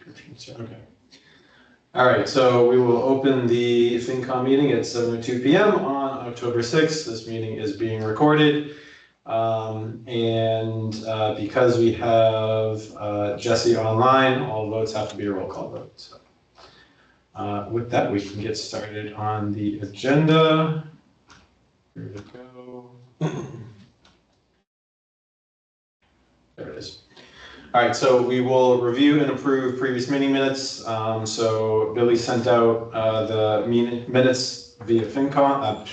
Okay. All right, so we will open the FinCom meeting at 7:02 p.m. on October 6th. This meeting is being recorded. Because we have Jesse online, all votes have to be a roll call vote. So, with that, we can get started on the agenda. Here we go. There it is. All right, so we will review and approve previous meeting minutes. So Billy sent out the minutes via FinCom,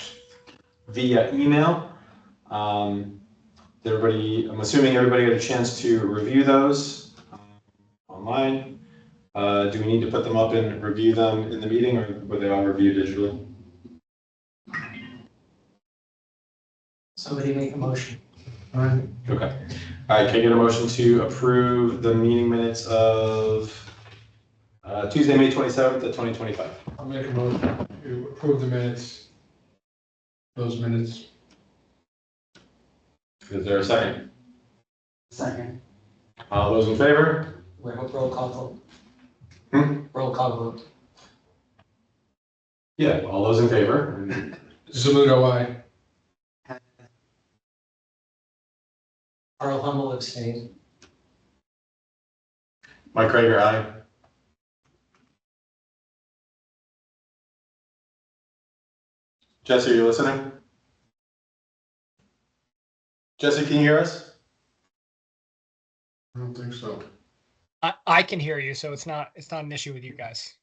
via email. Everybody, I'm assuming everybody got a chance to review those online. Do we need to put them up and review them in the meeting, or were they all reviewed digitally? Somebody make a motion. All right. Okay. All right, can I get a motion to approve the meeting minutes of Tuesday, May 27th at 2025? I'll make a motion to approve the minutes, those minutes. Is there a second? Second. All those in favor? We have a roll call vote. Roll call vote. Yeah, all those in favor. Zamudo, aye. Carl Hummel abstained. Mike Krager, aye. Jesse, are you listening? Jesse, can you hear us? I don't think so. I can hear you, so it's not an issue with you guys.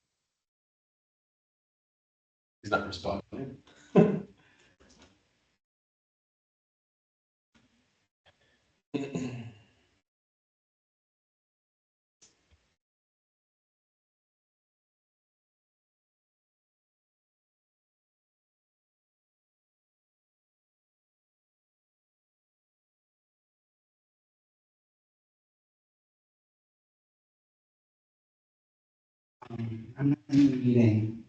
He's not responding. I'm not in the meeting.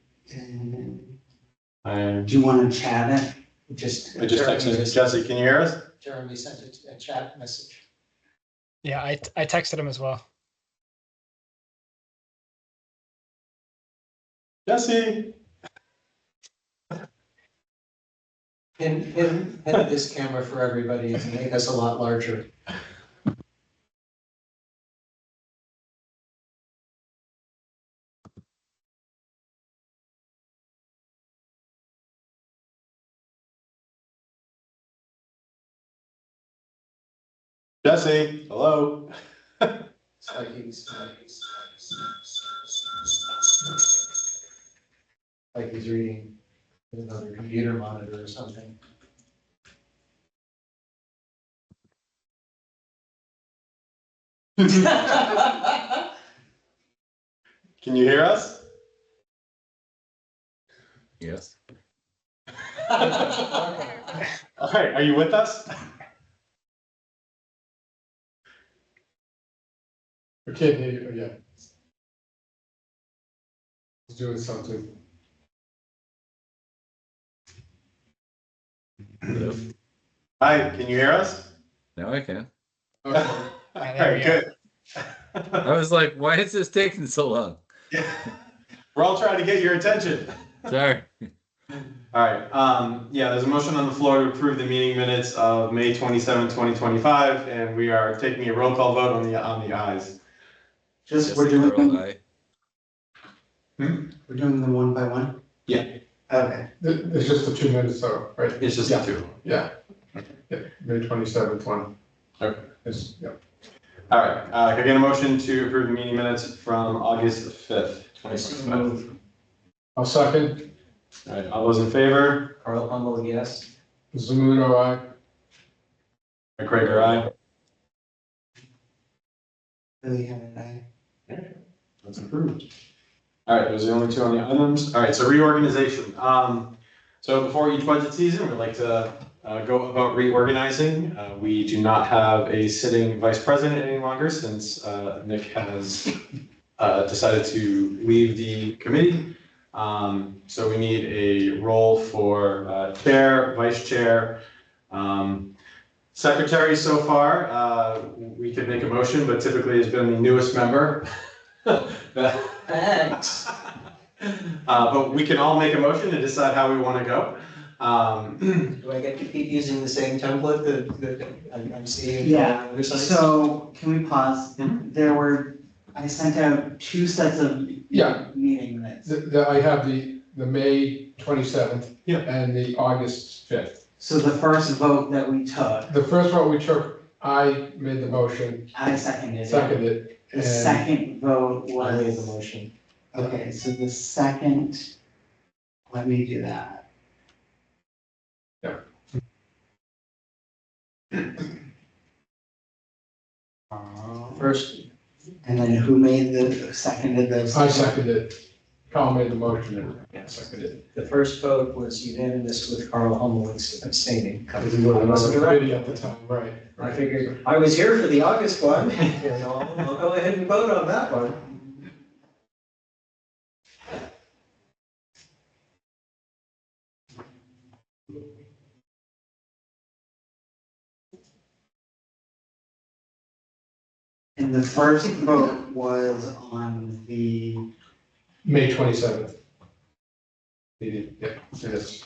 Do Do you want to chat it? I just texted Jesse, can you hear us? Jeremy sent a chat message. Yeah, I texted him as well. Jesse! Hit this camera for everybody to make us a lot larger. Jesse, hello? It's like he's reading another computer monitor or something. Can you hear us? Yes. All right, are you with us? We can't hear you, yeah. He's doing something. Hello. Hi, can you hear us? Now I can. Okay. All right, good. I was like, why is this taking so long? We're all trying to get your attention. Sorry. All right, yeah, there's a motion on the floor to approve the meeting minutes of May 27, 2025, and we are taking a roll call vote on the ayes. We're doing them. Aye. We're doing them one by one. Yeah. Okay. It's just the 2 minutes though, right? It's just the two. Yeah. Yeah. May 27th one. Okay. It's, yeah. All right, can I get a motion to approve the meeting minutes from August 5th, 2025? I'll second. All right, all those in favor? Carl Hummel, yes. Zamudo, aye. Mike Krager, aye. Really had it. Aye. That's approved. All right, those are the only two on the items. All right, so reorganization. So before each budget season, we'd like to go about reorganizing. We do not have a sitting vice president any longer since Nick has decided to leave the committee. So we need a role for chair, vice chair, secretary so far. We could make a motion, but typically has been the newest member Thanks. But we can all make a motion and decide how we want to go. Do I get to keep using the same template that I'm seeing? Yeah, on other sites? So can we pause? I sent out 2 sets of Yeah. meeting minutes. I have the May 27th Yeah. and the August 5th. So the first vote that we took, The first vote we took, I made the motion, I seconded it. seconded, The and second vote I made the was, motion. okay, so the second, let me do that. First, And then who made seconded those? I seconded. Carl made the motion and seconded. the first vote was unanimous with Carl Hummel abstaining. Because he wasn't on the committee at the time, right? I figured, I was here for the August one, I'll go ahead and vote on that one. And the first vote was on the, May 27th. Meeting, yeah, it is.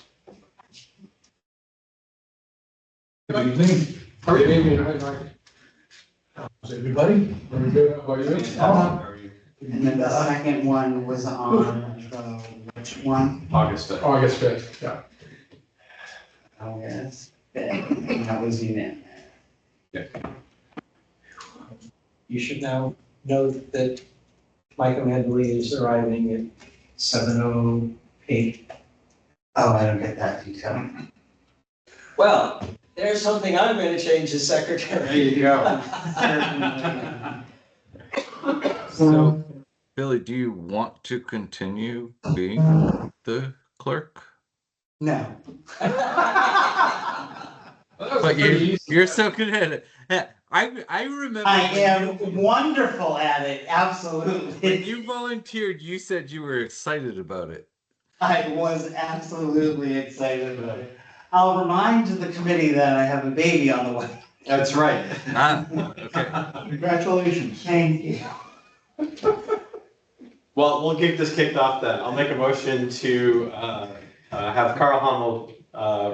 Good evening. Good evening, how's everybody? Very good, how about you? and then the second one was on the, which one? August 5th. August 5th, yeah. August, and that was unanimous. You should now note that Michael Medley is arriving at 7:08. Oh, I don't get that detail. Well, there's something I'm gonna change as secretary. There you go. So, Billy, do you want to continue being the clerk? No. But you're so good at it. I remember I when am wonderful at it, when absolutely. you volunteered, you said you were excited about it. I was absolutely excited about it. I'll remind the committee that I have a baby on the way. That's right. Ah, okay. Congratulations. Thank you. Well, we'll get this kicked off then. I'll make a motion to have Carl Hummel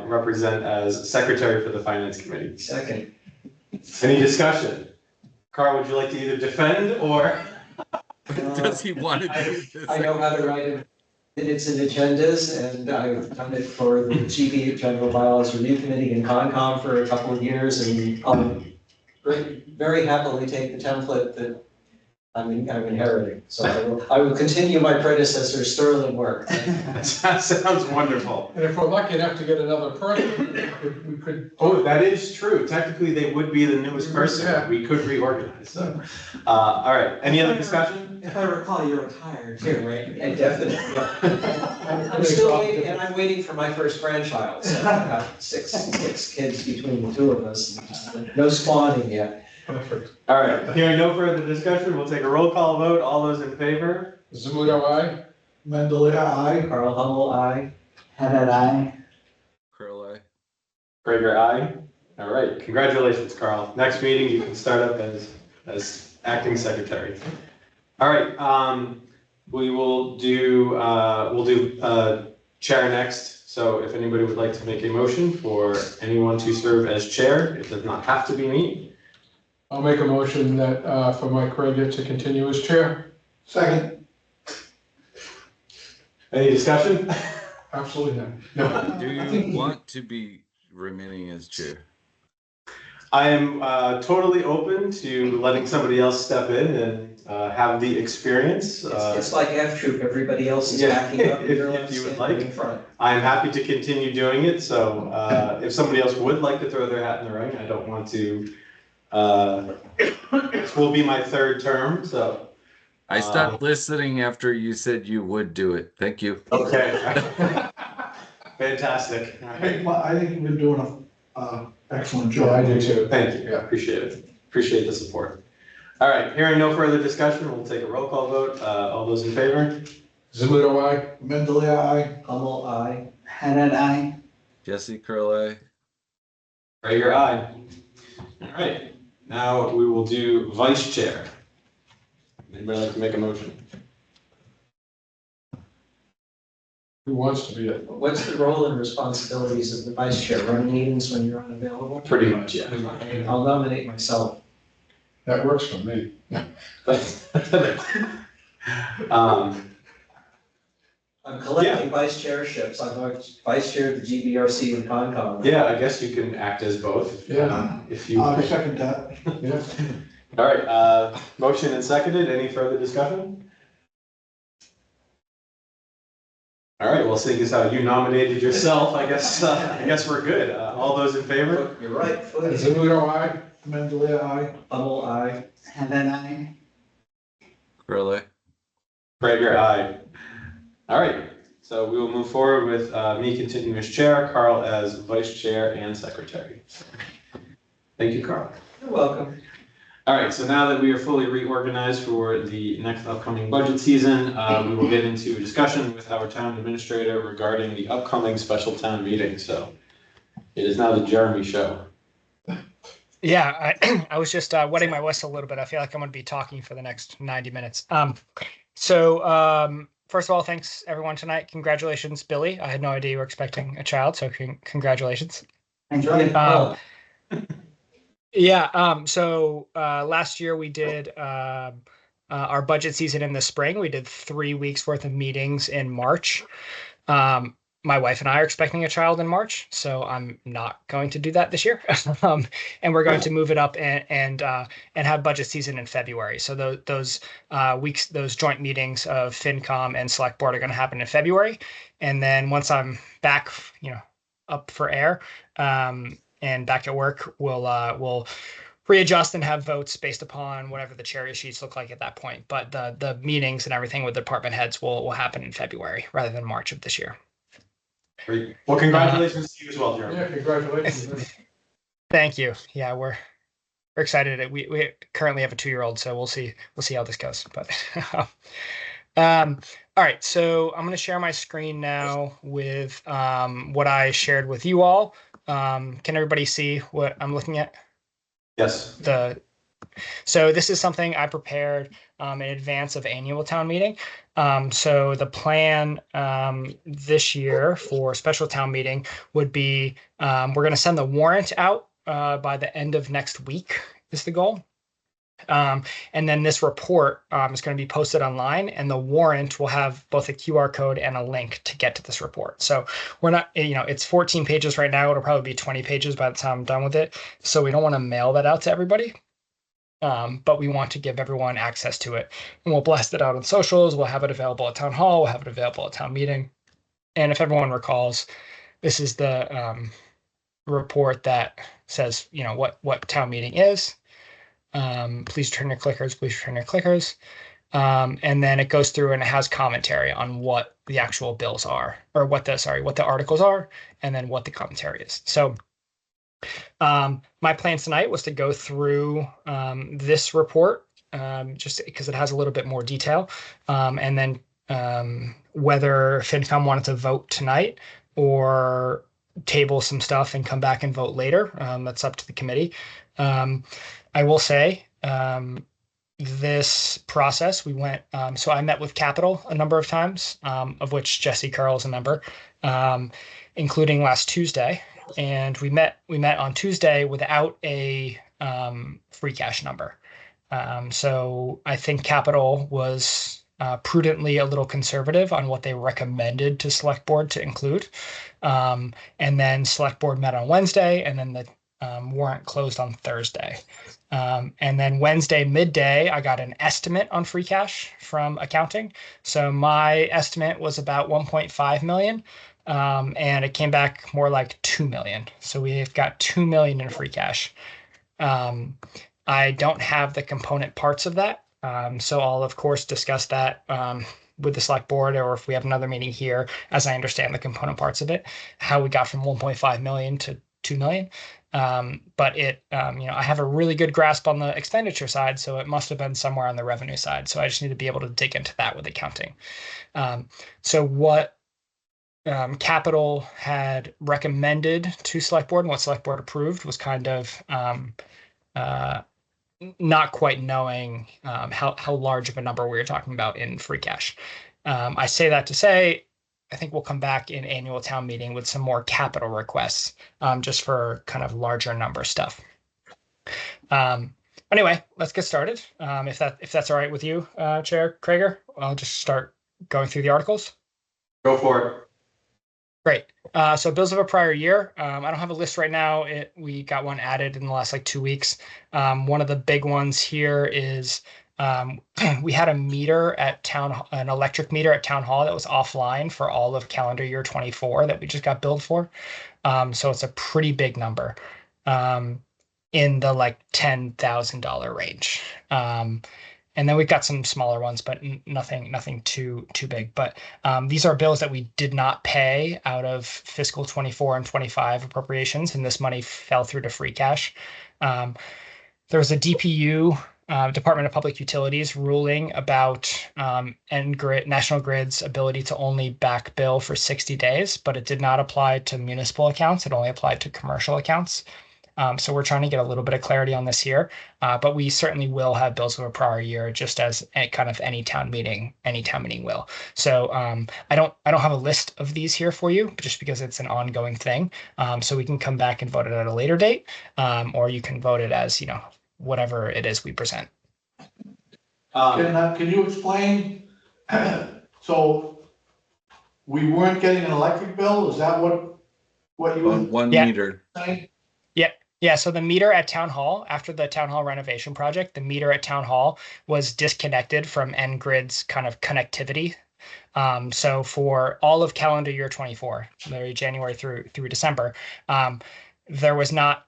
represent as secretary for the finance committee. Second. Any discussion? Carl, would you like to either defend or? Does he want to do this? I know how to write minutes and agendas, and I've done it for the GB General Bylaws Review Committee and Concom for a couple of years, and I'll very happily take the template that I'm inheriting. So I will continue my predecessor's sterling work. That sounds wonderful. And if we're lucky enough to get another person, we could. Oh, that is true. Technically, they would be the newest person. Yeah. We could reorganize, so. All right, any other discussion? If I recall, you're retired too, right? And definitely. I'm still waiting, and I'm waiting for my first grandchild, so I've got six kids between the two of us, and no spawning yet. Perfect. All right, hearing no further discussion, we'll take a roll call vote. All those in favor? Zamudo, aye? Mendelia, aye. Carl Hummel, aye. Had I? Curl eye. Prager, aye. All right, congratulations, Carl. Next meeting, you can start up as acting secretary. All right, we will do, chair next. So if anybody would like to make a motion for anyone to serve as chair, it does not have to be me. I'll make a motion that, for Mike Rager to continue as chair. Second. Any discussion? Absolutely not. No. Do you want to be remaining as chair? I am totally open to letting somebody else step in and have the experience. It's like F Troop, everybody else is Yeah, backing up. and you're if you would standing like. in front. I am happy to continue doing it, so if somebody else would like to throw their hat in the ring, I don't want to. This will be my 3rd term, so. I stopped listening after you said you would do it. Thank you. Okay. Fantastic. I think we're doing a excellent Yeah, I job. do too. Thank you, appreciate it. Appreciate the support. All right, hearing no further discussion, we'll take a roll call vote. All those in favor? Zamudo, aye? Mendelia, aye. Hummel, aye. Had I? Jesse Curl eye. Prager, aye. All right, now we will do vice chair. Anybody like to make a motion? Who wants to be it? What's the role and responsibilities of the vice chair? Run meetings when you're unavailable? Pretty much, yeah. I'll nominate myself. That works for me. I'm collecting vice chairships. I'm vice chair of the GBRC and Concom. Yeah, I guess you can act as both. Yeah. If you. I second that. Yeah. All right, motion and seconded. Any further discussion? All right, well, seeing as how you nominated yourself, I guess we're good. All those in favor? You're right. Foot. Zuludo, aye. Mendeley, aye. Hummel, aye. And then I, Really? Prager, aye. All right, so we will move forward with me continuing as chair, Carl as vice chair and secretary. Thank you, Carl. You're welcome. All right, so now that we are fully reorganized for the next upcoming budget season, we will get into a discussion with our town administrator regarding the upcoming special town meeting. So it is now the Jeremy show. Yeah, I was just wetting my whistle a little bit. I feel like I'm going to be talking for the next 90 minutes. First of all, thanks everyone tonight. Congratulations, Billy. I had no idea you were expecting a child, so congratulations. thank you. Last year we did our budget season in the spring. We did 3 weeks worth of meetings in March. My wife and I are expecting a child in March, so I'm not going to do that this year. And we're going to move it up and have budget season in February. So those weeks, those joint meetings of FinCom and Select Board are going to happen in February. And then once I'm back, up for air and back at work, we'll readjust and have votes based upon whatever the cherry sheets look like at that point. But the meetings and everything with department heads will happen in February rather than March of this year. Great. Well, congratulations to you as well, Jeremy. Yeah, congratulations. Thank you. Yeah, we're excited. We currently have a 2-year-old, so we'll see how this goes. But all right, so I'm going to share my screen now with what I shared with you all. Can everybody see what I'm looking at? Yes. So this is something I prepared in advance of annual town meeting. So the plan this year for special town meeting would be we're going to send the warrant out by the end of next week is the goal. And then this report is going to be posted online, and the warrant will have both a QR code and a link to get to this report. So we're not, it's 14 pages right now. It'll probably be 20 pages by the time I'm done with it. So we don't want to mail that out to everybody. But we want to give everyone access to it, and we'll blast it out on socials. We'll have it available at town hall. We'll have it available at town meeting. And if everyone recalls, this is the report that says, what town meeting is. Please turn your clickers, please turn your clickers. And then it goes through and it has commentary on what the actual bills are, or what the articles are, and then what the commentary is. So my plan tonight was to go through this report just because it has a little bit more detail, and then whether FinCom wanted to vote tonight or table some stuff and come back and vote later. That's up to the committee. I will say this process, we went, so I met with Capital a number of times, of which Jesse Curl is a member, including last Tuesday. And we met on Tuesday without a free cash number. So I think Capital was prudently a little conservative on what they recommended to Select Board to include. And then Select Board met on Wednesday, and then the warrant closed on Thursday. And then Wednesday midday, I got an estimate on free cash from accounting. So my estimate was about 1.5 million. And it came back more like 2 million. So we've got 2 million in free cash. I don't have the component parts of that. So I'll of course discuss that with the Select Board, or if we have another meeting here, as I understand the component parts of it, how we got from 1.5 million to 2 million. But I have a really good grasp on the expenditure side, so it must have been somewhere on the revenue side. So I just need to be able to dig into that with accounting. So what Capital had recommended to Select Board and what Select Board approved was kind of not quite knowing how large of a number we were talking about in free cash. I say that to say, I think we'll come back in annual town meeting with some more capital requests, just for kind of larger number stuff. Anyway, let's get started. If that's all right with you, Chair Krager, I'll just start going through the articles. Go for it. Great. So bills of a prior year. I don't have a list right now. We got one added in the last like 2 weeks. One of the big ones here is we had a meter at an electric meter at town hall that was offline for all of calendar year 24 that we just got billed for. So it's a pretty big number, in the like $10,000 range. And then we've got some smaller ones, but nothing too big. But these are bills that we did not pay out of fiscal 24 and 25 appropriations, and this money fell through to free cash. There was a DPU, Department of Public Utilities, ruling about National Grid's ability to only back bill for 60 days, but it did not apply to municipal accounts. It only applied to commercial accounts. So we're trying to get a little bit of clarity on this here, but we certainly will have bills of a prior year, just as kind of any town meeting will. So I don't have a list of these here for you, just because it's an ongoing thing. So we can come back and vote it at a later date, or you can vote it as, whatever it is we present. Can you explain? So we weren't getting an electric bill? Is that what you were One meter. saying? Yeah, so the meter at Town Hall, after the Town Hall renovation project, the meter at Town Hall was disconnected from N-Grid's kind of connectivity. So for all of calendar year 24, literally January through December, there was not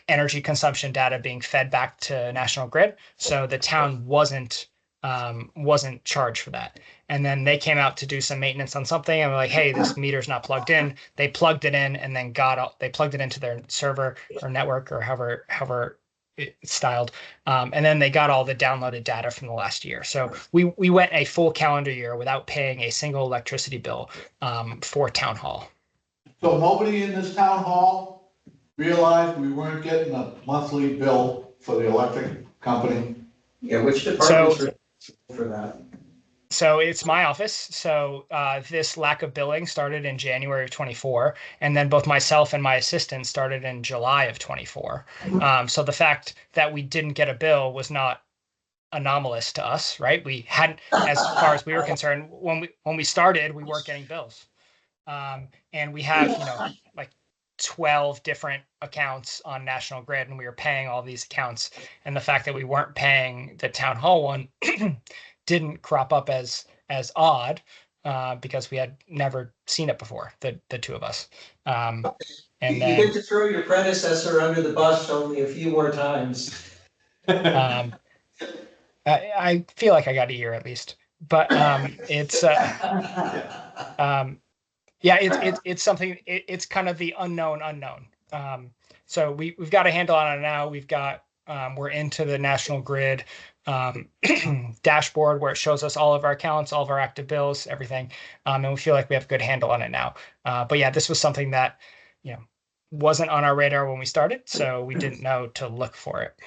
energy consumption data being fed back to National Grid. So the town wasn't charged for that. And then they came out to do some maintenance on something and were like, hey, this meter's not plugged in. They plugged it in and then they plugged it into their server or network or however it's styled. And then they got all the downloaded data from the last year. So we went a full calendar year without paying a single electricity bill for Town Hall. So nobody in this town hall realized we weren't getting a monthly bill for the electric company? Yeah, which department's responsible for that? So it's my office. So this lack of billing started in January of 24, and then both myself and my assistant started in July of 24. So the fact that we didn't get a bill was not anomalous to us, right? We hadn't, as far as we were concerned, when we started, we weren't getting bills, and we have like 12 different accounts on National Grid, and we were paying all these accounts, and the fact that we weren't paying the town hall one didn't crop up as odd, because we had never seen it before, the two of us. And you then get to throw your predecessor under the bus only a few more times. I feel like I got a year at least, but it's it's something. It's kind of the unknown. So we've got a handle on it now. We're into the National Grid dashboard where it shows us all of our accounts, all of our active bills, everything, and we feel like we have a good handle on it now. But yeah, this was something that wasn't on our radar when we started, so we didn't know to look for it.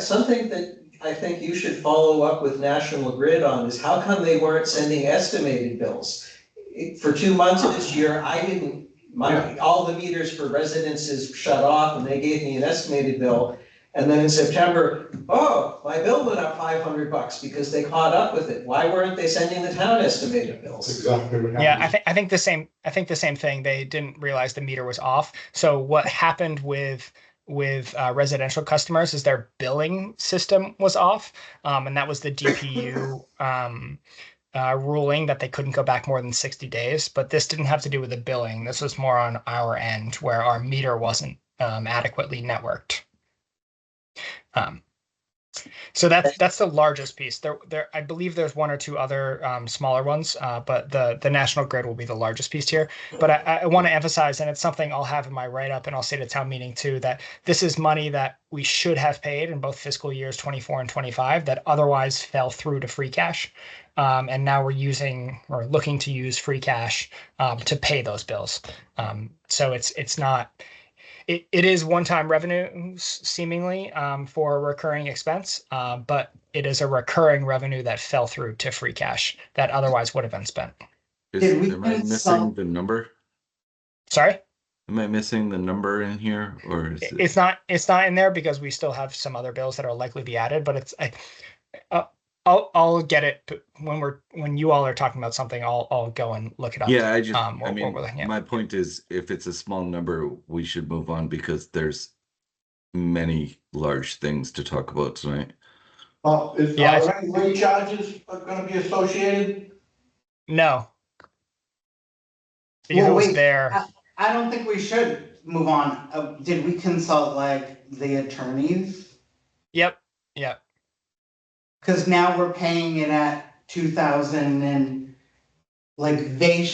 Something that I think you should follow up with National Grid on is how come they weren't sending estimated bills? For 2 months this year, all the meters for residences shut off and they gave me an estimated bill. And then in September, my bill went up $500 because they caught up with it. Why weren't they sending the town estimated bills? That's exactly what happened. Yeah, I think the same thing. They didn't realize the meter was off. So what happened with residential customers is their billing system was off, and that was the DPU ruling that they couldn't go back more than 60 days. But this didn't have to do with the billing. This was more on our end where our meter wasn't adequately networked. So that's the largest piece. I believe there's one or two other smaller ones, but the National Grid will be the largest piece here. But I want to emphasize, and it's something I'll have in my write-up, and I'll say to town meeting too, that this is money that we should have paid in both fiscal years 24 and 25 that otherwise fell through to free cash. And now we're looking to use free cash to pay those bills. So it's not it is one-time revenue seemingly for recurring expense, but it is a recurring revenue that fell through to free cash that otherwise would have been spent. Did we Am I missing consult- the number? Sorry? Am I missing the number in here, or is it? It's not in there because we still have some other bills that are likely to be added, but I'll get it when you all are talking about something. I'll go and look it up. Yeah, I what mean, we're looking at. my point is, if it's a small number, we should move on because there's many large things to talk about tonight. Are there any late charges gonna be associated? No. Because Well, it was wait, there. I don't think we should move on. Did we consult like the attorneys? Yep. Cause now we're paying it at 2,000 and like they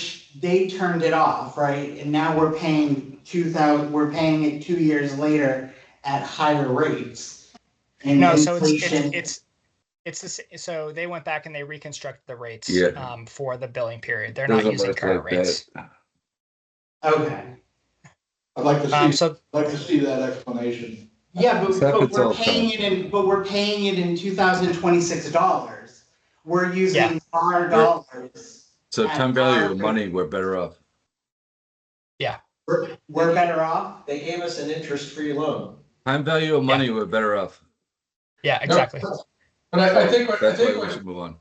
turned it off, right? And now we're paying 2,000, we're paying it 2 years later at higher rates. And No, so inflation. so they went back and they reconstructed the rates for the billing period. They're not Doesn't using work current like rates. that. Okay. I'd like to see So that explanation. Yeah, Except but it's we're all paying it in, $2,026. We're using our dollars. So at time value our of money, rate. we're better off. We're better off. They gave us an interest-free loan. Time value of money, we're better off. yeah, exactly. But I think what That's why we should move on.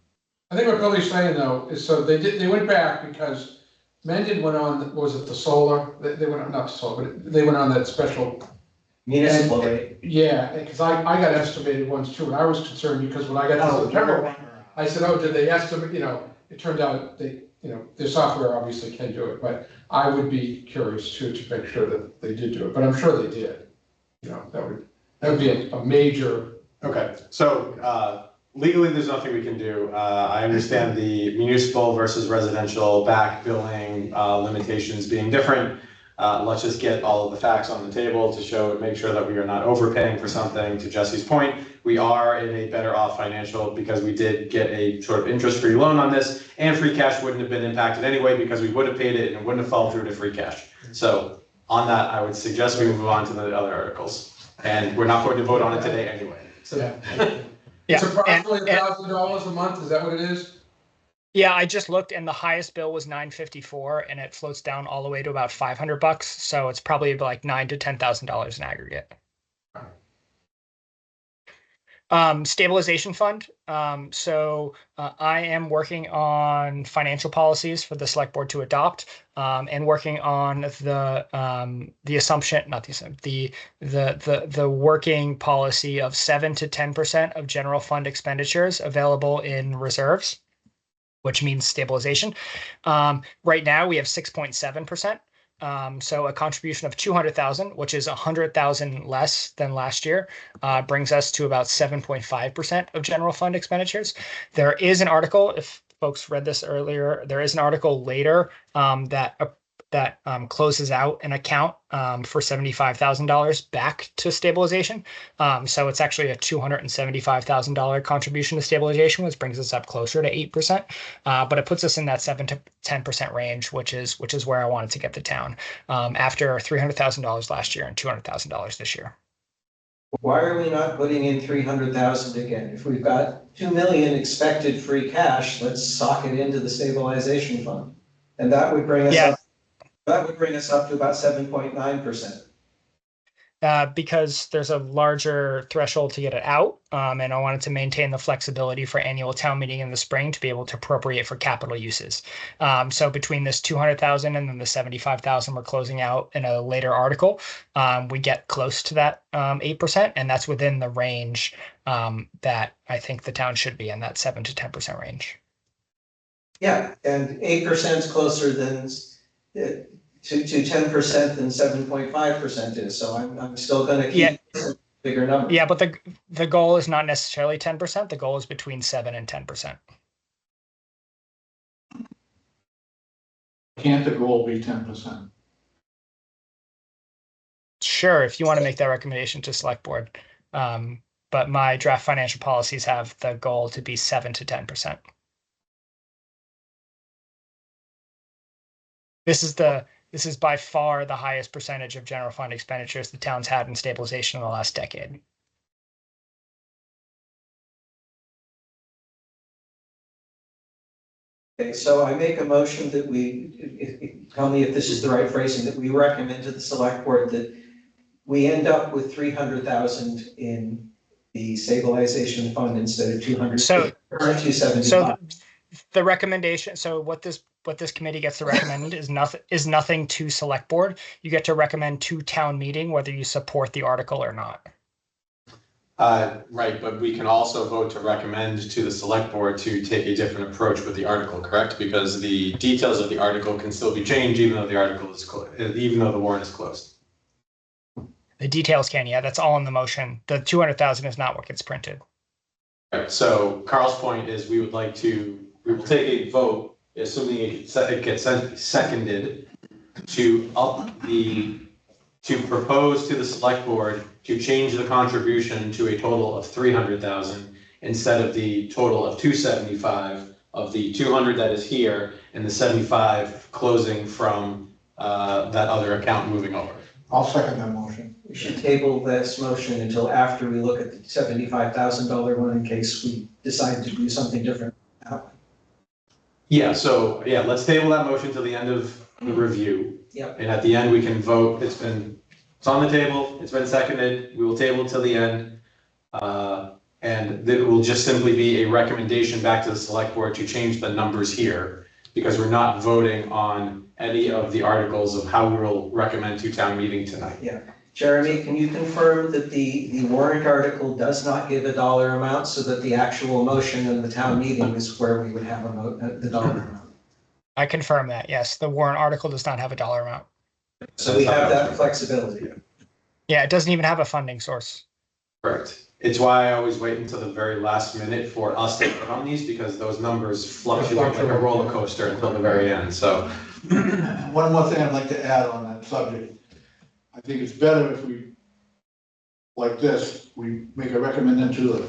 I think what Billy's saying though is so they went back because Mendon went on, was it the solar? They went on, not solar, but they went on that special. Municipal rate. Yeah, because I got estimated ones too, and I was concerned because when I got to September, I said, oh, did they estimate, it turned out they, their software obviously can do it, but I would be curious too, to make sure that they did do it, but I'm sure they did. That would be a major. Okay, so legally, there's nothing we can do. I understand the municipal versus residential back billing limitations being different. Let's just get all of the facts on the table to make sure that we are not overpaying for something. To Jesse's point, we are in a better off financial because we did get a sort of interest-free loan on this, and free cash wouldn't have been impacted anyway because we would have paid it and it wouldn't have fallen through to free cash. So on that, I would suggest we move on to the other articles. And we're not going to vote on it today anyway. So. Yeah. Yeah, It's approximately $1,000 a month, is that what it is? Yeah, I just looked and the highest bill was $954 and it floats down all the way to about $500. So it's probably like $9,000 to $10,000 in aggregate. Stabilization fund. So I am working on financial policies for the select board to adopt, and working on the assumption, not the assumption, the working policy of 7 to 10% of general fund expenditures available in reserves, which means stabilization. Right now we have 6.7%. So a contribution of 200,000, which is 100,000 less than last year, brings us to about 7.5% of general fund expenditures. There is an article, if folks read this earlier, there is an article later that closes out an account for $75,000 back to stabilization. So it's actually a $275,000 contribution to stabilization, which brings us up closer to 8%. But it puts us in that 7 to 10% range, which is where I wanted to get the town after $300,000 last year and $200,000 this year. Why are we not putting in 300,000 again? If we've got 2 million expected free cash, let's sock it into the stabilization fund. And that would bring us up. That would bring us up to about 7.9%. Because there's a larger threshold to get it out, and I wanted to maintain the flexibility for annual town meeting in the spring to be able to appropriate for capital uses. So between this 200,000 and then the 75,000 we're closing out in a later article, we get close to that 8%, and that's within the range that I think the town should be in, that 7 to 10% range. Yeah, and 8% is closer than to 10% than 7.5% is. So I'm still going to keep a bigger number. Yeah, but the goal is not necessarily 10%. The goal is between 7 and 10%. Can't the goal be 10%? Sure, if you want to make that recommendation to select board. But my draft financial policies have the goal to be 7 to 10%. This is This is by far the highest percentage of general fund expenditures the town's had in stabilization in the last decade. Okay, so I make a motion that tell me if this is the right phrasing, that we recommend to the select board that we end up with 300,000 in the stabilization fund instead of 200. So- or 275. So the recommendation, so what this committee gets to recommend is nothing to select board. You get to recommend to town meeting whether you support the article or not. Right, but we can also vote to recommend to the select board to take a different approach with the article, correct? Because the details of the article can still be changed even though the article is even though the warrant is closed. The details can, yeah, that's all in the motion. The 200,000 is not what gets printed. Right, so Carl's point is we will take a vote, assuming it gets seconded, to propose to the select board to change the contribution to a total of 300,000 instead of the total of 275 of the 200 that is here and the 75 closing from that other account moving over. I'll second that motion. We should table this motion until after we look at the $75,000 one in case we decide to do something different. Yeah, so let's table that motion till the end of the review. Yep. And at the end, we can vote. It's on the table, it's been seconded, we will table till the end. And it will just simply be a recommendation back to the select board to change the numbers here, because we're not voting on any of the articles of how we will recommend to town meeting tonight. Yeah. Jeremy, can you confirm that the warrant article does not give a dollar amount so that the actual motion in the town meeting is where we would have the dollar amount? I confirm that, yes, the warrant article does not have a dollar amount. So we have that flexibility. Yeah, it doesn't even have a funding source. Correct. It's why I always wait until the very last minute for us to put on these, because those numbers fluctuate like a roller coaster until the very end, so. One more thing I'd like to add on that subject. I think it's better if we, like this, we make a recommendation to the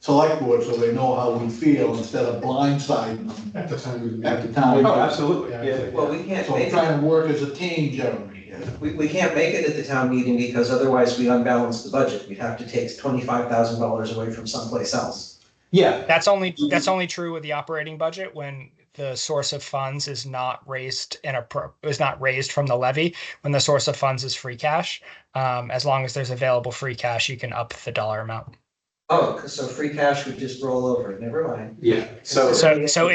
select board so they know how we feel instead of blindsiding them At the time. at the time. Oh, absolutely, Yeah. yeah. Well, we can't So make we're it, trying to work as a team, Jeremy. we can't make it at the town meeting because otherwise we unbalance the budget. We'd have to take $25,000 away from someplace else. Yeah, That's only true with the operating budget when the source of funds is not raised from the levy. When the source of funds is free cash, as long as there's available free cash, you can up the dollar amount. Oh, so free cash would just roll over. Never mind. yeah, so. So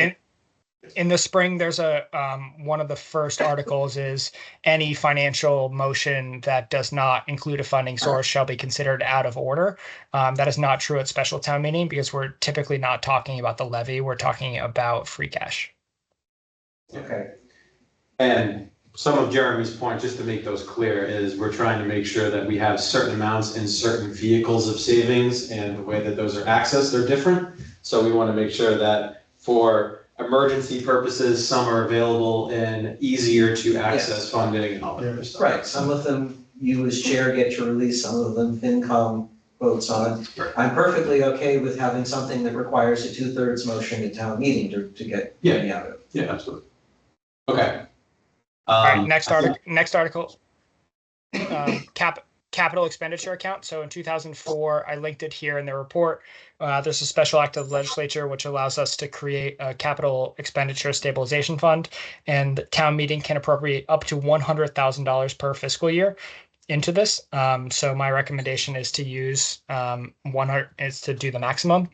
in the spring, there's one of the first articles is any financial motion that does not include a funding source shall be considered out of order. That is not true at special town meeting because we're typically not talking about the levy. We're talking about free cash. Okay. And some of Jeremy's point, just to make those clear, is we're trying to make sure that we have certain amounts in certain vehicles of savings, and the way that those are accessed are different. So we want to make sure that for emergency purposes, some are available in easier to access funding and all that other stuff. Right. Some of them you as chair get to release, some of them FinCom votes on. Right. I'm perfectly okay with having something that requires a 2/3 motion at town meeting to get money out of it. Yeah, absolutely. Okay. All right, next article. Capital expenditure account. So in 2004, I linked it here in the report. There's a special act of the legislature which allows us to create a capital expenditure stabilization fund, and the town meeting can appropriate up to $100,000 per fiscal year into this. So my recommendation is to use to do the maximum.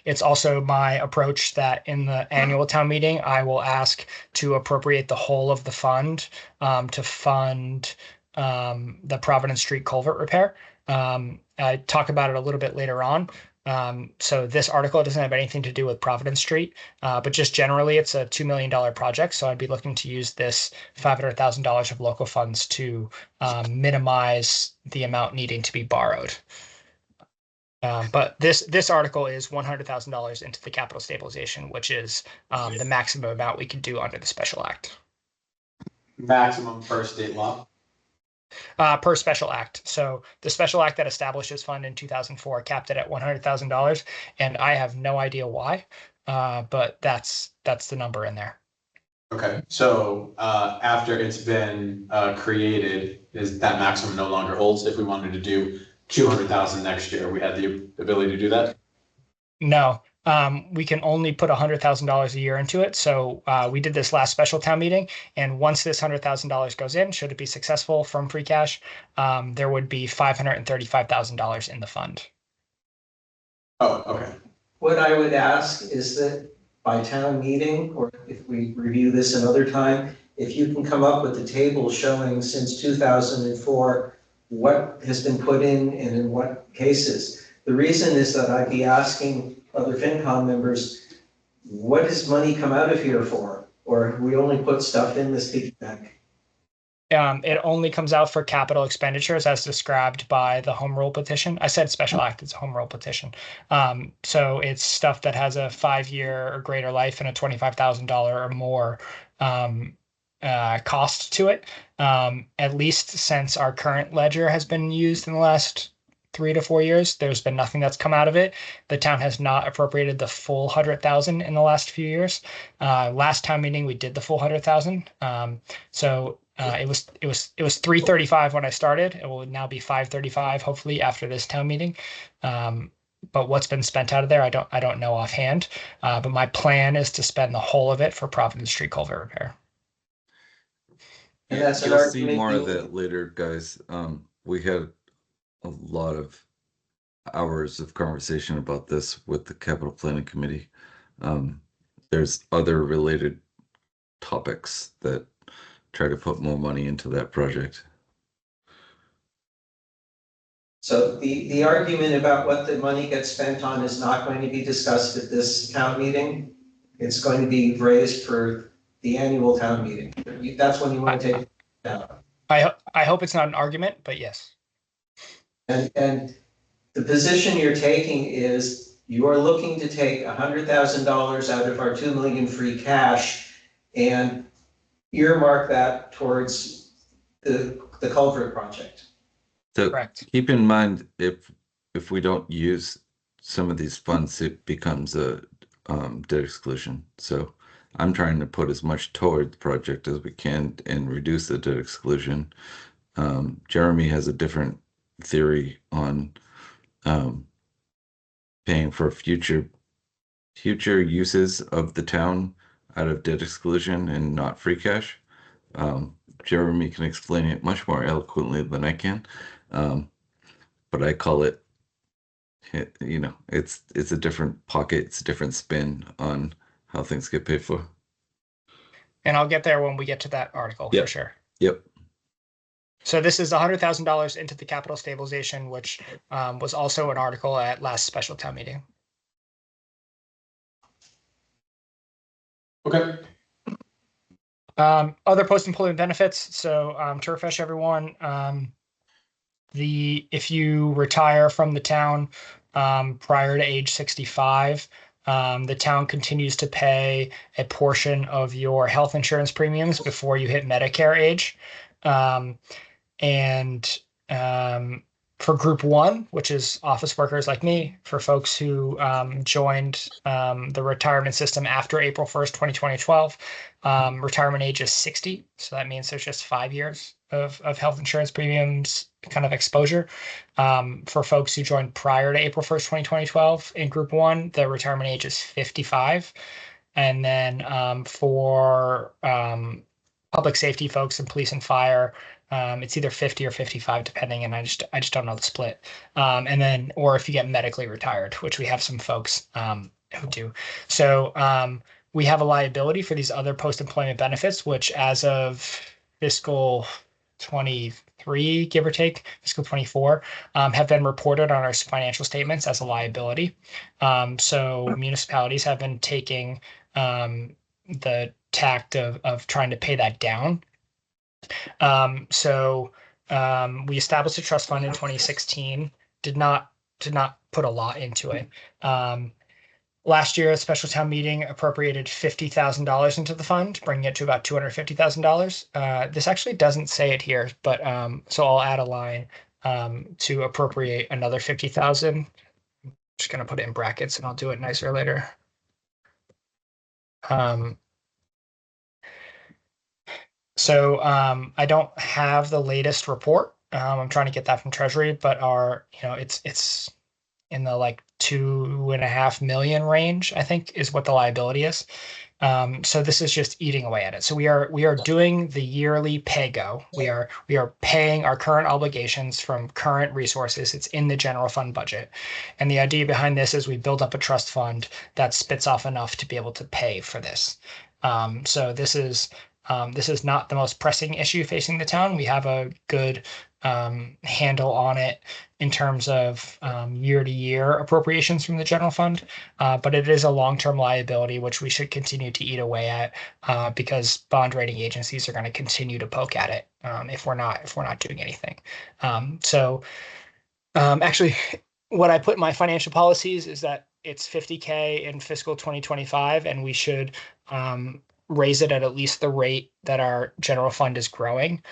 It's also my approach that in the annual town meeting, I will ask to appropriate the whole of the fund to fund the Providence Street culvert repair. I talk about it a little bit later on. So this article doesn't have anything to do with Providence Street, but just generally it's a $2 million project. So I'd be looking to use this $500,000 of local funds to minimize the amount needing to be borrowed. But this article is $100,000 into the capital stabilization, which is the maximum amount we can do under the special act. Maximum per state law. Per special act. So the special act that establishes fund in 2004 capped it at $100,000, and I have no idea why, but that's the number in there. Okay, so after it's been created, is that maximum no longer holds? If we wanted to do 200,000 next year, we had the ability to do that? No, we can only put $100,000 a year into it. So we did this last special town meeting, and once this $100,000 goes in, should it be successful from free cash, there would be $535,000 in the fund. Oh, okay. What I would ask is that by town meeting, or if we review this another time, if you can come up with a table showing since 2004, what has been put in and in what cases. The reason is that I'd be asking other FinCom members, what does money come out of here for? Or we only put stuff in this piggy bank? It only comes out for capital expenditures as described by the home rule petition. I said special act, it's a home rule petition. So it's stuff that has a 5-year or greater life and a $25,000 or more cost to it. At least since our current ledger has been used in the last 3 to 4 years, there's been nothing that's come out of it. The town has not appropriated the full 100,000 in the last few years. Last town meeting, we did the full 100,000. So it was 335 when I started. It will now be 535 hopefully after this town meeting. But what's been spent out of there, I don't know offhand. But my plan is to spend the whole of it for Providence Street culvert repair. And that's an You'll see argument more of you- that later, guys. We had a lot of hours of conversation about this with the capital planning committee. There's other related topics that try to put more money into that project. So the argument about what the money gets spent on is not going to be discussed at this town meeting. It's going to be raised for the annual town meeting. That's when you want to take it out. I hope it's not an argument, but yes. And the position you're taking is you are looking to take $100,000 out of our 2 million free cash and earmark that towards the culvert project. So Correct. keep in mind, if we don't use some of these funds, it becomes a debt exclusion. So I'm trying to put as much toward the project as we can and reduce the debt exclusion. Jeremy has a different theory on paying for future uses of the town out of debt exclusion and not free cash. Jeremy can explain it much more eloquently than I can. But I call it, it's a different pocket, it's a different spin on how things get paid for. And I'll get there when we get to that article for sure. Yep. So this is $100,000 into the capital stabilization, which was also an article at last special town meeting. Okay. Other post-employment benefits. So to refresh everyone, if you retire from the town prior to age 65, the town continues to pay a portion of your health insurance premiums before you hit Medicare age. And for group 1, which is office workers like me, for folks who joined the retirement system after April 1st, 2012, retirement age is 60. So that means there's just 5 years of health insurance premiums kind of exposure. For folks who joined prior to April 1st, 2012 in group 1, the retirement age is 55. And then for public safety folks and police and fire, it's either 50 or 55 depending, and I just don't know the split. And then, or if you get medically retired, which we have some folks who do. So we have a liability for these other post-employment benefits, which as of fiscal 23, give or take, fiscal 24, have been reported on our financial statements as a liability. So municipalities have been taking the tact of trying to pay that down. So we established a trust fund in 2016, did not put a lot into it. Last year, a special town meeting appropriated $50,000 into the fund, bringing it to about $250,000. This actually doesn't say it here, but so I'll add a line to appropriate another $50,000. Just gonna put it in brackets, and I'll do it nicer later. So I don't have the latest report. I'm trying to get that from Treasury, but it's in the like 2.5 million range, I think, is what the liability is. So this is just eating away at it. So we are doing the yearly pay-go. We are paying our current obligations from current resources. It's in the general fund budget. And the idea behind this is we build up a trust fund that spits off enough to be able to pay for this. So this is not the most pressing issue facing the town. We have a good handle on it in terms of year-to-year appropriations from the general fund, but it is a long-term liability which we should continue to eat away at because bond rating agencies are going to continue to poke at it if we're not doing anything. Actually, what I put in my financial policies is that it's 50K in fiscal 2025, and we should raise it at least the rate that our general fund is growing.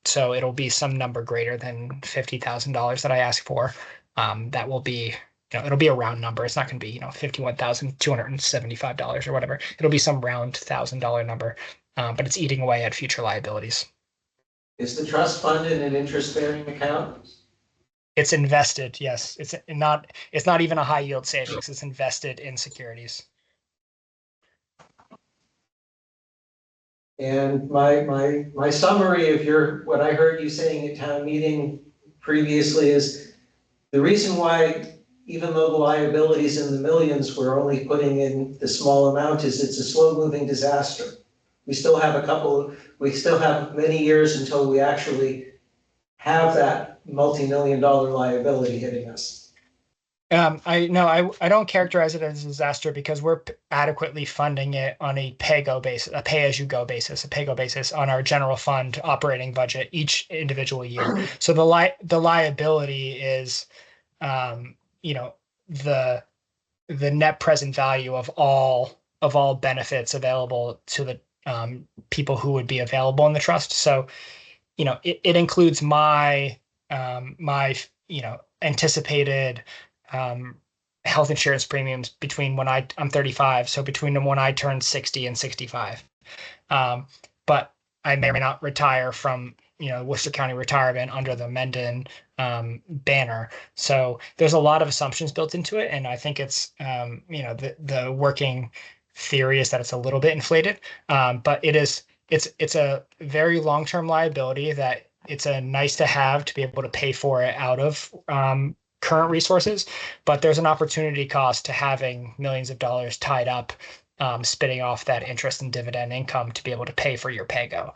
So it'll be some number greater than $50,000 that I asked for. That will be, it'll be a round number. It's not going to be, $51,275 or whatever. It'll be some round $1,000 number, but it's eating away at future liabilities. Is the trust fund in an interest-bearing account? It's invested, yes. It's not even a high yield savings. It's invested in securities. And my summary of what I heard you saying at town meeting previously is the reason why, even though the liabilities in the millions, we're only putting in the small amount is it's a slow-moving disaster. We still have many years until we actually have that multi-million-dollar liability hitting us. I don't characterize it as a disaster because we're adequately funding it on a pay-go basis, a pay-as-you-go basis, a pay-go basis on our general fund operating budget each individual year. So the liability is, the net present value of all benefits available to the people who would be available in the trust. So, it includes my anticipated health insurance premiums between when I'm 35, so between when I turn 60 and 65. But I may or may not retire from Worcester County Retirement under the Mendon banner. So there's a lot of assumptions built into it, and I think it's the working theory is that it's a little bit inflated, but it's a very long-term liability that it's a nice to have to be able to pay for it out of current resources, but there's an opportunity cost to having millions of dollars tied up, spitting off that interest and dividend income to be able to pay for your pay-go.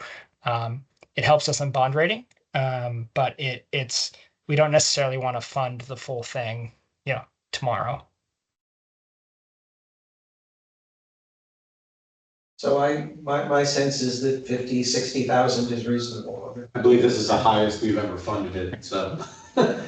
It helps us in bond rating, but we don't necessarily want to fund the full thing, tomorrow. So my sense is that 50, 60,000 is reasonable. I believe this is the highest we've ever funded it, so. I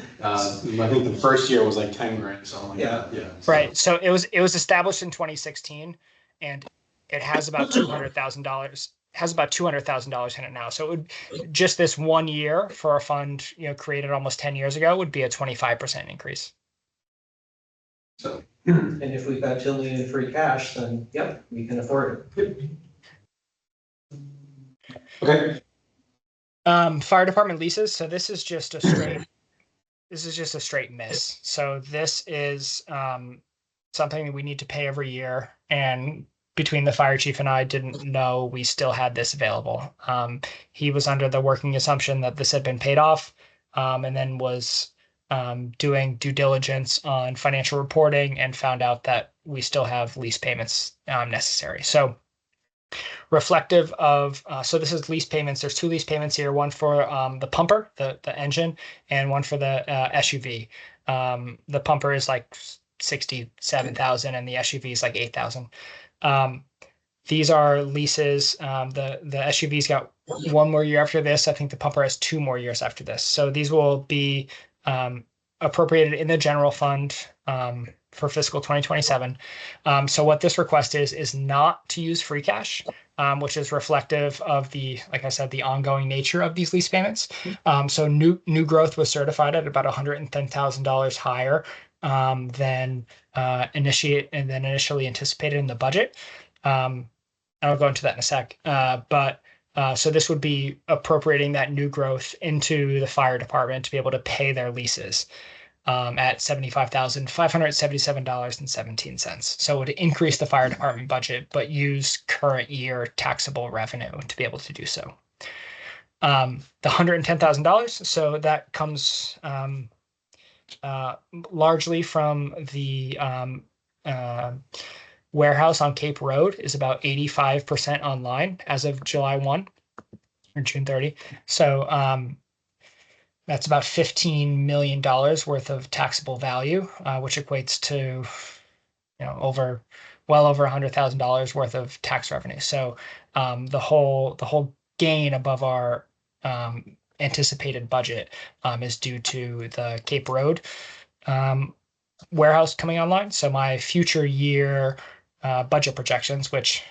think the first year was like 10 grand, something like that. Yeah. Right. So it was established in 2016, and it has about $200,000 in it now. So it would just this 1 year for a fund, created almost 10 years ago would be a 25% increase. So. And if we've got $2 million in free cash, then yep, we can afford it. Okay. Fire department leases. So this is just a straight miss. So this is something that we need to pay every year, and between the fire chief and I didn't know we still had this available. He was under the working assumption that this had been paid off, and then was doing due diligence on financial reporting and found out that we still have lease payments necessary. So reflective of, so this is lease payments. There's 2 lease payments here, one for the pumper, the engine, and one for the SUV. The pumper is like 67,000 and the SUV is like 8,000. These are leases. The SUV's got 1 more year after this. I think the pumper has 2 more years after this. So these will be appropriated in the general fund for fiscal 2027. So what this request is not to use free cash, which is reflective of like I said, the ongoing nature of these lease payments. So new growth was certified at about $110,000 higher than initially anticipated in the budget. I'll go into that in a sec. But So this would be appropriating that new growth into the fire department to be able to pay their leases at $75,577.17. So it would increase the fire department budget, but use current year taxable revenue to be able to do so. The $110,000, so that comes largely from the warehouse on Cape Road is about 85% online as of July 1 or June 30. So that's about $15 million worth of taxable value, which equates to well over $100,000 worth of tax revenue. So the whole gain above our anticipated budget is due to the Cape Road warehouse coming online. So my future year budget projections, which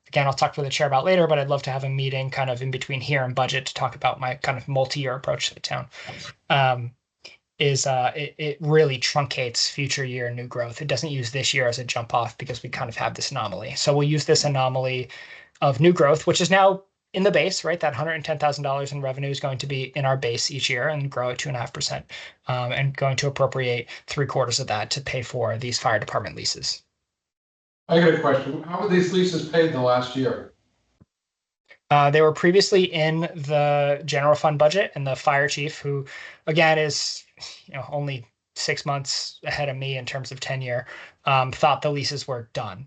again, I'll talk to the chair about later, but I'd love to have a meeting kind of in between here and budget to talk about my kind of multi-year approach to the town. It really truncates future year new growth. It doesn't use this year as a jump off because we kind of have this anomaly. So we'll use this anomaly of new growth, which is now in the base, right? That $110,000 in revenue is going to be in our base each year and grow at 2.5%, and going to appropriate 3/4 of that to pay for these fire department leases. I got a question. How were these leases paid in the last year? They were previously in the general fund budget, and the fire chief, who again is only 6 months ahead of me in terms of tenure, thought the leases were done.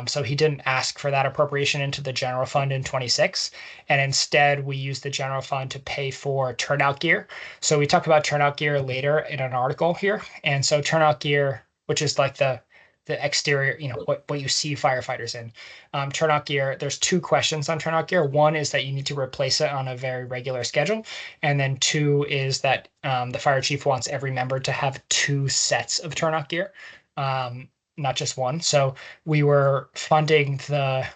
So he didn't ask for that appropriation into the general fund in 26. And instead, we used the general fund to pay for turnout gear. So we talk about turnout gear later in an article here. And so turnout gear, which is like the exterior, what you see firefighters in. Turnout gear, there's 2 questions on turnout gear. One is that you need to replace it on a very regular schedule. And then 2 is that the fire chief wants every member to have 2 sets of turnout gear, not just one. So we were funding I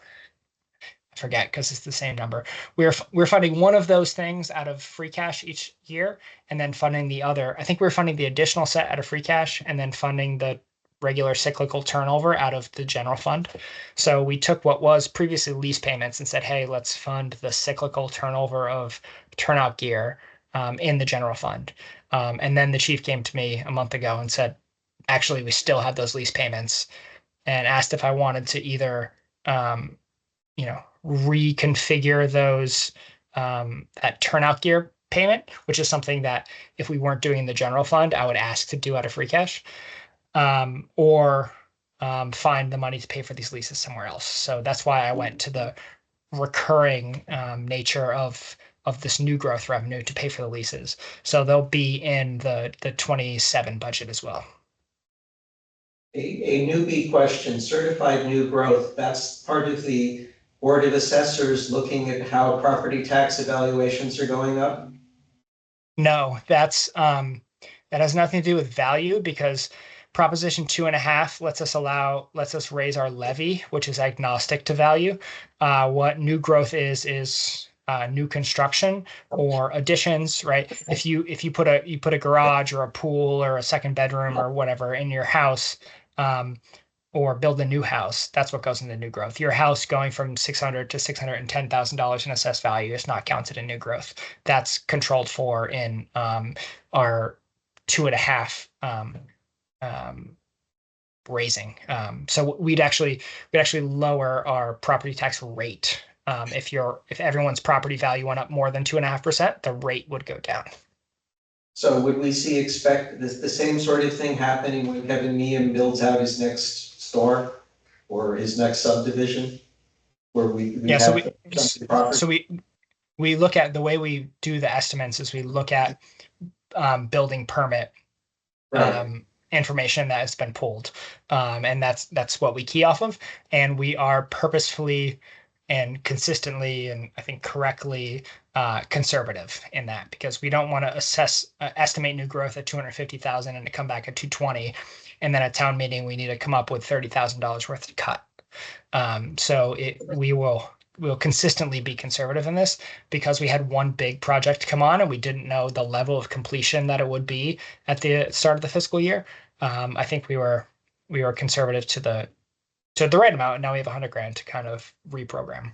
forget because it's the same number. We're funding one of those things out of free cash each year, and then funding the other. I think we're funding the additional set out of free cash, and then funding the regular cyclical turnover out of the general fund. So we took what was previously lease payments and said, hey, let's fund the cyclical turnover of turnout gear in the general fund. And then the chief came to me a month ago and said, actually, we still have those lease payments, and asked if I wanted to either, reconfigure those, that turnout gear payment, which is something that if we weren't doing the general fund, I would ask to do out of free cash, or find the money to pay for these leases somewhere else. So that's why I went to the recurring nature of this new growth revenue to pay for the leases. So they'll be in the 27 budget as well. A newbie question, certified new growth, that's part of the Board of Assessors looking at how property tax evaluations are going up? No, that has nothing to do with value, because Proposition 2.5 lets us raise our levy, which is agnostic to value. What new growth is new construction or additions, right? If you put a garage or a pool or a second bedroom or whatever in your house, or build a new house, that's what goes into new growth. Your house going from $600,000 to $610,000 in assessed value is not counted in new growth. That's controlled for in our 2.5 raising. So we'd actually lower our property tax rate. If everyone's property value went up more than 2.5%, the rate would go down. So would we expect the same sort of thing happening when Kevin Meehan builds out his next store or his next subdivision? Where we look at the way we do the estimates is we look at building permit information that has been pulled, and that's what we key off of, and we are purposefully and consistently, and I think correctly, conservative in that, because we don't want to estimate new growth at 250,000 and to come back at 220, and then at town meeting we need to come up with $30,000 worth to cut. So we'll consistently be conservative in this, because we had one big project come on and we didn't know the level of completion that it would be at the start of the fiscal year. I think we were conservative to the right amount, and now we have $100,000 to kind of reprogram.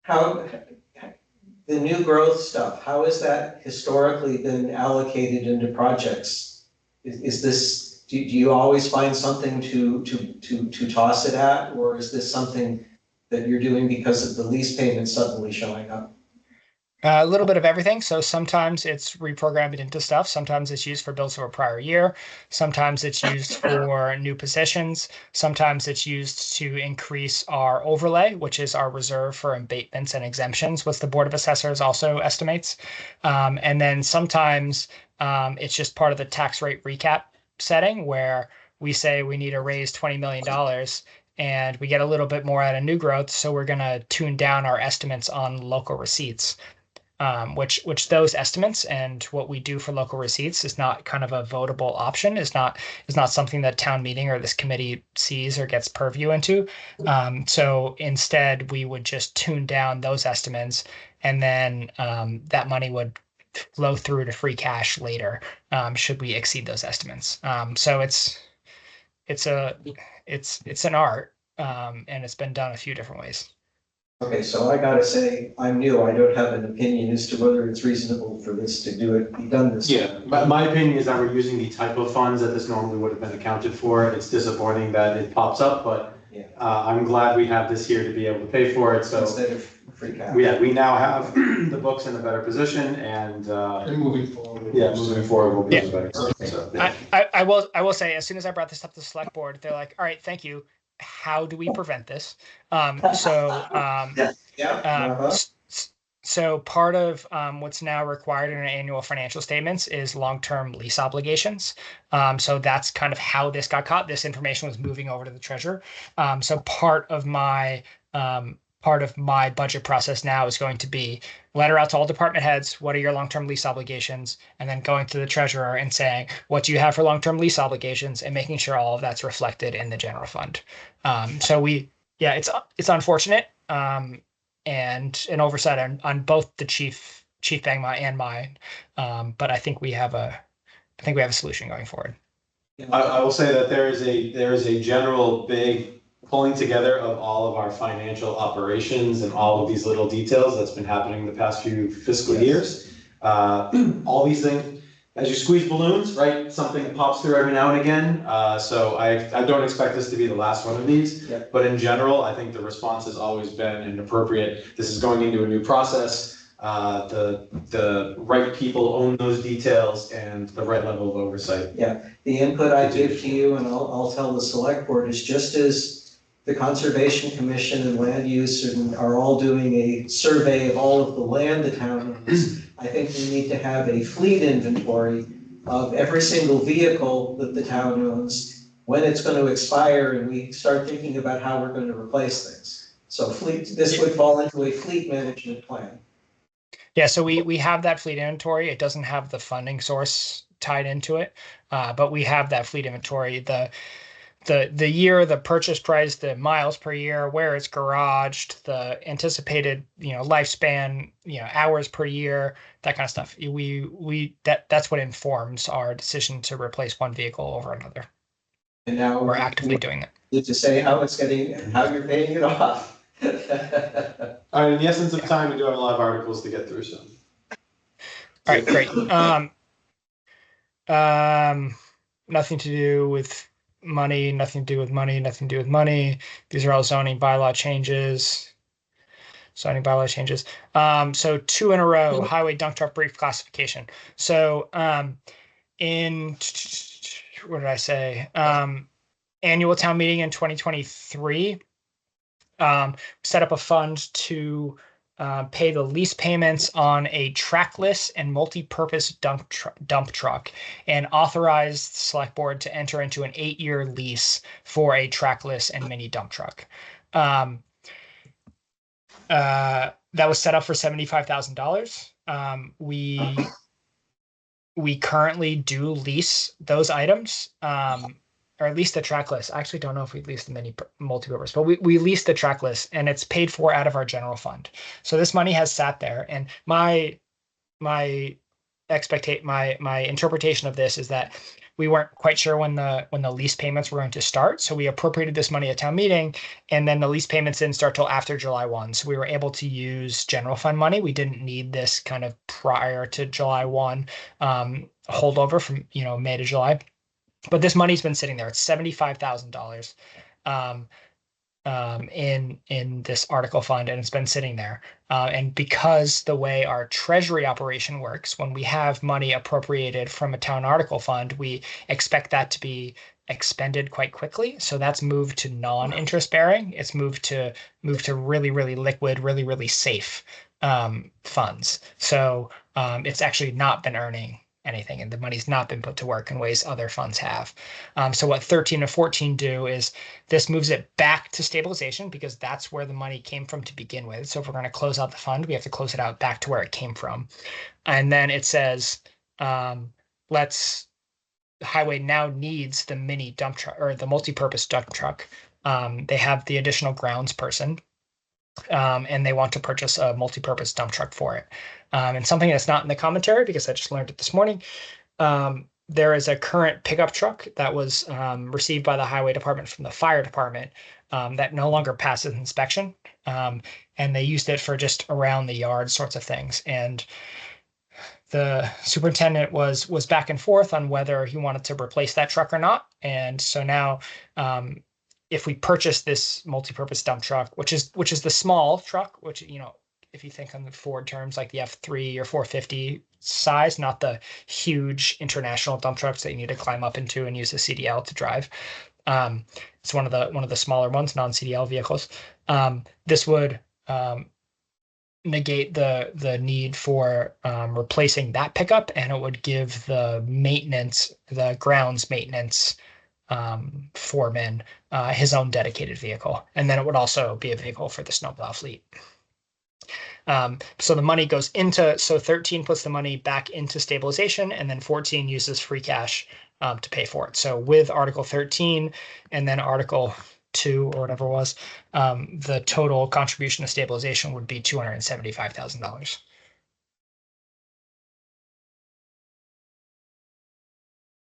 how, the new growth stuff, how has that historically been allocated into projects? Is this, do you always find something to toss it at, or is this something that you're doing because of the lease payment suddenly showing up? A little bit of everything. So sometimes it's reprogrammed into stuff. Sometimes it's used for bills of a prior year. Sometimes it's used for new positions. Sometimes it's used to increase our overlay, which is our reserve for abatements and exemptions, which the Board of Assessors also estimates. And then sometimes it's just part of the tax rate recap setting where we say we need to raise $20 million and we get a little bit more out of new growth. So we're going to tune down our estimates on local receipts. Which those estimates and what we do for local receipts is not kind of a votable option, is not something that town meeting or this committee sees or gets purview into. So instead, we would just tune down those estimates, and then that money would flow through to free cash later, should we exceed those estimates. So it's an art, and it's been done a few different ways. Okay, so I gotta say, I'm new, I don't have an opinion as to whether it's reasonable for this to be done this way. Yeah, my opinion is that we're using the type of funds that this normally would have been accounted for. It's disappointing that it pops up, but Yeah. I'm glad we have this here to be able to pay for it, so. Instead of free cash. We now have the books in a better position and, And moving forward. yeah, moving forward, we'll be in a better Yeah. position, so. Yeah. I will say, as soon as I brought this up to the select board, they're like, all right, thank you. How do we prevent this? Yeah. So part of what's now required in our annual financial statements is long-term lease obligations. So that's kind of how this got caught. This information was moving over to the treasurer. So part of my budget process now is going to be letter out to all department heads, what are your long-term lease obligations? And then going to the treasurer and saying, what do you have for long-term lease obligations? And making sure all of that's reflected in the general fund. It's unfortunate. And an oversight on both the Chief Bangma and mine. But I think we have a solution going forward. I will say that there is a general big pulling together of all of our financial operations and all of these little details that's been happening the past few fiscal years. All these things, as you squeeze balloons, right, something pops through every now and again. So I don't expect this to be the last one of these. Yeah. But in general, I think the response has always been inappropriate. This is going into a new process. The right people own those details and the right level of oversight. Yeah, the input I give to you, and I'll tell the select board, is just as the Conservation Commission and Land Use are all doing a survey of all of the land the town owns. I think we need to have a fleet inventory of every single vehicle that the town owns, when it's going to expire, and we start thinking about how we're going to replace things. So this would fall into a fleet management plan. Yeah, so we have that fleet inventory. It doesn't have the funding source tied into it, but we have that fleet inventory. The year, the purchase price, the miles per year, where it's garaged, the anticipated lifespan, hours per year, that kind of stuff. That's what informs our decision to replace one vehicle over another. And now we're actively doing that. Need to say how you're paying it off. All right, in the essence of time, we do have a lot of articles to get through, so. All right, great. Nothing to do with money, nothing to do with money, nothing to do with money. These are all zoning bylaw changes. So 2 in a row, highway dump truck brief classification. So what did I say? Annual town meeting in 2023, set up a fund to pay the lease payments on a trackless and multi-purpose dump truck, and authorized the select board to enter into an 8-year lease for a trackless and mini dump truck. That was set up for $75,000. We currently do lease those items, or at least the trackless. I actually don't know if we lease the mini multi-purpose, but we lease the trackless, and it's paid for out of our general fund. So this money has sat there, and my my interpretation of this is that we weren't quite sure when the lease payments were going to start. So we appropriated this money at town meeting, and then the lease payments didn't start till after July 1. So we were able to use general fund money. We didn't need this kind of prior to July 1 holdover from May to July. But this money's been sitting there. It's $75,000 in this article fund, and it's been sitting there. And because the way our treasury operation works, when we have money appropriated from a town article fund, we expect that to be expended quite quickly. So that's moved to non-interest bearing. It's moved to really, really liquid, really, really safe funds. So it's actually not been earning anything, and the money's not been put to work in ways other funds have. So what 13 and 14 do is this moves it back to stabilization, because that's where the money came from to begin with. So if we're going to close out the fund, we have to close it out back to where it came from. And then it says, highway now needs the mini dump truck, or the multi-purpose dump truck. They have the additional grounds person, and they want to purchase a multi-purpose dump truck for it. And something that's not in the commentary, because I just learned it this morning, there is a current pickup truck that was received by the highway department from the fire department that no longer passes inspection. And they used it for just around the yard sorts of things. And the superintendent was back and forth on whether he wanted to replace that truck or not. And so now, if we purchase this multi-purpose dump truck, which is the small truck, which, if you think on the Ford terms, like the F3 or 450 size, not the huge international dump trucks that you need to climb up into and use a CDL to drive. It's one of the smaller ones, non-CDL vehicles. This would negate the need for replacing that pickup, and it would give the grounds maintenance foreman his own dedicated vehicle. And then it would also be a vehicle for the snowplow fleet. So the money goes into, so 13 puts the money back into stabilization, and then 14 uses free cash to pay for it. So with Article 13 and then Article 2 or whatever it was, the total contribution to stabilization would be $275,000.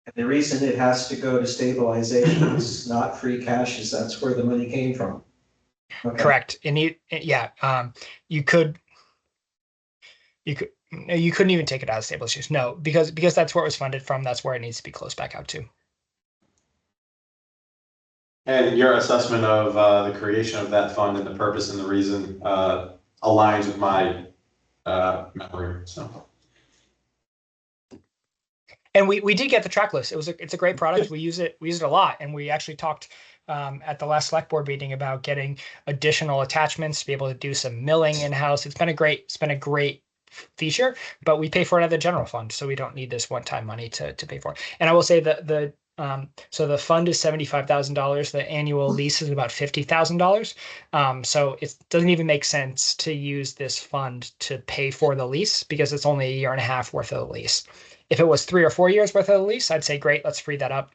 And the reason it has to go to stabilization is not free cash, is that's where the money came from. Okay. Correct. And you couldn't even take it out of stabilization. No, because that's where it was funded from. That's where it needs to be closed back out to. And your assessment of the creation of that fund and the purpose and the reason aligns with my memory. So. And we did get the track list. It's a great product. We use it a lot, and we actually talked at the last select board meeting about getting additional attachments to be able to do some milling in-house. It's been a great feature, but we pay for it out of the general fund, so we don't need this one-time money to pay for it. And I will say that so the fund is $75,000. The annual lease is about $50,000. So it doesn't even make sense to use this fund to pay for the lease, because it's only a year and a half worth of the lease. If it was 3 or 4 years worth of the lease, I'd say, great, let's free that up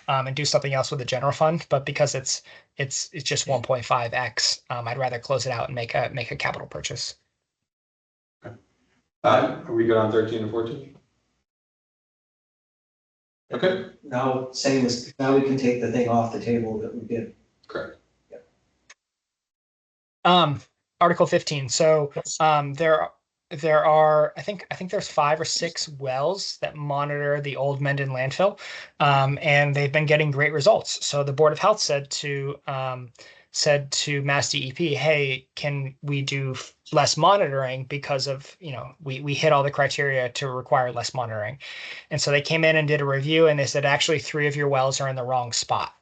and do something else with the general fund. But because it's just 1.5x, I'd rather close it out and make a capital purchase. Okay. Are we good on 13 and 14? Okay. Now, now we can take the thing off the table that we did. Correct. Article 15. So there are, I think there's 5 or 6 wells that monitor the old Mendon landfill, and they've been getting great results. So the Board of Health said to Mass DEP, hey, can we do less monitoring, because of, we hit all the criteria to require less monitoring. And so they came in and did a review, and they said, actually, 3 of your wells are in the wrong spot.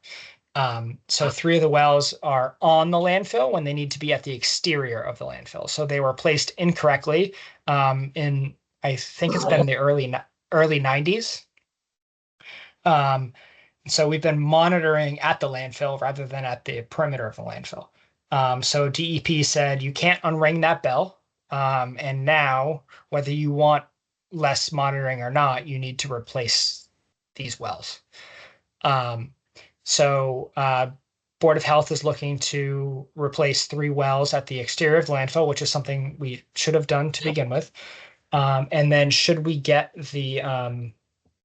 So 3 of the wells are on the landfill when they need to be at the exterior of the landfill. So they were placed incorrectly in, I think it's been the early 90s. So we've been monitoring at the landfill rather than at the perimeter of the landfill. So DEP said, you can't unring that bell. And now, whether you want less monitoring or not, you need to replace these wells. So Board of Health is looking to replace 3 wells at the exterior of the landfill, which is something we should have done to begin with. And then should we get the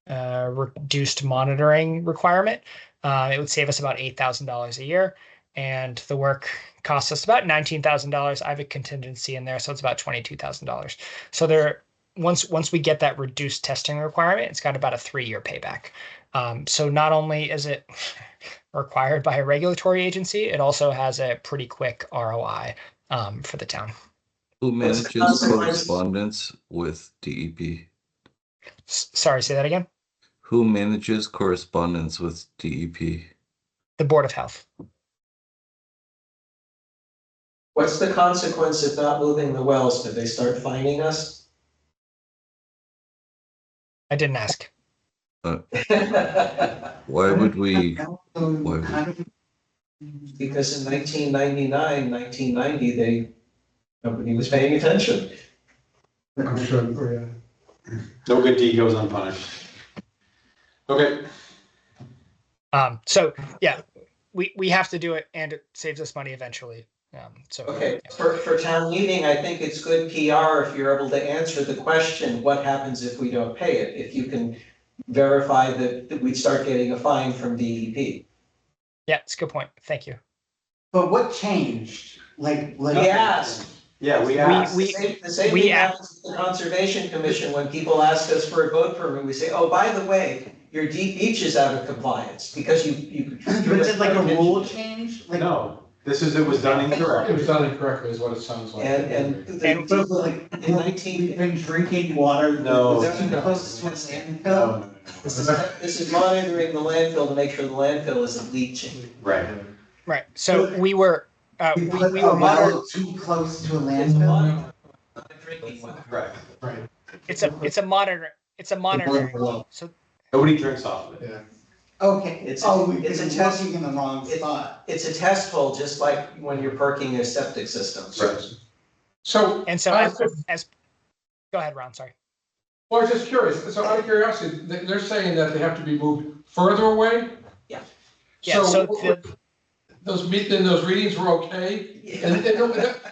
reduced monitoring requirement, it would save us about $8,000 a year. And the work costs us about $19,000. I have a contingency in there, so it's about $22,000. So once we get that reduced testing requirement, it's got about a 3-year payback. So not only is it required by a regulatory agency, it also has a pretty quick ROI for the town. Who What's the manages consequence? correspondence with DEP? Sorry, say that again. Who manages correspondence with DEP? The Board of Health. What's the consequence of not moving the wells? Did they start fining us? I didn't ask. Why would we? Because in 1999, 1990, nobody was paying attention. I'm sure, yeah. No good deed goes unpunished. Okay. So yeah, we have to do it, and it saves us money eventually. So Okay, yeah. for town meeting, I think it's good PR if you're able to answer the question, what happens if we don't pay it? If you can verify that we'd start getting a fine from DEP. Yeah, it's a good point. Thank you. But what changed? Like. We asked. Yeah, we asked. The same thing happens with the Conservation Commission when people ask us for a boat permit. We say, oh, by the way, your deep beach is out of compliance because you. But is it like a rule change? Like, No, it was done It incorrectly. was done incorrectly is what it sounds like. but like, in 19 we've been drinking water. No. That's too close to a landfill. No. This is monitoring the landfill to make sure the landfill isn't leaching. Right. Right. So we were We we put were a monitoring. well too close to a It's landfill. monitoring, not drinking water. Right. Right, It's a monitoring. well. So Nobody drinks off of it. yeah. Okay. It's We've a been test. looking in the wrong It- spot. It's a test hole, just like when you're perking a septic system. Right. So. and so as go ahead, Ron. Sorry. Well, I was just curious, so out of curiosity, they're saying that they have to be moved further away? Yeah. Yeah. So Those readings were okay? And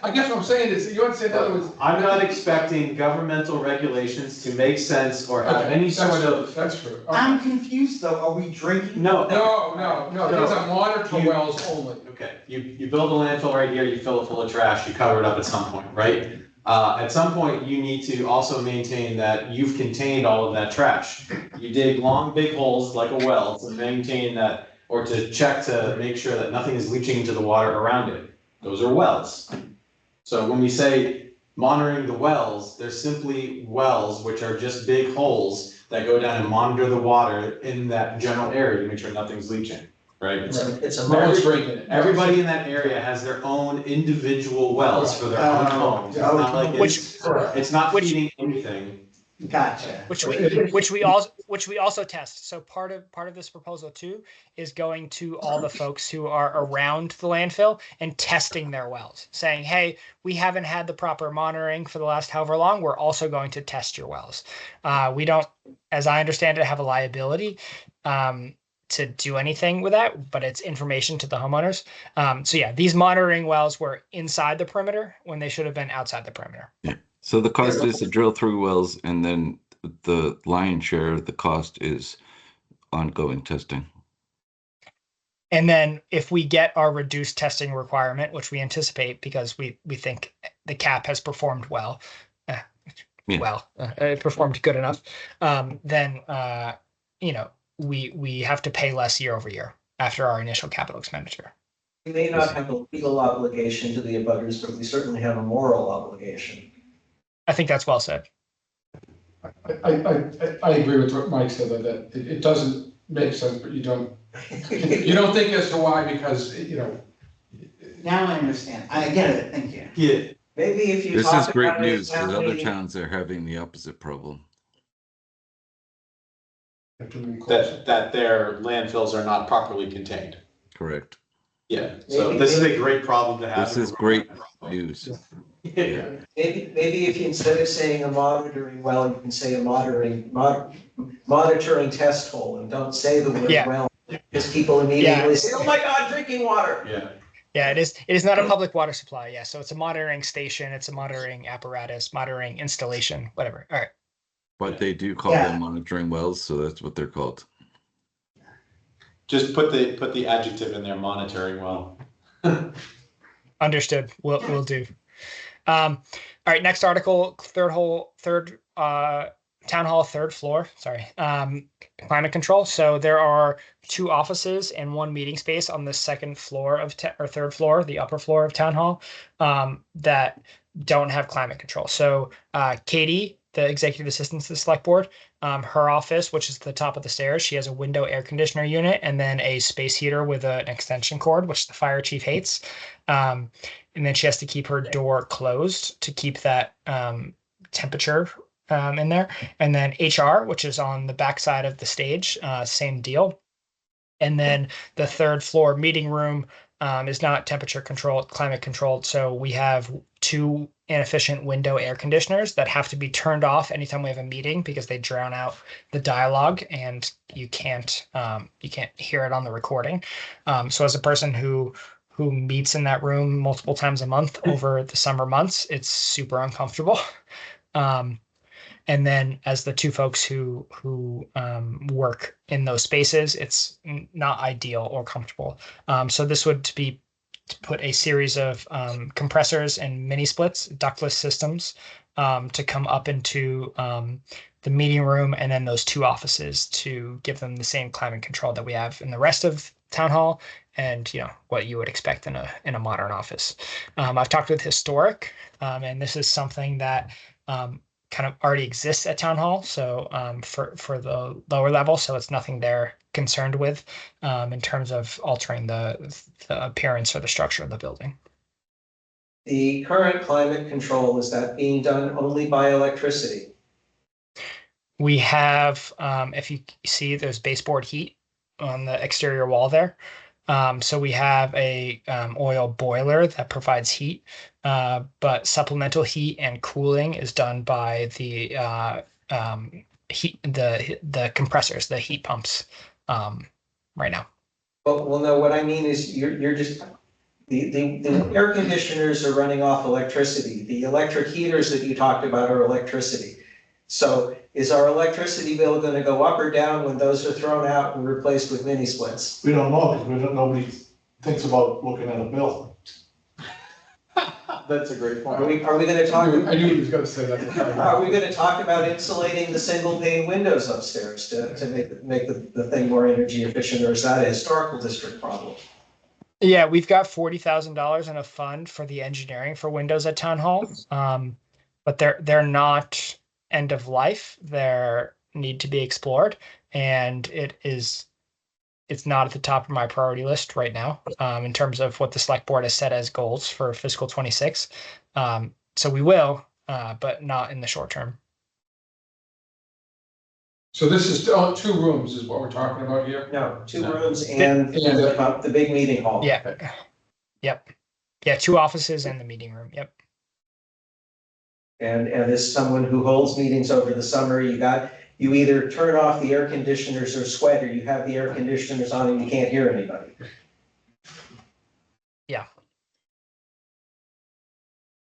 I guess what I'm saying is, you understand, in other words. I'm not expecting governmental regulations to make sense or have Okay, any that's sort true, of. That's true. Okay. I'm confused though. Are we drinking? No. No, these are monitor wells only. Okay, you build a landfill right here, you fill it full of trash, you cover it up at some point, right? At some point, you need to also maintain that you've contained all of that trash. You dig long, big holes like a well to maintain that, or to check to make sure that nothing is leaching into the water around it. Those are wells. So when we say monitoring the wells, they're simply wells, which are just big holes that go down and monitor the water in that general area to make sure nothing's leaching, right? It's a No one's drinking it. Everybody in that area has their own individual wells for their own homes. It's not like it's not feeding anything. Gotcha. which we also test. So part of this proposal too is going to all the folks who are around the landfill and testing their wells, saying, hey, we haven't had the proper monitoring for the last however long. We're also going to test your wells. We don't, as I understand it, have a liability to do anything with that, but it's information to the homeowners. So yeah, these monitoring wells were inside the perimeter when they should have been outside the perimeter. Yeah. So the cost is to drill 3 wells, and then the lion's share of the cost is ongoing testing. And then if we get our reduced testing requirement, which we anticipate because we think the cap has performed well, it performed good enough, then we have to pay less year over year after our initial capital expenditure. We may not have a legal obligation to the abutters, but we certainly have a moral obligation. I think that's well said. I agree with what Mike said, that it doesn't make sense, but you don't think as to why, because, Now I understand. I get it. Thank you. Yeah. Maybe if you This talk is great about it news, at town because other meeting- towns are having the opposite problem. That their landfills are not properly contained. Correct. Yeah, so this is a great problem to have. This is great news. Yeah. Maybe if you, instead of saying a monitoring well, you can say a monitoring test hole, and don't say the word Yeah. well, because people immediately say, oh my God, drinking water. Yeah. Yeah, it is. It is not a public water supply. Yeah, so it's a monitoring station. It's a monitoring apparatus, monitoring installation, whatever. All right. But they do call Yeah. them monitoring wells, so that's what they're called. Just put the adjective in there, monitoring well. Understood. Will do. All right. Next article. Third town hall, third floor. Sorry. Climate control. So there are 2 offices and 1 meeting space on the second floor of or third floor, the upper floor of town hall, that don't have climate control. So Katie, the executive assistant to the select board, her office, which is the top of the stairs, she has a window air conditioner unit and then a space heater with an extension cord, which the fire chief hates. And then she has to keep her door closed to keep that temperature in there. And then HR, which is on the back side of the stage, same deal. And then the third floor meeting room is not temperature controlled, climate controlled. So we have 2 inefficient window air conditioners that have to be turned off anytime we have a meeting because they drown out the dialogue and you can't hear it on the recording. So as a person who meets in that room multiple times a month over the summer months, it's super uncomfortable. And then as the 2 folks who work in those spaces, it's not ideal or comfortable. So this would be to put a series of compressors and mini splits, ductless systems, to come up into the meeting room and then those 2 offices to give them the same climate control that we have in the rest of town hall and what you would expect in a modern office. I've talked with Historic, and this is something that kind of already exists at town hall. So for the lower level, so it's nothing they're concerned with in terms of altering the appearance or the structure of the building. The current climate control, is that being done only by electricity? We have, if you see, there's baseboard heat on the exterior wall there. So we have a oil boiler that provides heat, but supplemental heat and cooling is done by the the compressors, the heat pumps, right now. Well, no, what I mean is you're just, the air conditioners are running off electricity. The electric heaters that you talked about are electricity. So is our electricity bill going to go up or down when those are thrown out and replaced with mini splits? We don't know, because nobody thinks about looking at a bill. That's a great point. Are we going to talk? I knew he was gonna say that. Are we going to talk about insulating the single pane windows upstairs to make the thing more energy efficient, or is that a historical district problem? Yeah, we've got $40,000 in a fund for the engineering for windows at town hall, but they're not end of life. They need to be explored, and it's not at the top of my priority list right now in terms of what the select board has set as goals for fiscal 26. So we will, but not in the short term. So this is 2 rooms is what we're talking about here? No, 2 rooms and the big meeting hall. Yeah. Yep. Yeah, 2 offices and the meeting room. Yep. And as someone who holds meetings over the summer, you either turn off the air conditioners or sweat, or you have the air conditioners on and you can't hear anybody. Yeah.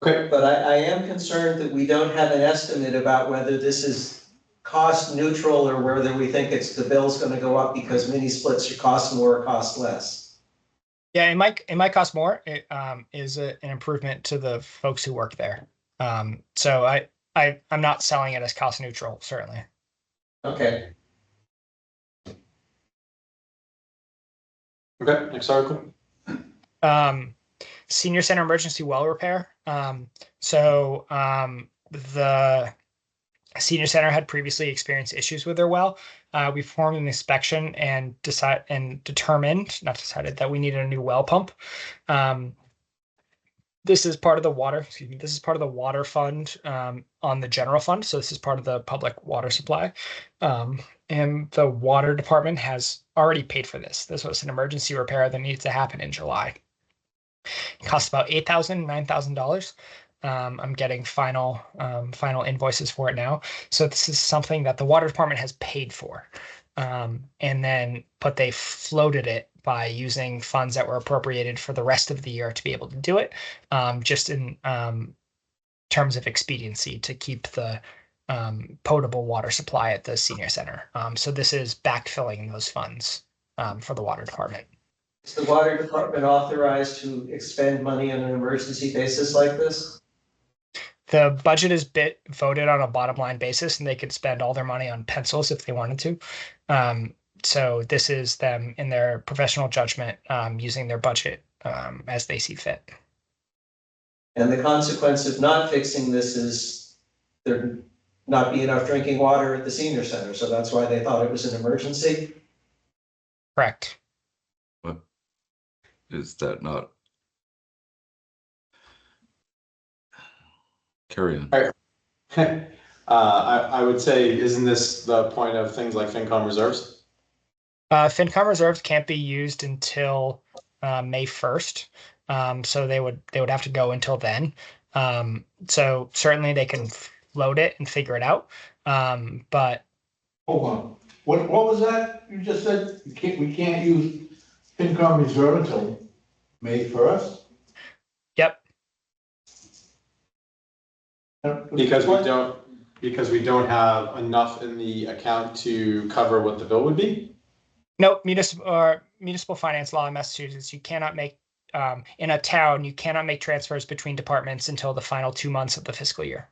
Okay. But I am concerned that we don't have an estimate about whether this is cost neutral or whether we think the bill's going to go up because mini splits should cost more or cost less. Yeah, it might cost more. It is an improvement to the folks who work there. So I'm not selling it as cost neutral, certainly. Okay. Okay, next article. Senior center emergency well repair. So the senior center had previously experienced issues with their well. We performed an inspection and determined that we needed a new well pump. This is part of the water, this is part of the water fund on the general fund. So this is part of the public water supply. And the water department has already paid for this. This was an emergency repair that needs to happen in July. It costs about $8,000, $9,000. I'm getting final invoices for it now. So this is something that the water department has paid for. But they floated it by using funds that were appropriated for the rest of the year to be able to do it, just in terms of expediency to keep the potable water supply at the senior center. So this is backfilling those funds for the water department. Is the water department authorized to expend money on an emergency basis like this? The budget is voted on a bottom line basis, and they could spend all their money on pencils if they wanted to. So this is them in their professional judgment, using their budget as they see fit. And the consequence of not fixing this is there not be enough drinking water at the senior center. So that's why they thought it was an emergency. Correct. But is that not? Carry on. All right. I would say, isn't this the point of things like FinCom reserves? FinCom reserves can't be used until May 1st. So they would have to go until then. So certainly they can float it and figure it out. But Hold on, what was that? You just said we can't use FinCom reserve until May 1st? yep. Because we don't have enough in the account to cover what the bill would be? Nope, municipal finance law in Massachusetts, you cannot make, in a town, you cannot make transfers between departments until the final 2 months of the fiscal year.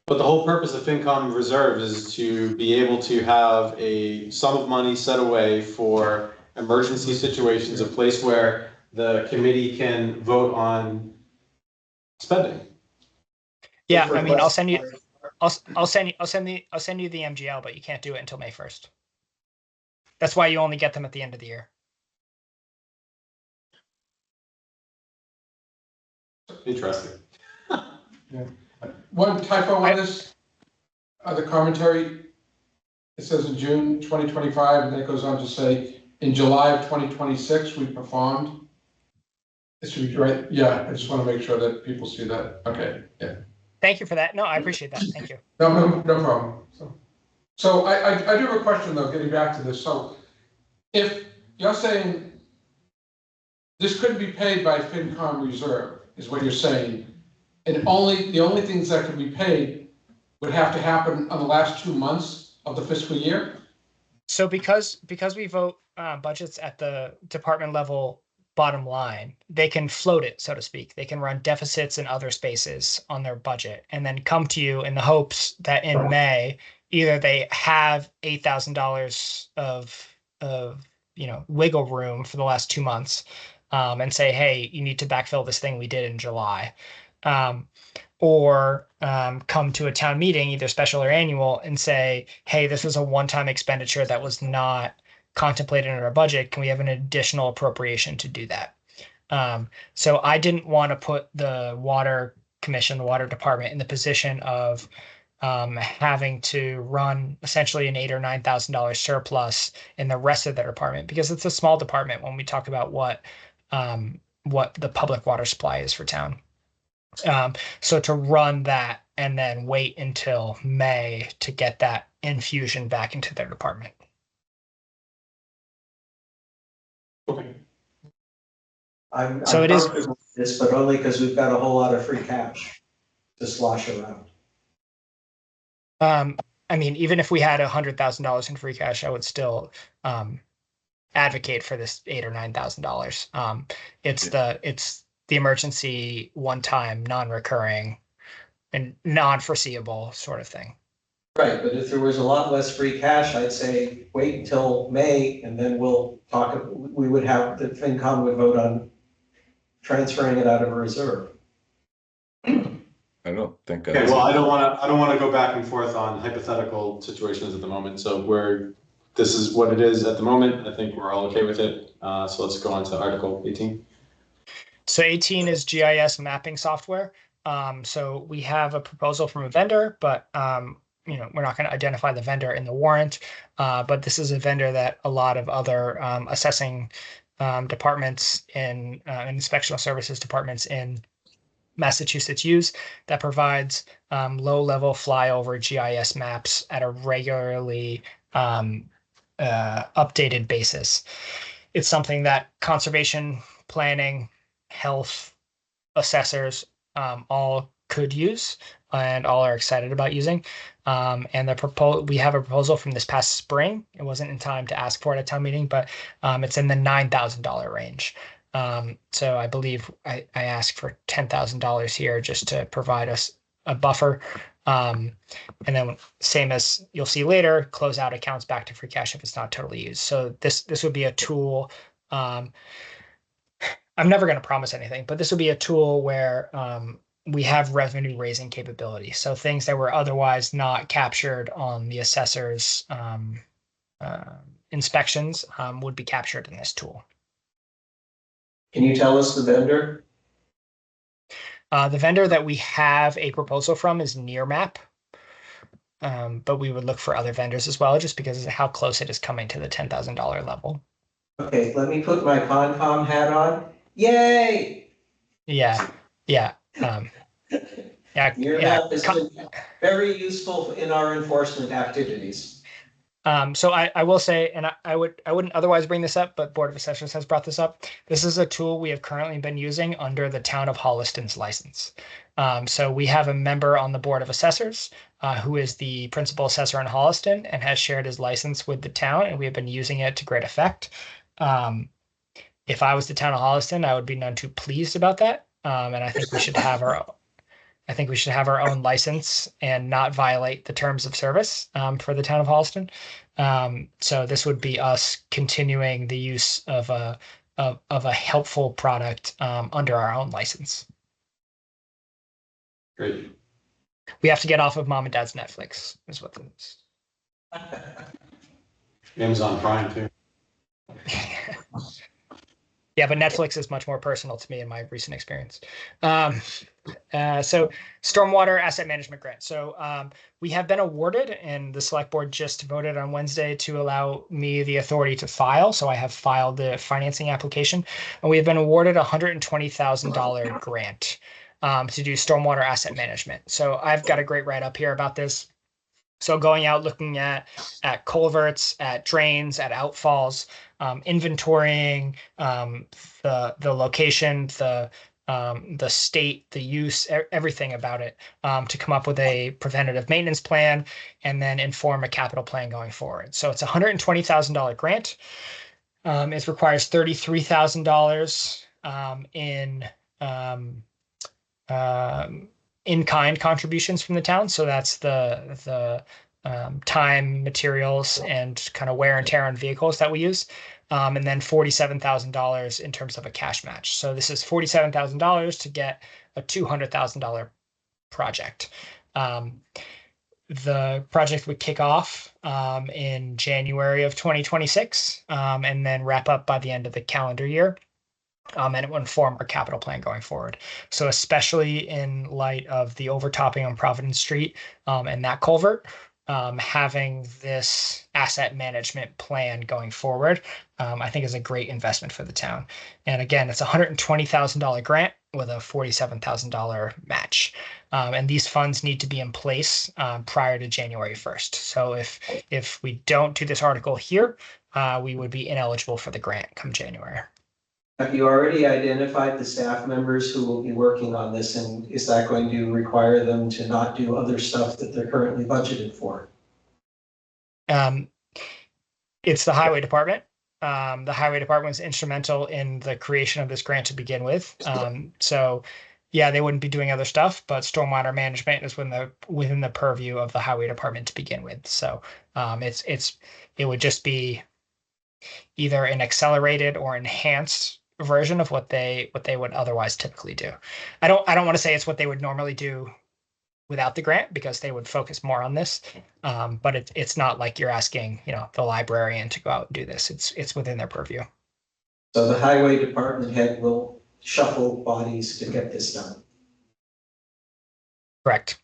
But the whole purpose of FinCom reserve is to be able to have a sum of money set away for emergency situations, a place where the committee can vote on spending. Yeah, I mean, I'll send you the MGL, but you can't do it until May 1st. That's why you only get them at the end of the year. Interesting. One typo on this, the commentary, it says in June 2025, and then it goes on to say, in July of 2026, we performed. It should be right, yeah, I just want to make sure that people see that, okay, yeah. Thank you for that. No, I appreciate that. Thank you. No problem. So I do have a question though, getting back to this. So if you're saying this couldn't be paid by FinCom reserve, is what you're saying, and the only things that could be paid would have to happen on the last 2 months of the fiscal year? So because we vote budgets at the department level bottom line, they can float it, so to speak. They can run deficits in other spaces on their budget and then come to you in the hopes that in May, either they have $8,000 of wiggle room for the last 2 months, and say, hey, you need to backfill this thing we did in July. Or come to a town meeting, either special or annual, and say, hey, this was a one-time expenditure that was not contemplated in our budget. Can we have an additional appropriation to do that? So I didn't want to put the water commission, the water department, in the position of having to run essentially an $8,000 or $9,000 surplus in the rest of their department, because it's a small department when we talk about what the public water supply is for town. So to run that and then wait until May to get that infusion back into their department. Okay. I'm So it is- comfortable with this, but only because we've got a whole lot of free cash to slosh around. I mean, even if we had $100,000 in free cash, I would still advocate for this $8,000 or $9,000. It's the emergency, one-time, non-recurring, and non-foreseeable sort of thing. Right, but if there was a lot less free cash, I'd say wait until May and then we'll talk, we would have, the FinCom would vote on transferring it out of a reserve. I don't think. Okay, well, I don't want to go back and forth on hypothetical situations at the moment. So this is what it is at the moment. I think we're all okay with it. So let's go on to Article 18. So 18 is GIS mapping software. So we have a proposal from a vendor, but we're not going to identify the vendor in the warrant. But this is a vendor that a lot of other assessing departments in inspectional services departments in Massachusetts use that provides low-level flyover GIS maps at a regularly updated basis. It's something that conservation, planning, health, assessors all could use and all are excited about using. And we have a proposal from this past spring. It wasn't in time to ask for it at town meeting, but it's in the $9,000 range. So I believe I asked for $10,000 here just to provide us a buffer. And then same as you'll see later, close out accounts back to free cash if it's not totally used. So this would be a tool. I'm never going to promise anything, but this would be a tool where we have revenue raising capability. So things that were otherwise not captured on the assessor's inspections would be captured in this tool. Can you tell us the vendor? The vendor that we have a proposal from is Nearmap. But we would look for other vendors as well, just because of how close it is coming to the $10,000 level. Okay, let me put my Concom hat on. Yay! Yeah. Yeah. Your map has been very useful in our enforcement activities. So I will say, and I wouldn't otherwise bring this up, but Board of Assessors has brought this up. This is a tool we have currently been using under the town of Holliston's license. So we have a member on the Board of Assessors who is the principal assessor in Holliston and has shared his license with the town, and we have been using it to great effect. If I was the town of Holliston, I would be none too pleased about that. And I think we should have our own license and not violate the terms of service for the town of Holliston. So this would be us continuing the use of a helpful product under our own license. Great. We have to get off of mom and dad's Netflix, is what this is. Amazon Prime too. Yeah, but Netflix is much more personal to me in my recent experience. So stormwater asset management grant. So we have been awarded, and the select board just voted on Wednesday to allow me the authority to file. So I have filed the financing application, and we have been awarded a $120,000 grant to do stormwater asset management. So I've got a great write-up here about this. So going out, looking at culverts, at drains, at outfalls, inventorying the location, the state, the use, everything about it to come up with a preventative maintenance plan and then inform a capital plan going forward. So it's a $120,000 grant. It requires $33,000 in-kind contributions from the town. So that's the time, materials, and kind of wear and tear on vehicles that we use. And then $47,000 in terms of a cash match. So this is $47,000 to get a $200,000 project. The project would kick off in January of 2026 and then wrap up by the end of the calendar year. And it will inform our capital plan going forward. So especially in light of the overtopping on Providence Street and that culvert, having this asset management plan going forward, I think is a great investment for the town. And again, it's a $120,000 grant with a $47,000 match. And these funds need to be in place prior to January 1st. So if we don't do this article here, we would be ineligible for the grant come January. Have you already identified the staff members who will be working on this, and is that going to require them to not do other stuff that they're currently budgeted for? It's the highway department. The highway department was instrumental in the creation of this grant to begin with. So yeah, they wouldn't be doing other stuff, but stormwater management is within the purview of the highway department to begin with. So it would just be either an accelerated or enhanced version of what they would otherwise typically do. I don't want to say it's what they would normally do without the grant, because they would focus more on this. But it's not like you're asking, the librarian to go out and do this. It's within their purview. So the highway department head will shuffle bodies to get this done. Correct.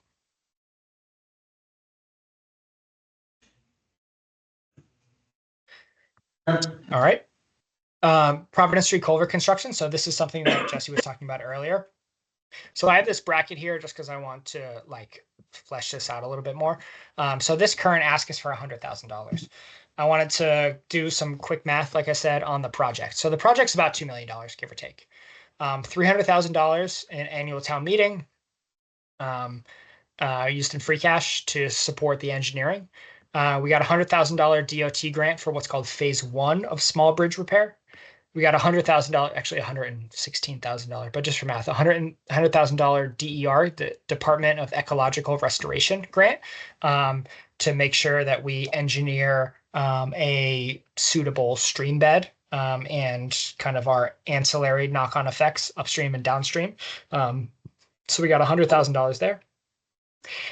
All right. Providence Street culvert construction. So this is something that Jesse was talking about earlier. So I have this bracket here just because I want to like flesh this out a little bit more. So this current ask is for $100,000. I wanted to do some quick math, like I said, on the project. So the project's about $2 million, give or take. $300,000 in annual town meeting, used in free cash to support the engineering. We got a $100,000 DOT grant for what's called phase 1 of small bridge repair. We got $100,000, actually $116,000, but just for math, $100,000 DER, the Department of Ecological Restoration grant, to make sure that we engineer a suitable stream bed and kind of our ancillary knock-on effects upstream and downstream. So we got $100,000 there.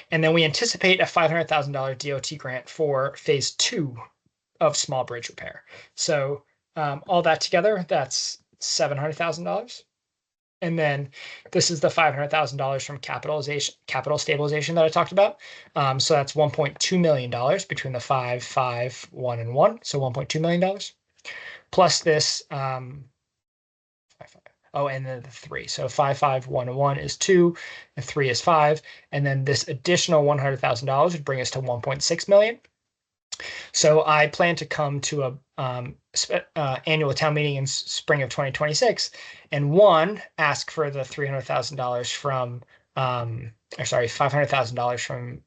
And then we anticipate a $500,000 DOT grant for phase 2 of small bridge repair. So all that together, that's $700,000. And then this is the $500,000 from capital stabilization that I talked about. So that's $1.2 million between the 5, 5, 1, and 1. So $1.2 million. Plus this, and then the 3. So 5, 5, 1, and 1 is 2, and 3 is 5. And then this additional $100,000 would bring us to $1.6 million. So I plan to come to a annual town meeting in spring of 2026, and ask for the $300,000 from, $500,000 from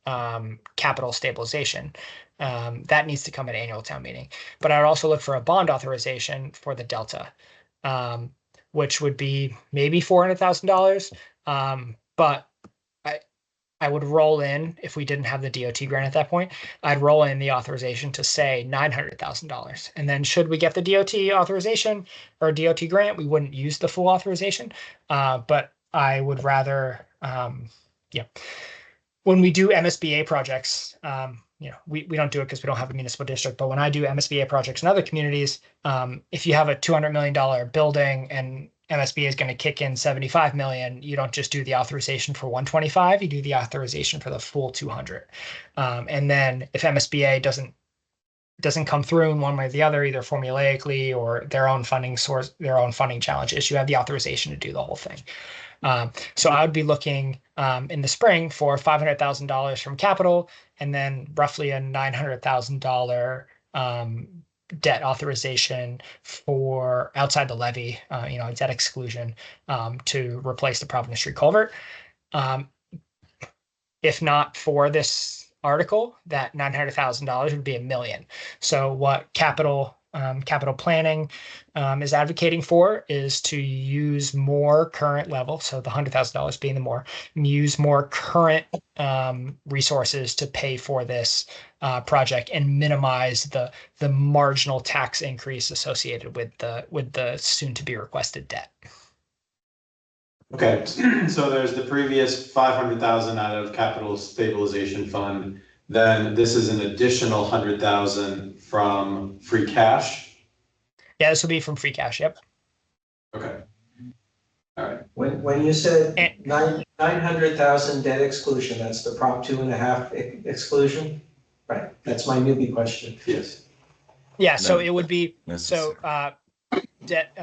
capital stabilization. That needs to come at annual town meeting. But I would also look for a bond authorization for the Delta, which would be maybe $400,000. But I would roll in, if we didn't have the DOT grant at that point, I'd roll in the authorization to say $900,000. And then should we get the DOT authorization or DOT grant, we wouldn't use the full authorization. But I would rather, when we do MSBA projects, we don't do it because we don't have a municipal district, but when I do MSBA projects in other communities, if you have a $200 million building and MSBA is going to kick in 75 million, you don't just do the authorization for 125, you do the authorization for the full 200. And then if MSBA doesn't come through in one way or the other, either formulaically or their own funding source, their own funding challenges, you have the authorization to do the whole thing. So I would be looking in the spring for $500,000 from capital, and then roughly a $900,000 debt authorization for outside the levy, debt exclusion, to replace the Providence Street culvert. If not for this article, that $900,000 would be $1 million. So what capital planning is advocating for is to use more current level, so the $100,000 being the more, use more current resources to pay for this project and minimize the marginal tax increase associated with the soon to be requested debt. Okay, so there's the previous 500,000 out of capital stabilization fund. Then this is an additional 100,000 from free cash. Yeah, this will be from free cash. Yep. Okay. All right. When you said 900,000 debt exclusion, that's the Prop 2.5 exclusion, right? That's my newbie question. Yes. Yeah. So No, it would be necessary. debt.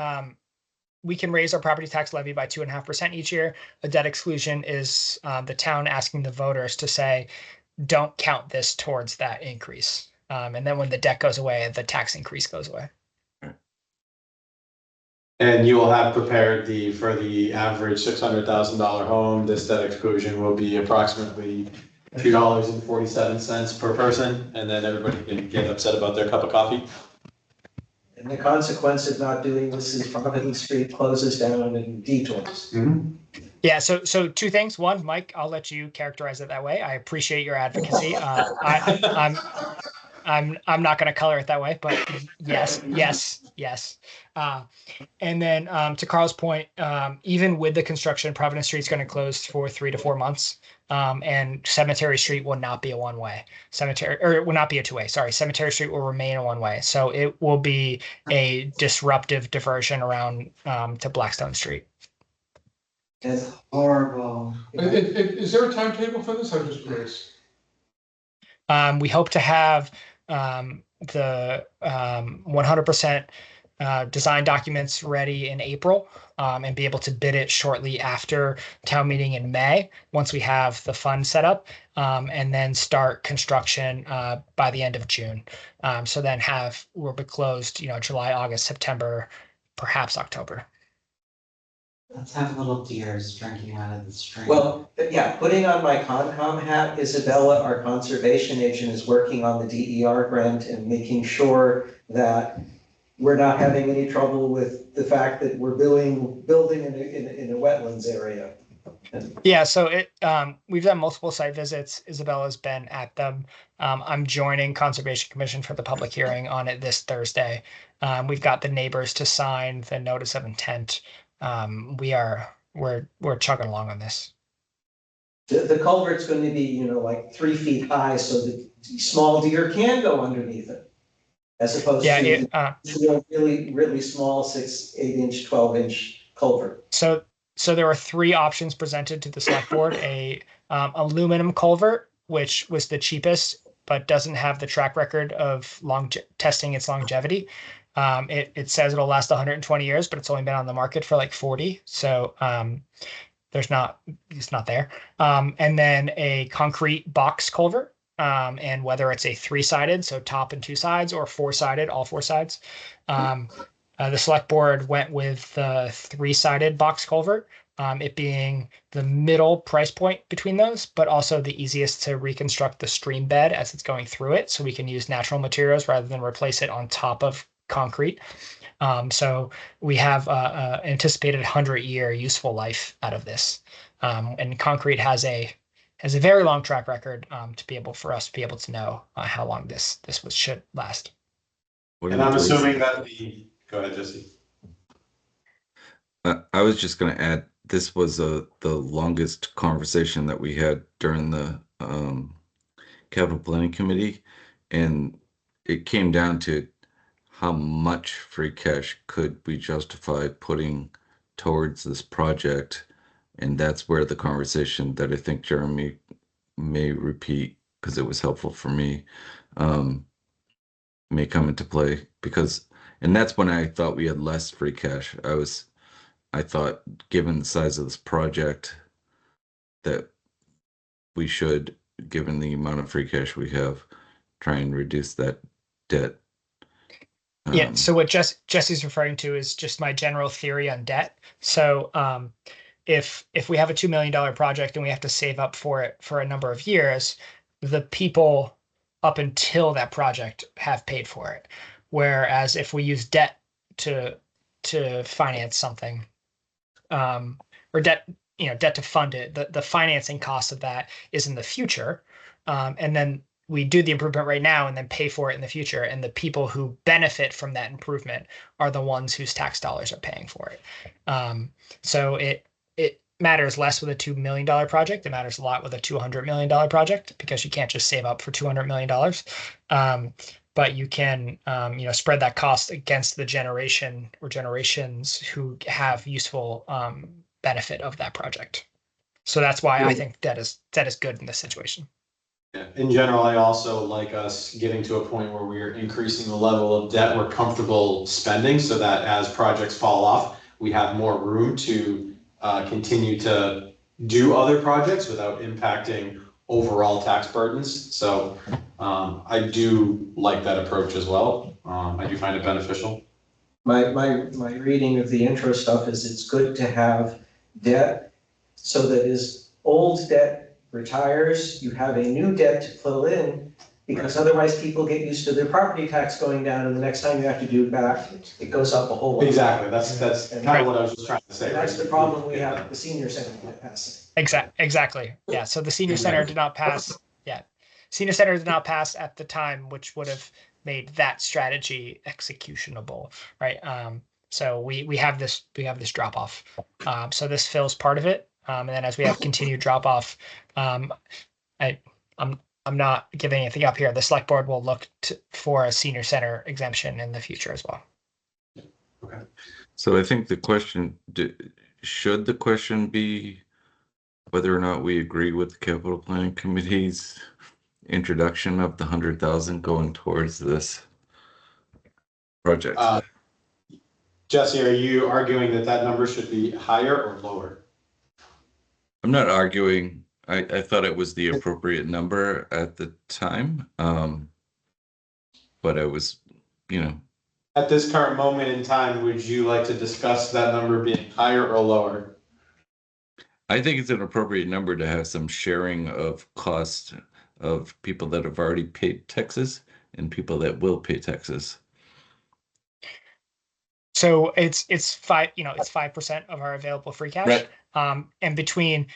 We can raise our property tax levy by 2.5% each year. A debt exclusion is the town asking the voters to say, don't count this towards that increase. And then when the debt goes away, the tax increase goes away. And you will have prepared for the average $600,000 home, this debt exclusion will be approximately $2.47 per person, and then everybody can get upset about their cup of coffee. And the consequence of not doing this is Providence Street closes down and detours. Mm-hmm. Yeah, so two things. One, Mike, I'll let you characterize it that way. I appreciate your advocacy. I'm not going to color it that way, but yes. And then to Carl's point, even with the construction, Providence Street's going to close for 3 to 4 months, and Cemetery Street will not be a one-way. It will not be a two-way. Sorry, Cemetery Street will remain a one-way. So it will be a disruptive diversion around to Blackstone Street. That's horrible. Is there a timetable for this? I'm just curious. We hope to have the 100% design documents ready in April, and be able to bid it shortly after town meeting in May, once we have the fund set up, and then start construction by the end of June. So then we'll be closed, July, August, September, perhaps October. Let's have little deers drinking out of the stream. Well, yeah, putting on my Concom hat, Isabella, our conservation agent, is working on the DER grant and making sure that we're not having any trouble with the fact that we're building in a wetlands area. Yeah, so we've done multiple site visits. Isabella's been at them. I'm joining Conservation Commission for the public hearing on it this Thursday. We've got the neighbors to sign the notice of intent. We're chugging along on this. The culvert's going to be, like 3 feet high, so that small deer can go underneath it, as opposed to a really, really small 6, 8-inch, 12-inch culvert. So there were 3 options presented to the select board: a aluminum culvert, which was the cheapest, but doesn't have the track record of testing its longevity. It says it'll last 120 years, but it's only been on the market for like 40. So it's not there. And then a concrete box culvert, and whether it's a 3-sided, so top and 2 sides, or 4-sided, all 4 sides. The select board went with the 3-sided box culvert, it being the middle price point between those, but also the easiest to reconstruct the stream bed as it's going through it. So we can use natural materials rather than replace it on top of concrete. So we have anticipated 100-year useful life out of this. And concrete has a very long track record for us to be able to know how long this should last. And I'm assuming that go ahead, Jesse. I was just going to add, this was the longest conversation that we had during the capital planning committee, and it came down to how much free cash could we justify putting towards this project, and that's where the conversation that I think Jeremy may repeat, because it was helpful for me, may come into play, and that's when I thought we had less free cash. I thought, given the size of this project, that we should, given the amount of free cash we have, try and reduce that debt. Yeah, so what Jesse's referring to is just my general theory on debt. So if we have a $2 million project and we have to save up for it for a number of years, the people up until that project have paid for it. Whereas if we use debt to finance something, or debt to fund it, the financing cost of that is in the future, and then we do the improvement right now and then pay for it in the future, and the people who benefit from that improvement are the ones whose tax dollars are paying for it. So it matters less with a $2 million project. It matters a lot with a $200 million project, because you can't just save up for $200 million. But you can, spread that cost against the generation or generations who have useful benefit of that project. So that's why I think debt is good in this situation. Yeah. In general, I also like us getting to a point where we're increasing the level of debt we're comfortable spending, so that as projects fall off, we have more room to continue to do other projects without impacting overall tax burdens. So I do like that approach as well. I do find it beneficial. My reading of the intro stuff is it's good to have debt so that as old debt retires, you have a new debt to fill in, because otherwise people get used to their property tax going down, and the next time you have to do it back, it goes up a whole lot. Exactly. That's kind of what I was just trying to say. And that's the problem we have with the senior center not passing. Exactly. Yeah. So the senior center did not pass. Yeah. Senior center did not pass at the time, which would have made that strategy executionable, right? So we have this drop off. So this fills part of it. And then as we have continued drop off, I'm not giving anything up here. The select board will look for a senior center exemption in the future as well. Okay. So I think the question, should the question be whether or not we agree with the capital planning committee's introduction of the 100,000 going towards this project? Jesse, are you arguing that that number should be higher or lower? I'm not arguing. I thought it was the appropriate number at the time. But I was, you know, At this current moment in time, would you like to discuss that number being higher or lower? I think it's an appropriate number to have some sharing of cost of people that have already paid taxes and people that will pay taxes. So it's five, it's 5% of our available free cash. Right. And between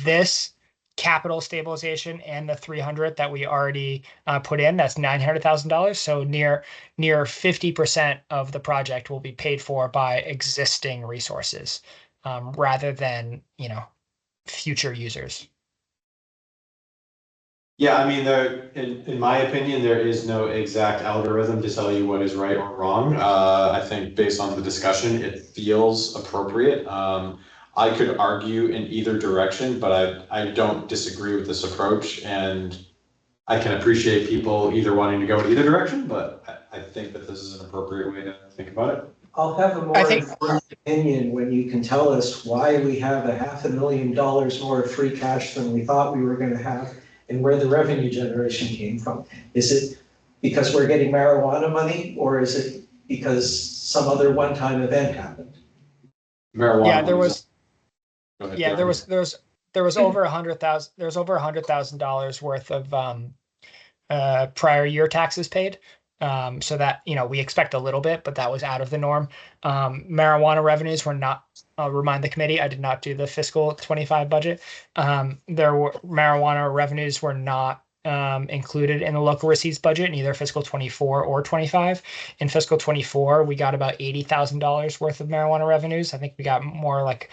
this capital stabilization and the 300 that we already put in, that's $900,000. So near 50% of the project will be paid for by existing resources, rather than, future users. Yeah, I mean, in my opinion, there is no exact algorithm to tell you what is right or wrong. I think based on the discussion, it feels appropriate. I could argue in either direction, but I don't disagree with this approach, and I can appreciate people either wanting to go in either direction, but I think that this is an appropriate way to think about it. I'll have a I more think- informed opinion when you can tell us why we have $500,000 more of free cash than we thought we were gonna have and where the revenue generation came from. Is it because we're getting marijuana money, or is it because some other one-time event happened? Marijuana. Yeah, there was. Go ahead, Yeah, Jeremy. there was over $100,000 worth of prior year taxes paid. So that, we expect a little bit, but that was out of the norm. Marijuana revenues were not, I'll remind the committee, I did not do the fiscal 25 budget. Marijuana revenues were not included in the local receipts budget in either fiscal 24 or 25. In fiscal 24, we got about $80,000 worth of marijuana revenues. I think we got more like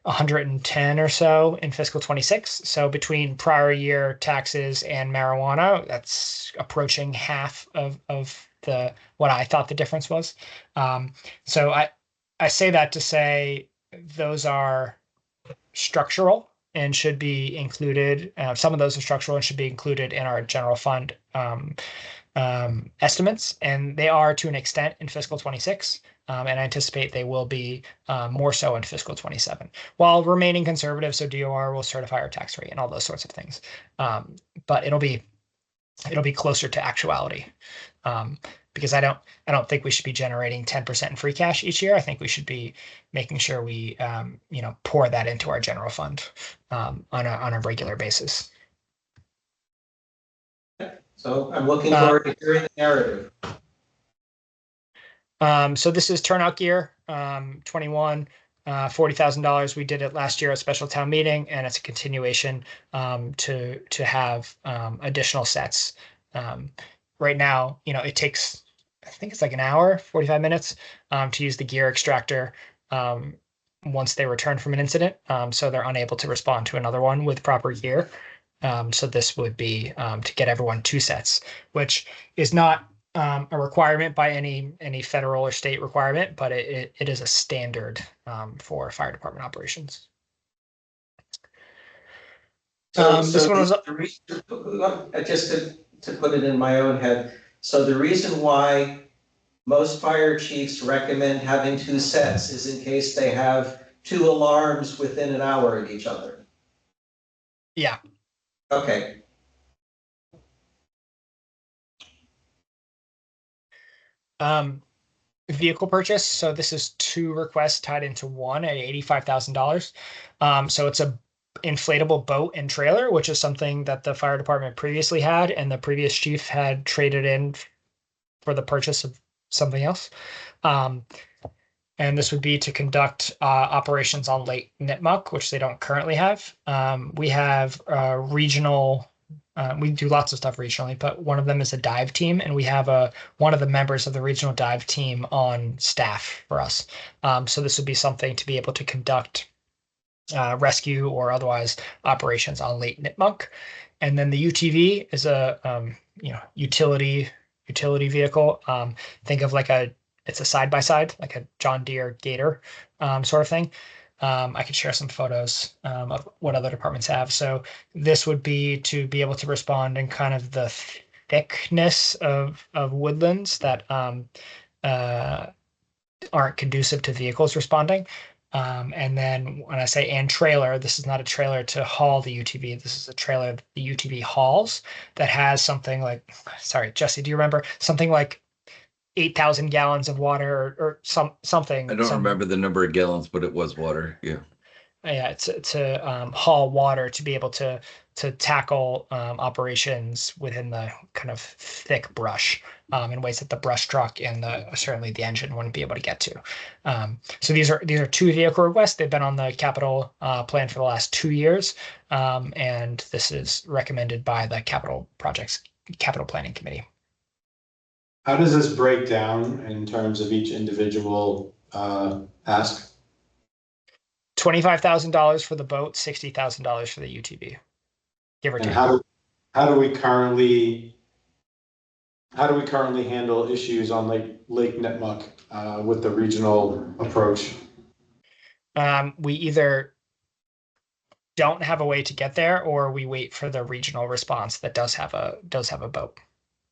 110 or so in fiscal 26. So between prior year taxes and marijuana, that's approaching half of the what I thought the difference was. So I say that to say those are structural and should be included. Some of those are structural and should be included in our general fund estimates, and they are to an extent in fiscal 26. And I anticipate they will be more so in fiscal 27, while remaining conservative. So DOR will certify our tax rate and all those sorts of things. But it'll be closer to actuality, because I don't think we should be generating 10% in free cash each year. I think we should be making sure we pour that into our general fund on a regular basis. So I'm looking forward to hearing the narrative. So this is turnout gear, 21, $40,000. We did it last year at special town meeting, and it's a continuation to have additional sets. Right now, it takes, I think it's like an hour, 45 minutes to use the gear extractor once they return from an incident. So they're unable to respond to another one with proper gear. So this would be to get everyone 2 sets, which is not a requirement by any federal or state requirement, but it is a standard for fire department operations. This one was just to put it in my own head. So the reason why most fire chiefs recommend having 2 sets is in case they have 2 alarms within an hour of each other. Yeah. Okay. Vehicle purchase. So this is 2 requests tied into one at $85,000. So it's a inflatable boat and trailer, which is something that the fire department previously had, and the previous chief had traded in for the purchase of something else. And this would be to conduct operations on Lake Nipmuc, which they don't currently have. We have regional. We do lots of stuff regionally, but one of them is a dive team, and we have one of the members of the regional dive team on staff for us. So this would be something to be able to conduct rescue or otherwise operations on Lake Nipmuc. And then the UTV is a utility vehicle. Think of it's a side-by-side, like a John Deere Gator sort of thing. I could share some photos of what other departments have. So this would be to be able to respond in kind of the thickness of woodlands that aren't conducive to vehicles responding. And then when I say and trailer, this is not a trailer to haul the UTV. This is a trailer that the UTV hauls that has something like, sorry, Jesse, do you remember something like 8,000 gallons of water or something? I don't remember the number of gallons, but it was water. Yeah. Yeah, to haul water to be able to tackle operations within the kind of thick brush in ways that the brush truck and certainly the engine wouldn't be able to get to. So these are two vehicle requests. They've been on the capital plan for the last 2 years, and this is recommended by the capital planning committee. How does this break down in terms of each individual ask? $25,000 for the boat, $60,000 for the UTV, give or And take. how do we currently handle issues on Lake Nipmuc with the regional approach? We either don't have a way to get there, or we wait for the regional response that does have a boat.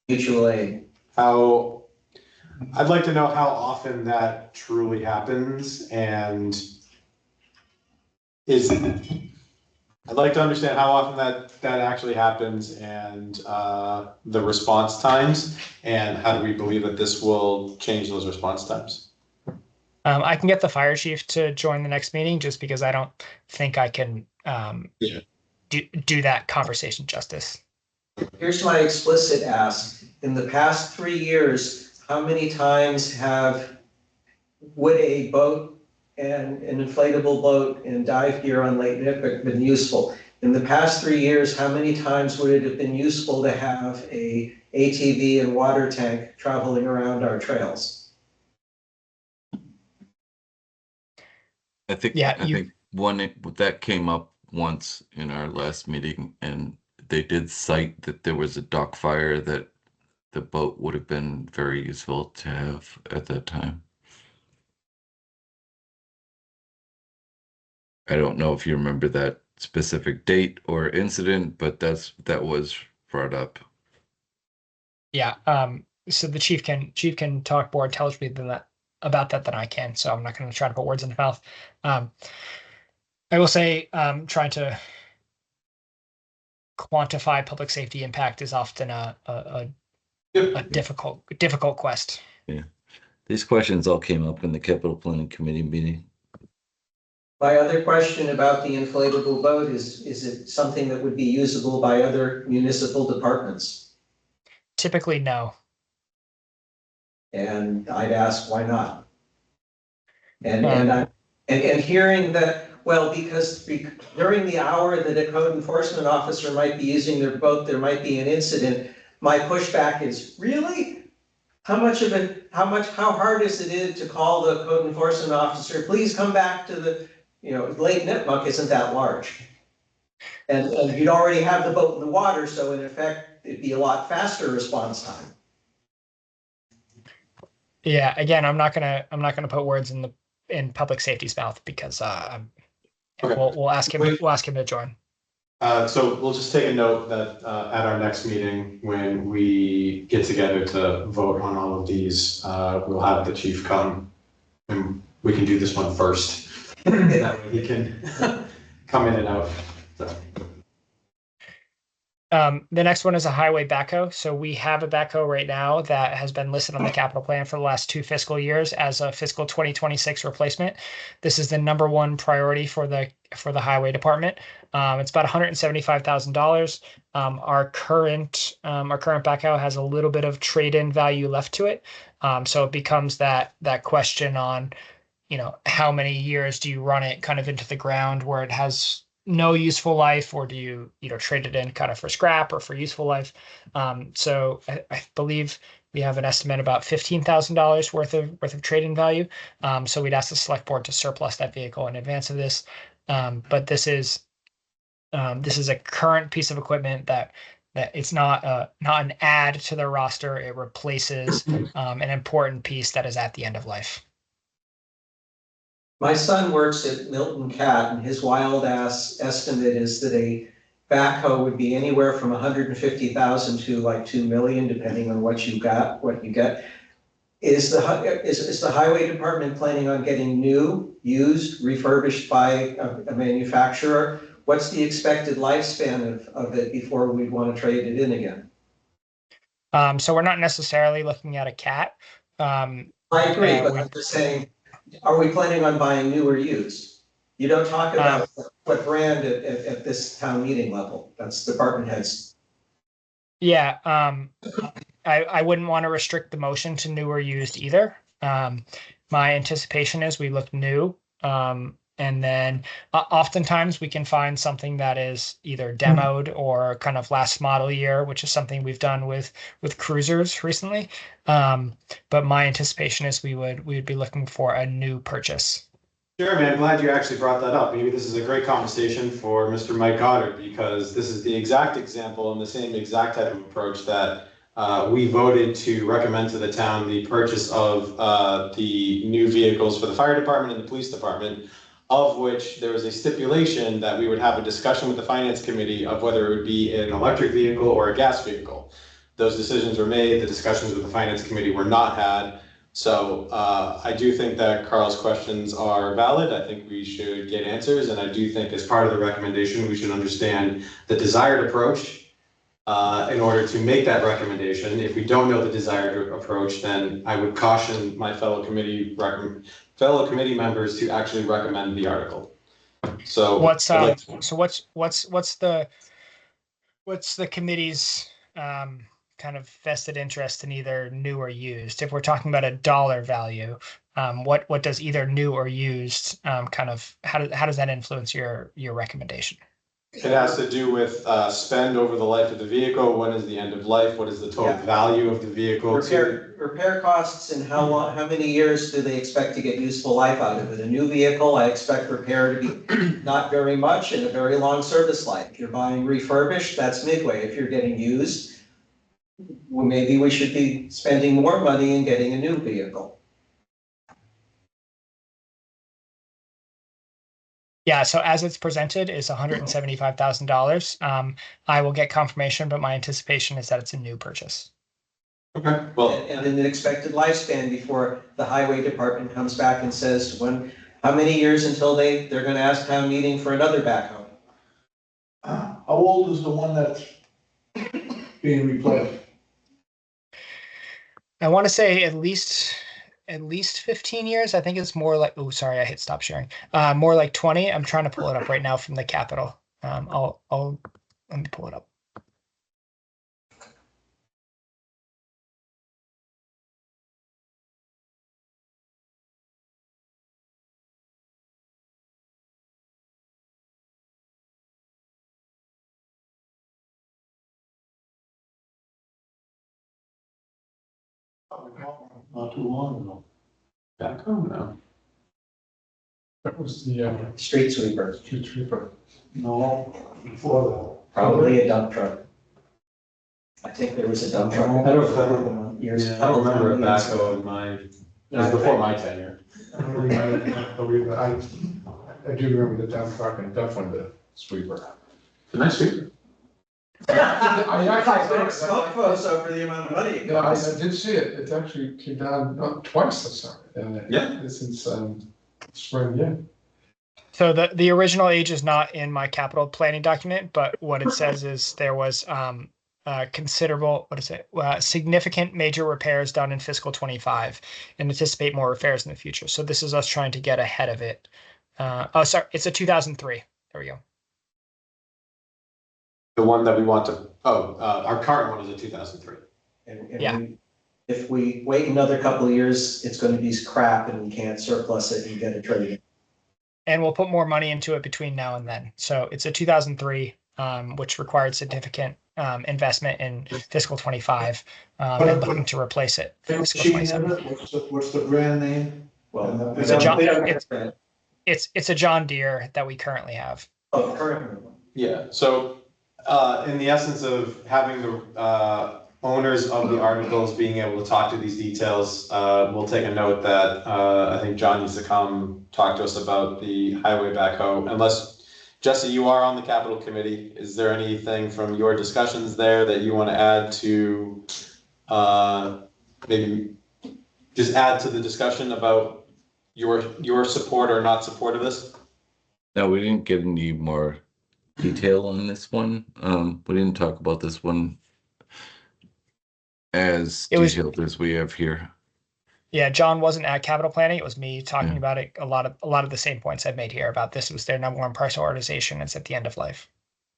Mutual aid. I'd like to know how often that truly happens, and I'd like to understand how often that actually happens, and the response times, and how do we believe that this will change those response times? I can get the fire chief to join the next meeting, just because I don't think I can do that conversation justice. Here's my explicit ask. In the past 3 years, how many times would a boat and an inflatable boat and dive gear on Lake Nipmuc been useful? In the past 3 years, how many times would it have been useful to have a ATV and water tank traveling around our trails? I think one that came up once in our last meeting, and they did cite that there was a dock fire that the boat would have been very useful to have at that time. I don't know if you remember that specific date or incident, but that was brought up. Yeah. So the chief can talk more intelligently about that than I can. So I'm not going to try to put words in his mouth. I will say, trying to quantify public safety impact is often a difficult quest. Yeah, these questions all came up in the capital planning committee meeting. My other question about the inflatable boat is it something that would be usable by other municipal departments? Typically, no. And I'd ask, why not? And hearing that, well, because during the hour that a code enforcement officer might be using their boat, there might be an incident. My pushback is, really? How hard is it to call the code enforcement officer, please come back to the, Lake Nipmuc isn't that large. And you'd already have the boat in the water, so in effect, it'd be a lot faster response time. Yeah, again, I'm not gonna put words in public safety's mouth, because we'll ask him to join. So we'll just take a note that at our next meeting, when we get together to vote on all of these, we'll have the chief come, and we can do this one first. That way he can come in and out. So. The next one is a highway backhoe. So we have a backhoe right now that has been listed on the capital plan for the last 2 fiscal years as a fiscal 2026 replacement. This is the #1 priority for the highway department. It's about $175,000. Our current backhoe has a little bit of trade-in value left to it. So it becomes that question on, how many years do you run it kind of into the ground where it has no useful life, or do you trade it in kind of for scrap or for useful life? So I believe we have an estimate about $15,000 worth of trade-in value. So we'd ask the select board to surplus that vehicle in advance of this. But this is a current piece of equipment that it's not an add to the roster. It replaces an important piece that is at the end of life. My son works at Milton Cat, and his wild ass estimate is that a backhoe would be anywhere from 150,000 to like 2 million, depending on what you get. Is the highway department planning on getting new, used, refurbished by a manufacturer? What's the expected lifespan of it before we want to trade it in again? So we're not necessarily looking at a cat. I agree, but I'm just saying, are we planning on buying new or used? You don't talk about what brand at this town meeting level. That's department heads. Yeah, I wouldn't want to restrict the motion to new or used either. My anticipation is we look new. And then oftentimes we can find something that is either demoed or kind of last model year, which is something we've done with cruisers recently. But my anticipation is we would be looking for a new purchase. Jeremy, I'm glad you actually brought that up. Maybe this is a great conversation for Mr. Mike Goddard, because this is the exact example and the same exact type of approach that we voted to recommend to the town the purchase of the new vehicles for the fire department and the police department, of which there was a stipulation that we would have a discussion with the finance committee of whether it would be an electric vehicle or a gas vehicle. Those decisions were made, the discussions with the finance committee were not had. So I do think that Carl's questions are valid. I think we should get answers, and I do think as part of the recommendation, we should understand the desired approach in order to make that recommendation. If we don't know the desired approach, then I would caution my fellow committee members to actually recommend the article. So what's the committee's kind of vested interest in either new or used? If we're talking about a dollar value, what does either new or used kind of, how does that influence your recommendation? It has to do with spend over the life of the vehicle. When is the end of life? What is the total value of the vehicle? Repair costs, and how many years do they expect to get useful life out of it? A new vehicle, I expect repair to be not very much and a very long service life. If you're buying refurbished, that's midway. If you're getting used, well, maybe we should be spending more money and getting a new vehicle. Yeah, so as it's presented is $175,000. I will get confirmation, but my anticipation is that it's a new purchase. Okay, well, and an expected lifespan before the highway department comes back and says how many years until they're going to ask town meeting for another backhoe? How old is the one that's being replaced? I want to say at least 15 years. I think it's more like, oh, sorry, I hit stop sharing. More like 20. I'm trying to pull it up right now from the Capitol. Let me pull it up. Not too long ago. back home now. That was the Street sweeper, street sweeper. No, before probably a dump truck. I think there was a dump truck. I don't remember a backhoe in my, it was before my tenure. I do remember the dump truck and definitely the sweeper. It's a nice sweeper. I actually Smoke photo for the amount of money. Yeah, I did see it. It actually came down twice this summer. Yeah. Since spring, yeah. So the original age is not in my capital planning document, but what it says is there was considerable, significant major repairs done in fiscal 25 and anticipate more repairs in the future. So this is us trying to get ahead of it. Sorry, it's a 2003. There we go. The one that we want to, our current one is a 2003. And if we wait another couple of years, it's going to be crap and we can't surplus it and get a trade. And we'll put more money into it between now and then. So it's a 2003, which required significant investment in fiscal 25 and looking to replace it. For fiscal 27. What's the brand name? Well, it's a John Deere that we currently have. Oh, current one. Yeah, so in the essence of having the owners of the articles being able to talk to these details, we'll take a note that I think John needs to come talk to us about the highway backhoe. Unless, Jesse, you are on the Capital Committee, is there anything from your discussions there that you want to add to maybe just add to the discussion about your support or not support of this? No, we didn't get any more detail on this one. We didn't talk about this one as It was- detailed as we have here. Yeah, John wasn't at capital planning. It was me talking Yeah. about it. A lot of the same points I've made here about this was their number one prioritization. It's at the end of life.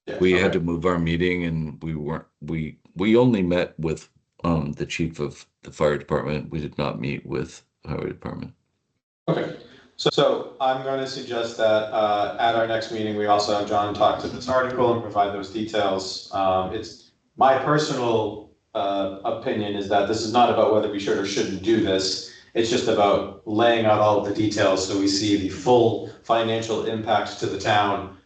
Yeah, We okay. had to move our meeting, and we only met with the chief of the fire department. We did not meet with the highway department. Okay, so I'm going to suggest that at our next meeting, we also have John talk to this article and provide those details. It's my personal opinion is that this is not about whether we should or shouldn't do this. It's just about laying out all of the details so we see the full financial impact to the town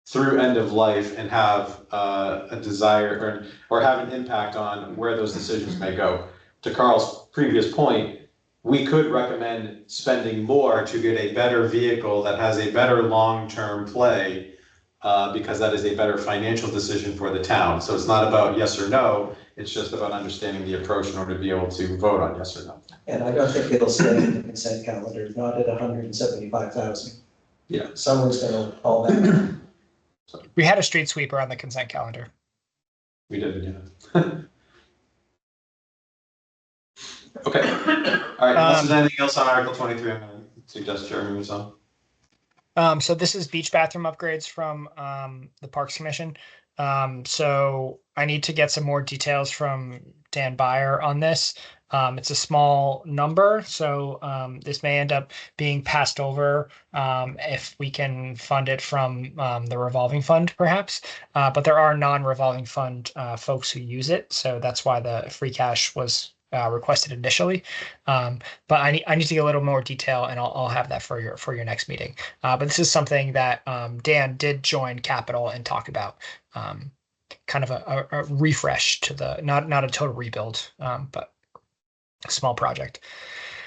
through end of life and have a desire or have an impact on where those decisions may go. To Carl's previous point, we could recommend spending more to get a better vehicle that has a better long-term play because that is a better financial decision for the town. So it's not about yes or no, it's just about understanding the approach in order to be able to vote on yes or no. And I don't think it'll stay in the consent calendar, not at 175,000. Yeah. Someone's gonna call that. We had a street sweeper on the consent calendar. We did, yeah. Okay, all right, unless there's anything else on Article 23, I'm gonna suggest Jeremy moves on. So this is beach bathroom upgrades from the Parks Commission. So I need to get some more details from Dan Byer on this. It's a small number, so this may end up being passed over if we can fund it from the revolving fund, perhaps. But there are non-revolving fund folks who use it, so that's why the free cash was requested initially. But I need to get a little more detail, and I'll have that for your next meeting. But this is something that Dan did join Capital and talk about. Kind of a refresh to the not a total rebuild, but a small project.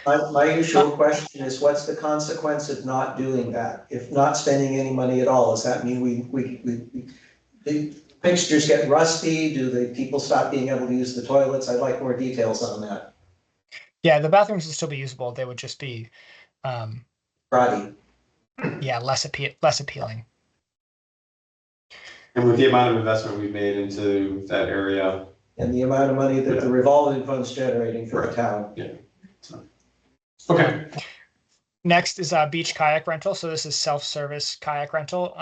My usual question is, what's the consequence of not doing that? If not spending any money at all, does that mean the fixtures get rusty? Do the people stop being able to use the toilets? I'd like more details on that. Yeah, the bathrooms would still be usable. They would just be, Roddy. yeah, less appealing. And with the amount of investment we've made into that area. And the amount of money that the revolving fund's generating for the town. Yeah. So, okay. Next is beach kayak rental. So this is self-service kayak rental.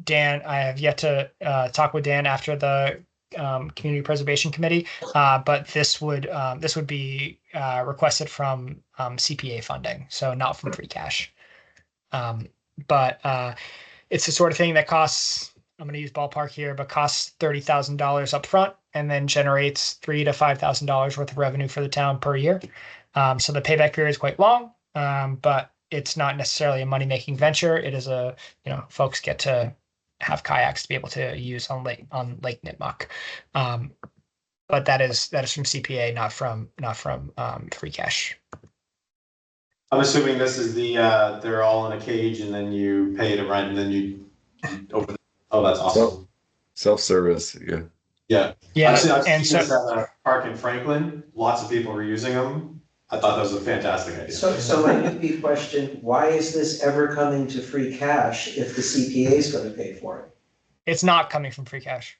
Dan, I have yet to talk with Dan after the Community Preservation Committee, but this would be requested from CPA funding, so not from free cash. But it's the sort of thing that costs, I'm going to use ballpark here, but costs $30,000 up front and then generates $3,000 to $5,000 worth of revenue for the town per year. So the payback period is quite long, but it's not necessarily a money-making venture. It is folks get to have kayaks to be able to use on Lake Nipmuc. But that is from CPA, not from free cash. I'm assuming this is they're all in a cage and then you pay to rent and then you open. Oh, that's awesome. Self-service, yeah. Yeah. Yeah, I've and seen so this at a park in Franklin. Lots of people were using them. I thought that was a fantastic idea. So my newbie question, why is this ever coming to free cash if the CPA is going to pay for it? it's not coming from free cash.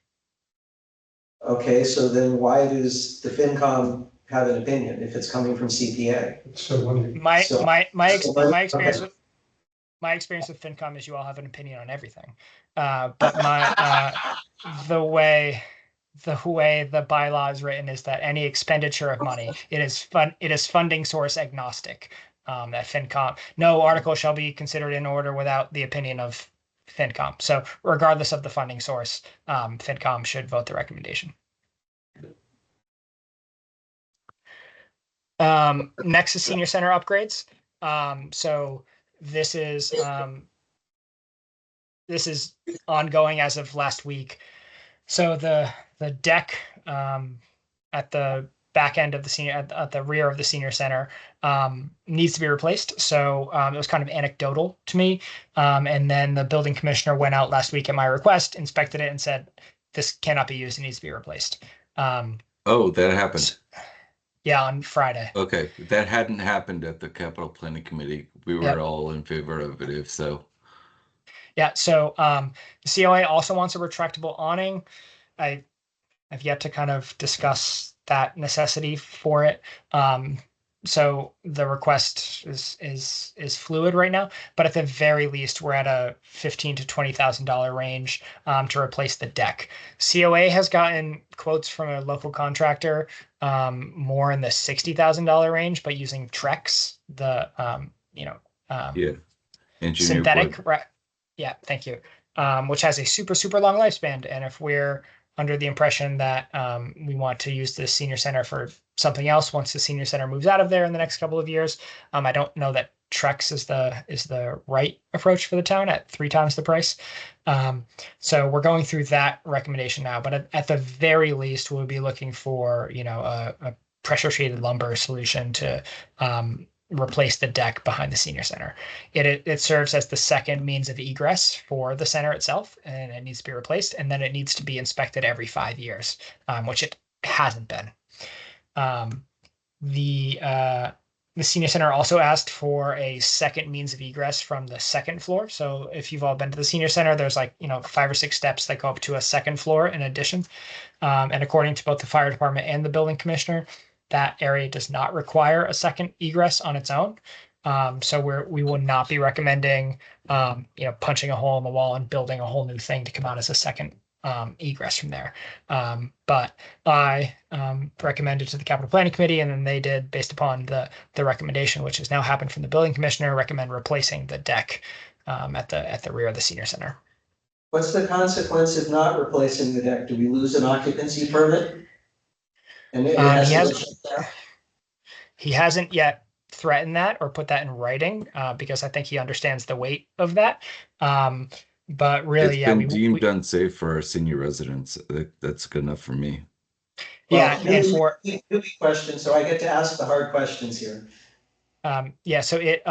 Okay, so then why does the FinCom have an opinion if it's coming from CPA? So when My So- experience with FinCom is you all have an opinion on everything. But the way the bylaw is written is that any expenditure of money, it is funding source agnostic. That FinCom, no article shall be considered in order without the opinion of FinCom. So regardless of the funding source, FinCom should vote the recommendation. Next is senior center upgrades. So this is ongoing as of last week. So the deck at the back end of the at the rear of the senior center needs to be replaced. So it was kind of anecdotal to me. And then the building commissioner went out last week at my request, inspected it, and said, this cannot be used, it needs to be replaced. Oh, that happened. Yeah, on Friday. Okay, that hadn't happened at the capital planning committee. We were Yep. all in favor of it, if so. Yeah, so the COA also wants a retractable awning. I've yet to kind of discuss that necessity for it. So the request is fluid right now, but at the very least, we're at a $15,000 to $20,000 range to replace the deck. COA has gotten quotes from a local contractor more in the $60,000 range, but using Trex, the Yeah, engineered synthetic, wood. yeah, thank you. Which has a super long lifespan, and if we're under the impression that we want to use the senior center for something else once the senior center moves out of there in the next couple of years. I don't know that Trex is the right approach for the town at 3 times the price. So we're going through that recommendation now, but at the very least, we'll be looking for a pressure treated lumber solution to replace the deck behind the senior center. It serves as the second means of egress for the center itself, and it needs to be replaced. And then it needs to be inspected every 5 years, which it hasn't been. The senior center also asked for a second means of egress from the second floor. So if you've all been to the senior center, there's 5 or 6 steps that go up to a second floor in addition. And according to both the fire department and the building commissioner, that area does not require a second egress on its own. So we will not be recommending, punching a hole in the wall and building a whole new thing to come out as a second egress from there. But I recommended to the capital planning committee, and then they did, based upon the recommendation, which has now happened from the building commissioner, recommend replacing the deck at the rear of the senior center. What's the consequence of not replacing the deck? Do we lose an occupancy permit? And he hasn't yet threatened that or put that in writing because I think he understands the weight of that. But really, it's been deemed unsafe for our senior residents. That's good enough for me. Yeah, well, and for questions, so I get to ask the hard questions here. So it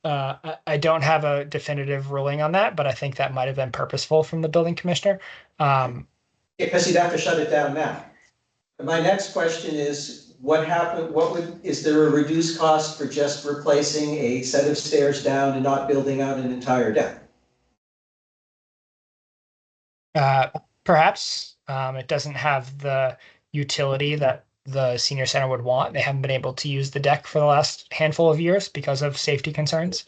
I don't have a definitive ruling on that, but I think that might have been purposeful from the building commissioner. Because you'd have to shut it down now. My next question is, what happened? Is there a reduced cost for just replacing a set of stairs down and not building out an entire deck? Perhaps it doesn't have the utility that the senior center would want. They haven't been able to use the deck for the last handful of years because of safety concerns.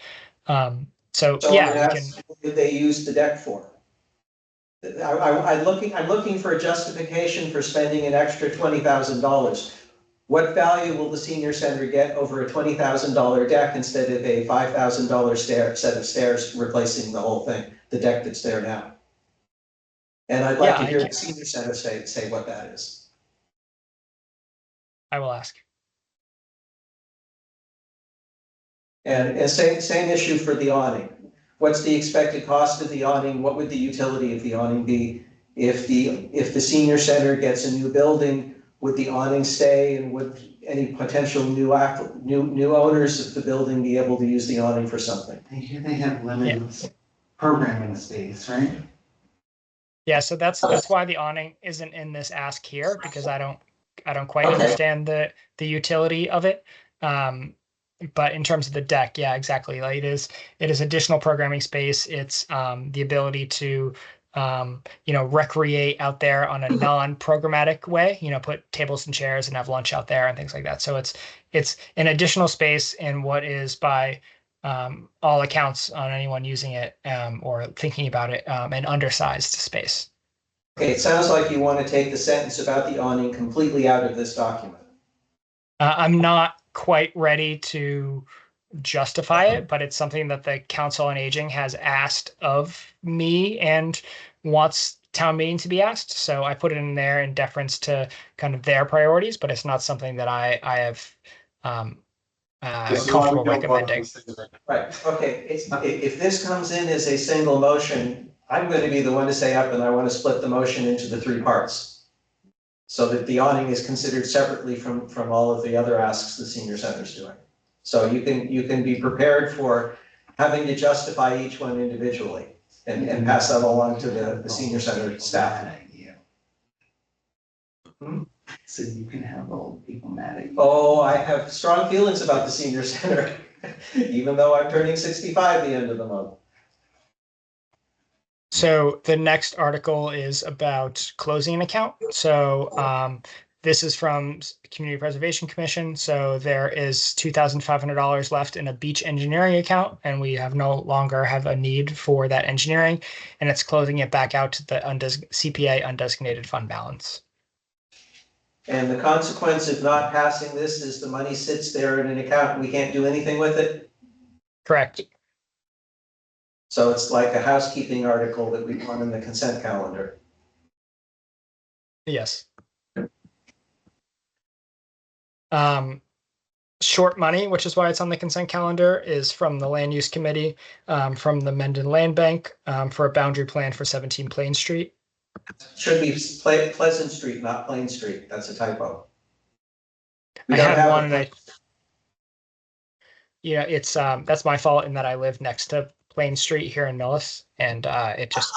So yeah, what did they use the deck for? I'm looking for a justification for spending an extra $20,000. What value will the senior center get over a $20,000 deck instead of a $5,000 set of stairs replacing the whole thing, the deck that's there now? And I'd like to hear the senior center say what that is. I will ask. And same issue for the awning. What's the expected cost of the awning? What would the utility of the awning be? If the senior center gets a new building, would the awning stay, and would any potential new owners of the building be able to use the awning for something? They have limited programming space, right? Yeah, so that's why the awning isn't in this ask here, because I don't quite understand the utility of it. But in terms of the deck, yeah, exactly. Like it is additional programming space. It's the ability to recreate out there on a non-programmatic way, put tables and chairs and have lunch out there and things like that. So it's an additional space in what is, by all accounts on anyone using it or thinking about it, an undersized space. Okay, it sounds like you want to take the sentence about the awning completely out of this document. I'm not quite ready to justify it, but it's something that the Council on Aging has asked of me and wants town meeting to be asked. So I put it in there in deference to kind of their priorities, but it's not something that I have comfortable recommending. Right, okay, if this comes in as a single motion, I'm going to be the one to say up, and I want to split the motion into the 3 parts, so that the awning is considered separately from all of the other asks the senior center is doing. So you can be prepared for having to justify each one individually and pass that along to the senior center staff. So you can have old people mad at you. Oh, I have strong feelings about the senior center, even though I'm turning 65 the end of the month. So the next article is about closing an account. So this is from Community Preservation Commission. So there is $2,500 left in a beach engineering account, and we have no longer have a need for that engineering, and it's closing it back out to the CPA undesignated fund balance. And the consequence of not passing this is the money sits there in an account and we can't do anything with it. Correct. So it's like a housekeeping article that we want in the consent calendar. Yes. Short money, which is why it's on the consent calendar, is from the Land Use Committee, from the Mendon Land Bank, for a boundary plan for 17 Plain Street. Should be Pleasant Street, not Plain Street. That's a typo. I had one, and it's that's my fault in that I live next to Plain Street here in Millis, and it just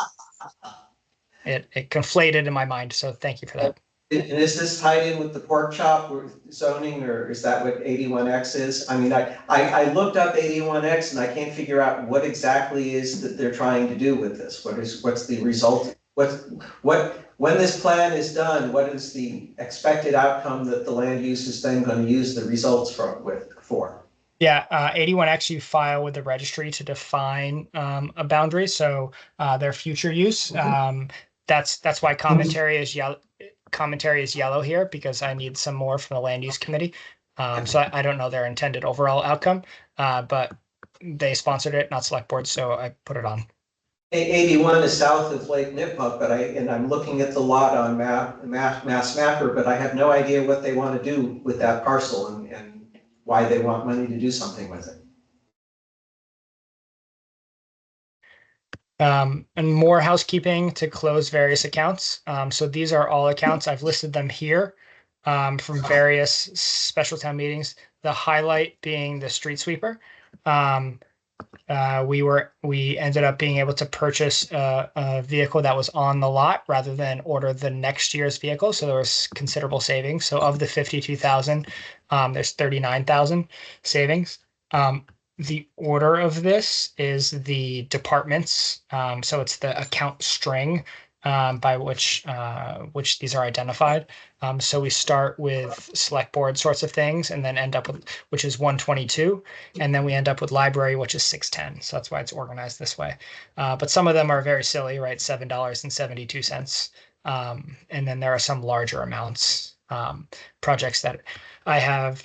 it conflated in my mind. So thank you for that. And is this tied in with the pork chop zoning, or is that what 81X is? I mean, I looked up 81X and I can't figure out what exactly is that they're trying to do with this. What's the result? When this plan is done, what is the expected outcome that the land use is then going to use the results for? Yeah, 81X you file with the registry to define a boundary. So their future use. That's why commentary is yellow. Commentary is yellow here because I need some more from the Land Use Committee. So I don't know their intended overall outcome, but they sponsored it, not select board, so I put it on. 81 is south of Lake Nipmuc, but I'm looking at the lot on Mass Mapper, but I have no idea what they want to do with that parcel and why they want money to do something with it. And more housekeeping to close various accounts. So these are all accounts. I've listed them here from various special town meetings. The highlight being the street sweeper. We ended up being able to purchase a vehicle that was on the lot rather than order the next year's vehicle. So there was considerable savings. So of the 52,000, there's 39,000 savings. The order of this is the departments. So it's the account string by which these are identified. So we start with select board sorts of things and then end up with, which is 122. And then we end up with library, which is 610. So that's why it's organized this way. But some of them are very silly, right? $7.72. And then there are some larger amounts, projects that I have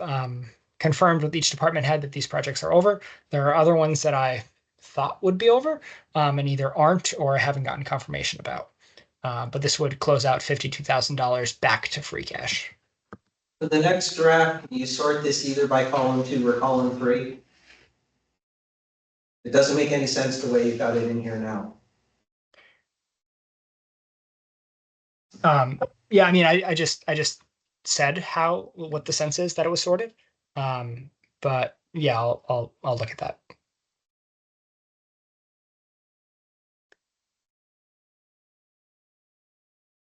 confirmed with each department head that these projects are over. There are other ones that I thought would be over and either aren't or haven't gotten confirmation about. But this would close out $52,000 back to free cash. For the next draft, you sort this either by column 2 or column 3. It doesn't make any sense the way you've got it in here now. Yeah, I mean, I just said what the sense is that it was sorted. But yeah, I'll look at that.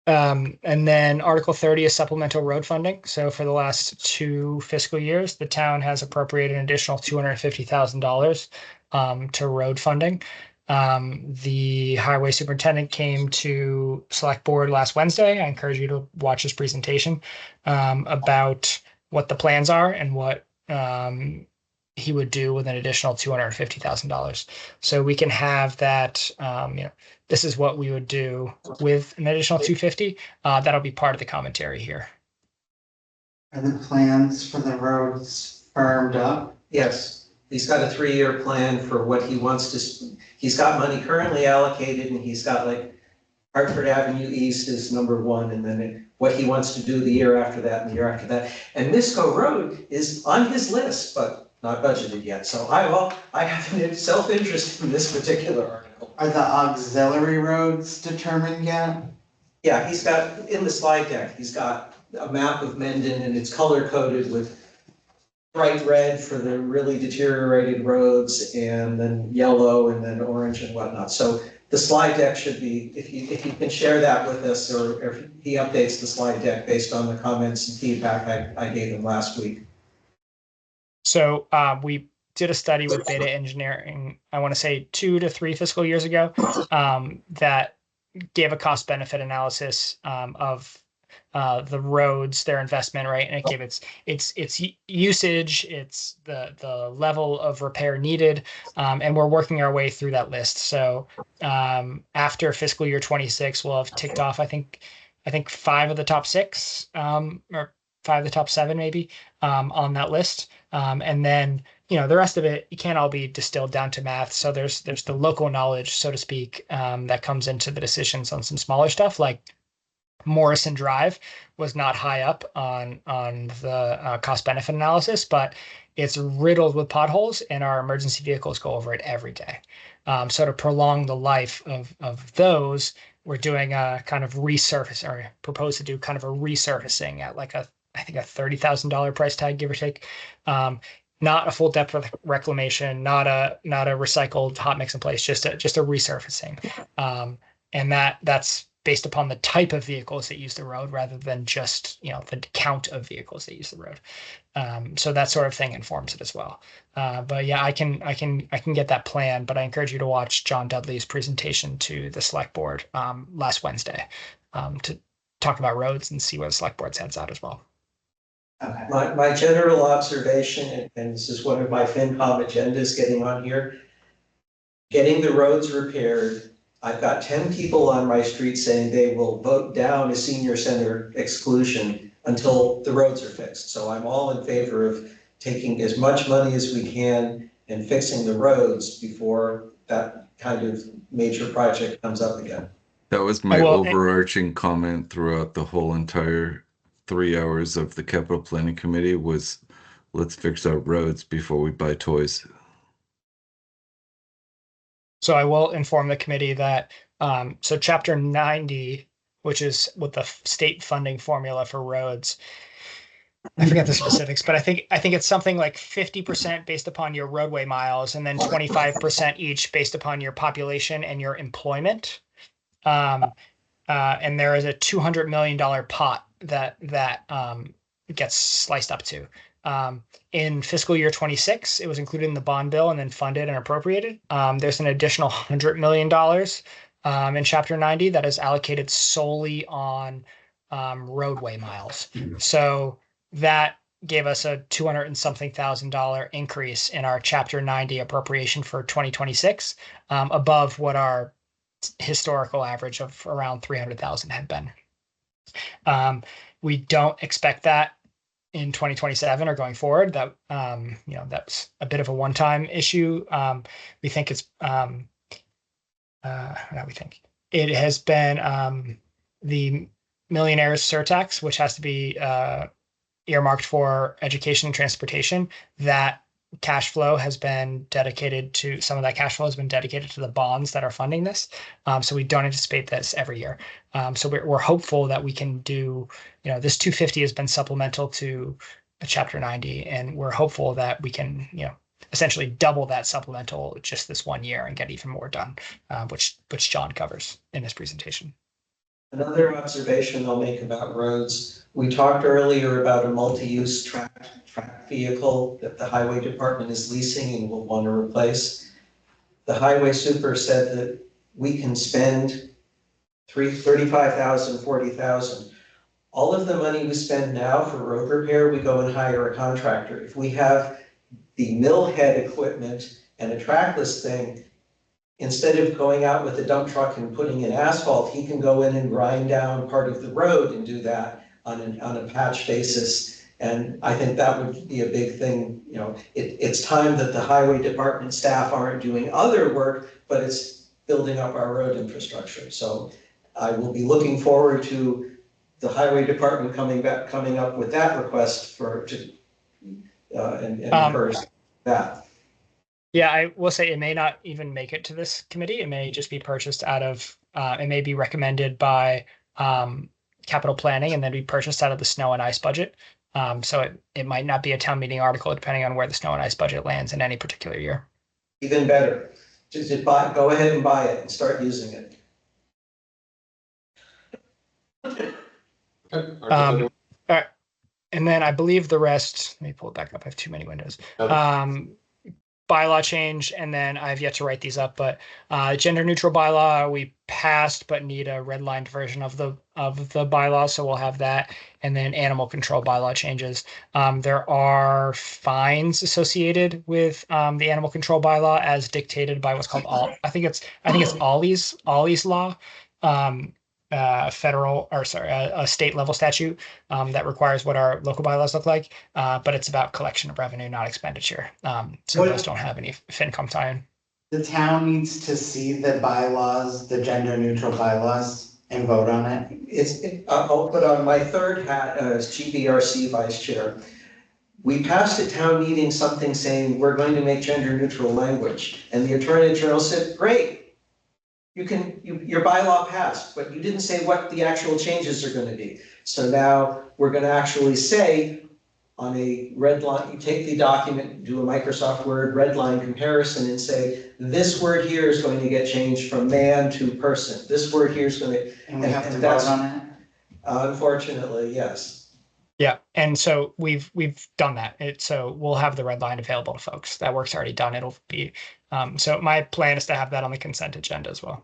And then Article 30 is supplemental road funding. So for the last 2 fiscal years, the town has appropriated an additional $250,000 to road funding. The highway superintendent came to select board last Wednesday. I encourage you to watch his presentation about what the plans are and what he would do with an additional $250,000. So we can have that, this is what we would do with an additional 250. That'll be part of the commentary here. Are the plans for the roads firmed up? Yes, he's got a 3-year plan for what he wants to, he's got money currently allocated and he's got like Hartford Avenue East is number 1 and then what he wants to do the year after that and the year after that. And Misco Road is on his list, but not budgeted yet. So I have a self-interest in this particular article. Are the auxiliary roads determined yet? Yeah, he's got, in the slide deck, he's got a map of Mendon and it's color coded with bright red for the really deteriorated roads and then yellow and then orange and whatnot. So the slide deck should be, if you can share that with us, or if he updates the slide deck based on the comments and feedback I gave him last week. So we did a study with Beta Engineering, I want to say 2 to 3 fiscal years ago, that gave a cost benefit analysis of the roads, their investment, right? And it gave its usage, it's the level of repair needed, and we're working our way through that list. So after fiscal year 26, we'll have ticked off, I think 5 of the top 6, or 5 of the top 7 maybe, on that list. And then, the rest of it, you can't all be distilled down to math. So there's the local knowledge, so to speak, that comes into the decisions on some smaller stuff, like Morrison Drive was not high up on the cost benefit analysis, but it's riddled with potholes, and our emergency vehicles go over it every day. So to prolong the life of those, we're doing a kind of resurface, or propose to do kind of a resurfacing at like I think a $30,000 price tag, give or take. Not a full depth reclamation, not a recycled hot mix in place, just a resurfacing. And that's based upon the type of vehicles that use the road rather than just, the count of vehicles that use the road. So that sort of thing informs it as well. But yeah, I can get that plan, but I encourage you to watch John Dudley's presentation to the select board last Wednesday to talk about roads and see where the select board's heads out as well. Okay. My general observation, and this is one of my FinCom agendas getting on here, getting the roads repaired. I've got 10 people on my street saying they will vote down a senior center exclusion until the roads are fixed. So I'm all in favor of taking as much money as we can and fixing the roads before that kind of major project comes up again. That was my overarching comment throughout the whole entire 3 hours of the capital planning committee was, let's fix our roads before we buy toys. So I will inform the committee that, so chapter 90, which is with the state funding formula for roads, I forget the specifics, but I think it's something like 50% based upon your roadway miles, and then 25% each based upon your population and your employment. And there is a $200 million pot that gets sliced up to. In fiscal year 26, it was included in the bond bill and then funded and appropriated. There's an additional $100 million in Chapter 90 that is allocated solely on roadway miles. So that gave us a $200 and something thousand increase in our Chapter 90 appropriation for 2026, above what our historical average of around 300,000 had been. We don't expect that in 2027 or going forward. That that's a bit of a one-time issue. We think it's it has been the millionaire's surtax, which has to be earmarked for education and transportation. That cash flow has been dedicated to, some of that cash flow has been dedicated to the bonds that are funding this. So we don't anticipate this every year. So we're hopeful that we can do, this 250 has been supplemental to Chapter 90, and we're hopeful that we can, essentially double that supplemental just this 1 year and get even more done, which John covers in his presentation. Another observation I'll make about roads, we talked earlier about a multi-use track vehicle that the highway department is leasing and will want to replace. The highway super said that we can spend $35,000, $40,000. All of the money we spend now for road repair, we go and hire a contractor. If we have the mill head equipment and a trackless thing, instead of going out with a dump truck and putting in asphalt, he can go in and grind down part of the road and do that on a patch basis. And I think that would be a big thing. It's time that the highway department staff aren't doing other work, but it's building up our road infrastructure. So I will be looking forward to the highway department coming up with that request and encourage that. Yeah, I will say it may not even make it to this committee. It may just be purchased out of, it may be recommended by capital planning and then be purchased out of the snow and ice budget. So it might not be a town meeting article depending on where the snow and ice budget lands in any particular year. Even better. Just go ahead and buy it and start using it. Okay. All right. And then I believe the rest, let me pull it back up. I have too many windows. Bylaw change, and then I've yet to write these up, but gender neutral bylaw we passed, but need a redlined version of the bylaw, so we'll have that. And then animal control bylaw changes. There are fines associated with the animal control bylaw as dictated by what's called I think it's Ollie's law. Federal or sorry, a state level statute that requires what our local bylaws look like, but it's about collection of revenue, not expenditure. So those don't have any FinCom tie-in. The town needs to see the bylaws, the gender neutral bylaws, and vote on it. I'll put on my third hat as GBRC vice chair. We passed at town meeting something saying we're going to make gender neutral language, and the Attorney General said, great. Your bylaw passed, but you didn't say what the actual changes are going to be. So now we're going to actually say on a red line, you take the document, do a Microsoft Word red line comparison and say, this word here is going to get changed from man to person. This word here is going to, And we have to vote on it? Unfortunately, yes. Yeah, and so we've done that. So we'll have the red line available to folks. That work's already done. It'll be so my plan is to have that on the consent agenda as well.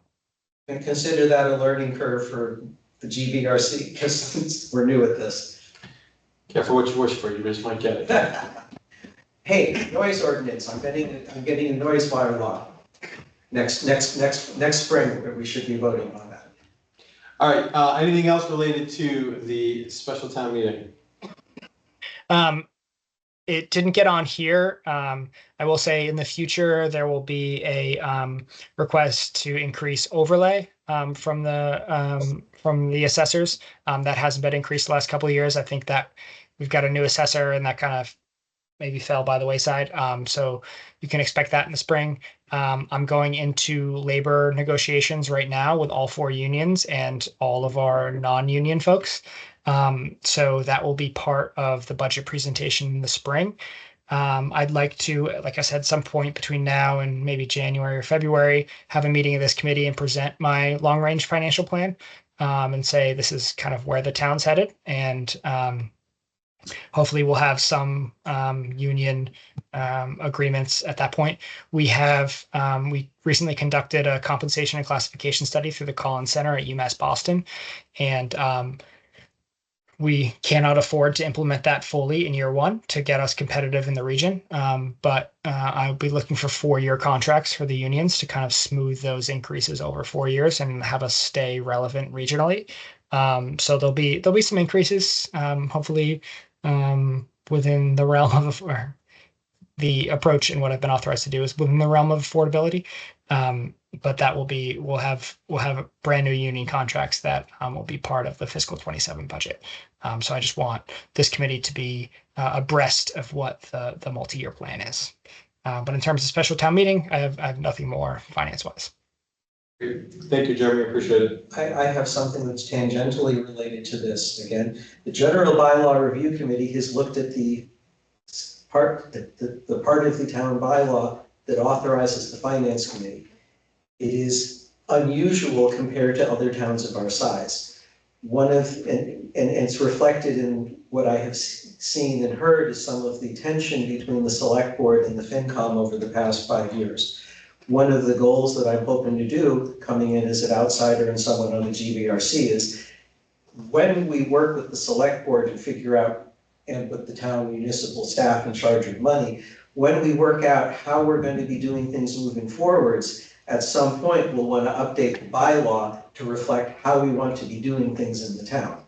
And consider that a learning curve for the GBRC because we're new at this. Careful what you wish for, you just might get it. Hey, noise ordinance. I'm getting a noise bylaw. Next spring, we should be voting on that. All right, anything else related to the special town meeting? It didn't get on here. I will say in the future, there will be a request to increase overlay from the assessors. That hasn't been increased the last couple of years. I think that we've got a new assessor and that kind of maybe fell by the wayside. So you can expect that in the spring. I'm going into labor negotiations right now with all 4 unions and all of our non-union folks. So that will be part of the budget presentation in the spring. I'd like to, like I said, some point between now and maybe January or February, have a meeting of this committee and present my long-range financial plan and say this is kind of where the town's headed. And hopefully we'll have some union agreements at that point. We recently conducted a compensation and classification study through the Collins Center at UMass Boston. And we cannot afford to implement that fully in year 1 to get us competitive in the region. But I'll be looking for 4-year contracts for the unions to kind of smooth those increases over 4 years and have us stay relevant regionally. So there'll be some increases, hopefully within the realm of or the approach and what I've been authorized to do is within the realm of affordability. But that we'll have brand new union contracts that will be part of the fiscal 27 budget. So I just want this committee to be abreast of what the multi-year plan is. But in terms of special town meeting, I have nothing more finance-wise. Thank you, Jeremy. Appreciate it. I have something that's tangentially related to this. Again, the General Bylaw Review Committee has looked at the part of the town bylaw that authorizes the Finance Committee. It is unusual compared to other towns of our size. And it's reflected in what I have seen and heard is some of the tension between the Select Board and the FinCom over the past 5 years. One of the goals that I'm hoping to do, coming in as an outsider and someone on the GBRC, is when we work with the Select Board to figure out and with the town municipal staff in charge of money, when we work out how we're going to be doing things moving forwards, at some point we'll want to update the bylaw to reflect how we want to be doing things in the town.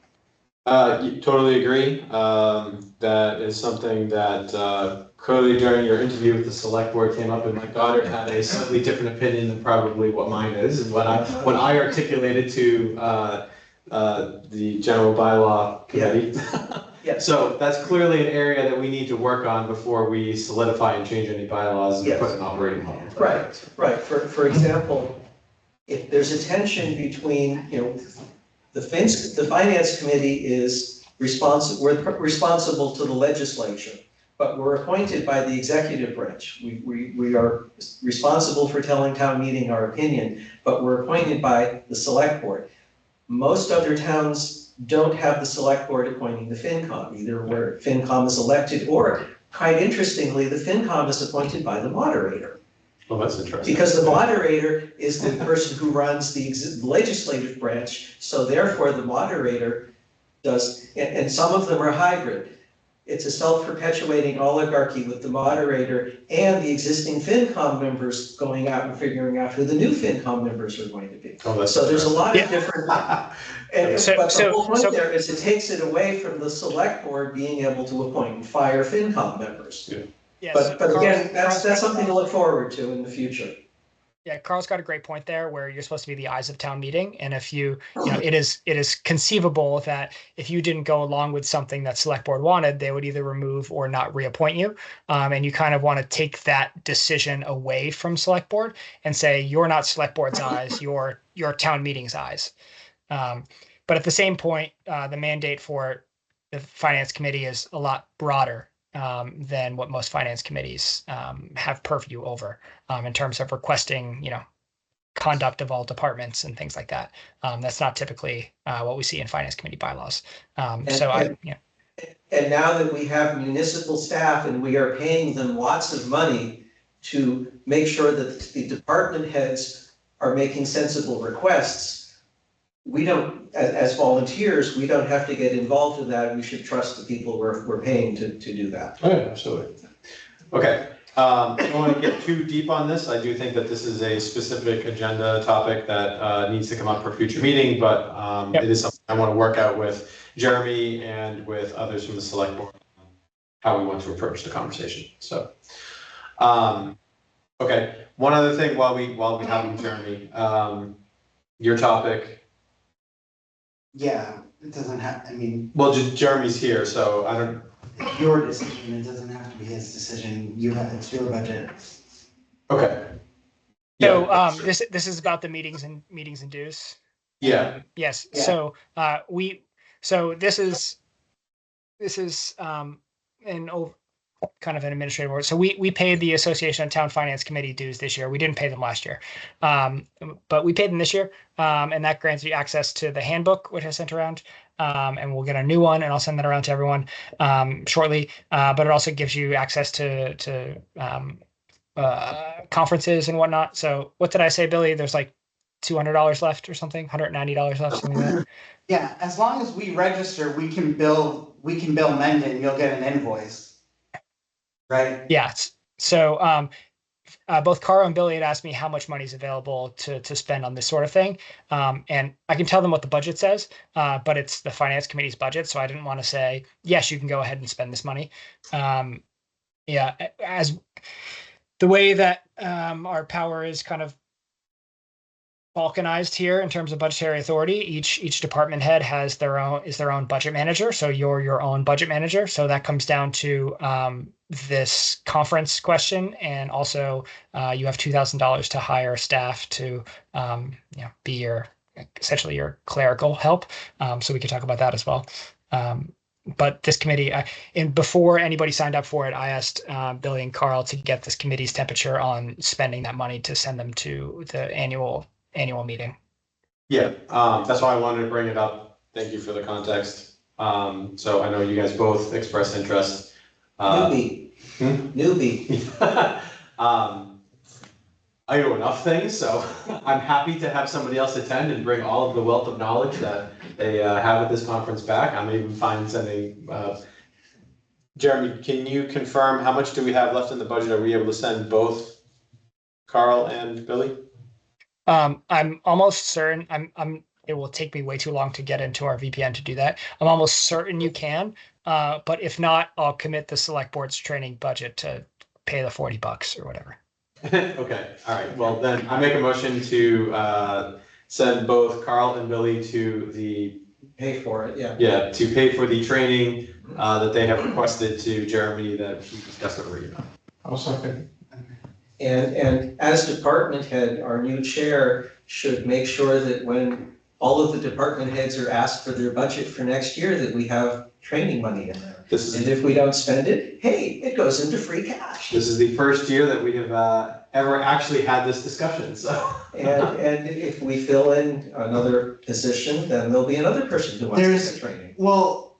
Totally agree. That is something that clearly during your interview with the select board came up, and my daughter had a slightly different opinion than probably what mine is, and when I articulated to the general bylaw committee. Yeah. Yeah. So that's clearly an area that we need to work on before we solidify and change any bylaws and put an operating model. Right. For example, if there's a tension between, the Finance Committee is responsible to the legislature. but we're appointed by the executive branch. We are responsible for telling town meeting our opinion, but we're appointed by the select board. Most other towns don't have the select board appointing the FinCom, either where FinCom is elected or, quite interestingly, the FinCom is appointed by the moderator. Well, that's interesting. Because the moderator is the person who runs the legislative branch, so therefore the moderator does, and some of them are hybrid. It's a self-perpetuating oligarchy with the moderator and the existing FinCom members going out and figuring out who the new FinCom members are going to be. Oh, that's So there's a lot of Yeah. different, but the whole point there is it takes it away from the select board being able to appoint and fire FinCom members. Yeah. Yes, But again, Carl's that's something to look forward to in the future. Yeah, Carl's got a great point there where you're supposed to be the eyes of town meeting. And if you know, it is conceivable that if you didn't go along with something that select board wanted, they would either remove or not reappoint you. And you kind of want to take that decision away from select board and say, you're not select board's eyes, you're town meeting's eyes. But at the same point, the mandate for the finance committee is a lot broader than what most finance committees have purview over in terms of requesting, conduct of all departments and things like that. That's not typically what we see in finance committee bylaws. And now that we have municipal staff and we are paying them lots of money to make sure that the department heads are making sensible requests, we don't, as volunteers, we don't have to get involved in that. We should trust the people we're paying to do that. Oh, yeah, absolutely. Okay, I don't want to get too deep on this. I do think that this is a specific agenda topic that needs to come up for future meeting, but Yep. It is something I want to work out with Jeremy and with others from the select board, how we want to approach the conversation. So, okay, one other thing while we have you, Jeremy, your topic. Yeah, it doesn't have, I mean, Well, Jeremy's here, so I don't. it's your decision, it doesn't have to be his decision, it's your budget. Okay. so Yeah. this is about the meetings and dues. Yeah. Yes. Yeah. So this is kind of an administrative word. So we paid the Association of Town Finance Committee dues this year. We didn't pay them last year, but we paid them this year, and that grants you access to the handbook, which I sent around, and we'll get a new one, and I'll send that around to everyone shortly. But it also gives you access to conferences and whatnot. So what did I say, Billy? There's like $200 left or something, $190 left, something like that. Yeah, as long as we register, we can bill Mendon, you'll get an invoice. Right? Yeah. So both Carl and Billy had asked me how much money is available to spend on this sort of thing. And I can tell them what the budget says, but it's the finance committee's budget. So I didn't want to say, yes, you can go ahead and spend this money. Yeah, as the way that our power is kind of balkanized here in terms of budgetary authority, each department head has their own budget manager. So you're your own budget manager. So that comes down to this conference question, and also you have $2,000 to hire staff to be essentially your clerical help. So we could talk about that as well. But this committee, before anybody signed up for it, I asked Billy and Carl to get this committee's temperature on spending that money to send them to the annual meeting. Yeah, that's why I wanted to bring it up. Thank you for the context. So I know you guys both expressed interest. Newbie. I know enough things, so I'm happy to have somebody else attend and bring all of the wealth of knowledge that they have at this conference back. I'm even fine sending. Jeremy, can you confirm how much do we have left in the budget? Are we able to send both Carl and Billy? I'm almost certain. It will take me way too long to get into our VPN to do that. I'm almost certain you can, but if not, I'll commit the select board's training budget to pay the $40 or whatever. Okay, all right. Well, then I make a motion to send both Carl and Billy to the Pay for it, yeah. Yeah, to pay for the training that they have requested to Jeremy that we discussed over email. I'll second. And as department head, our new chair should make sure that when all of the department heads are asked for their budget for next year, that we have training money in there. This And is, if we don't spend it, hey, it goes into free cash. this is the first year that we have ever actually had this discussion, so. And if we fill in another position, then there'll be another person who wants to There's- get training. Well,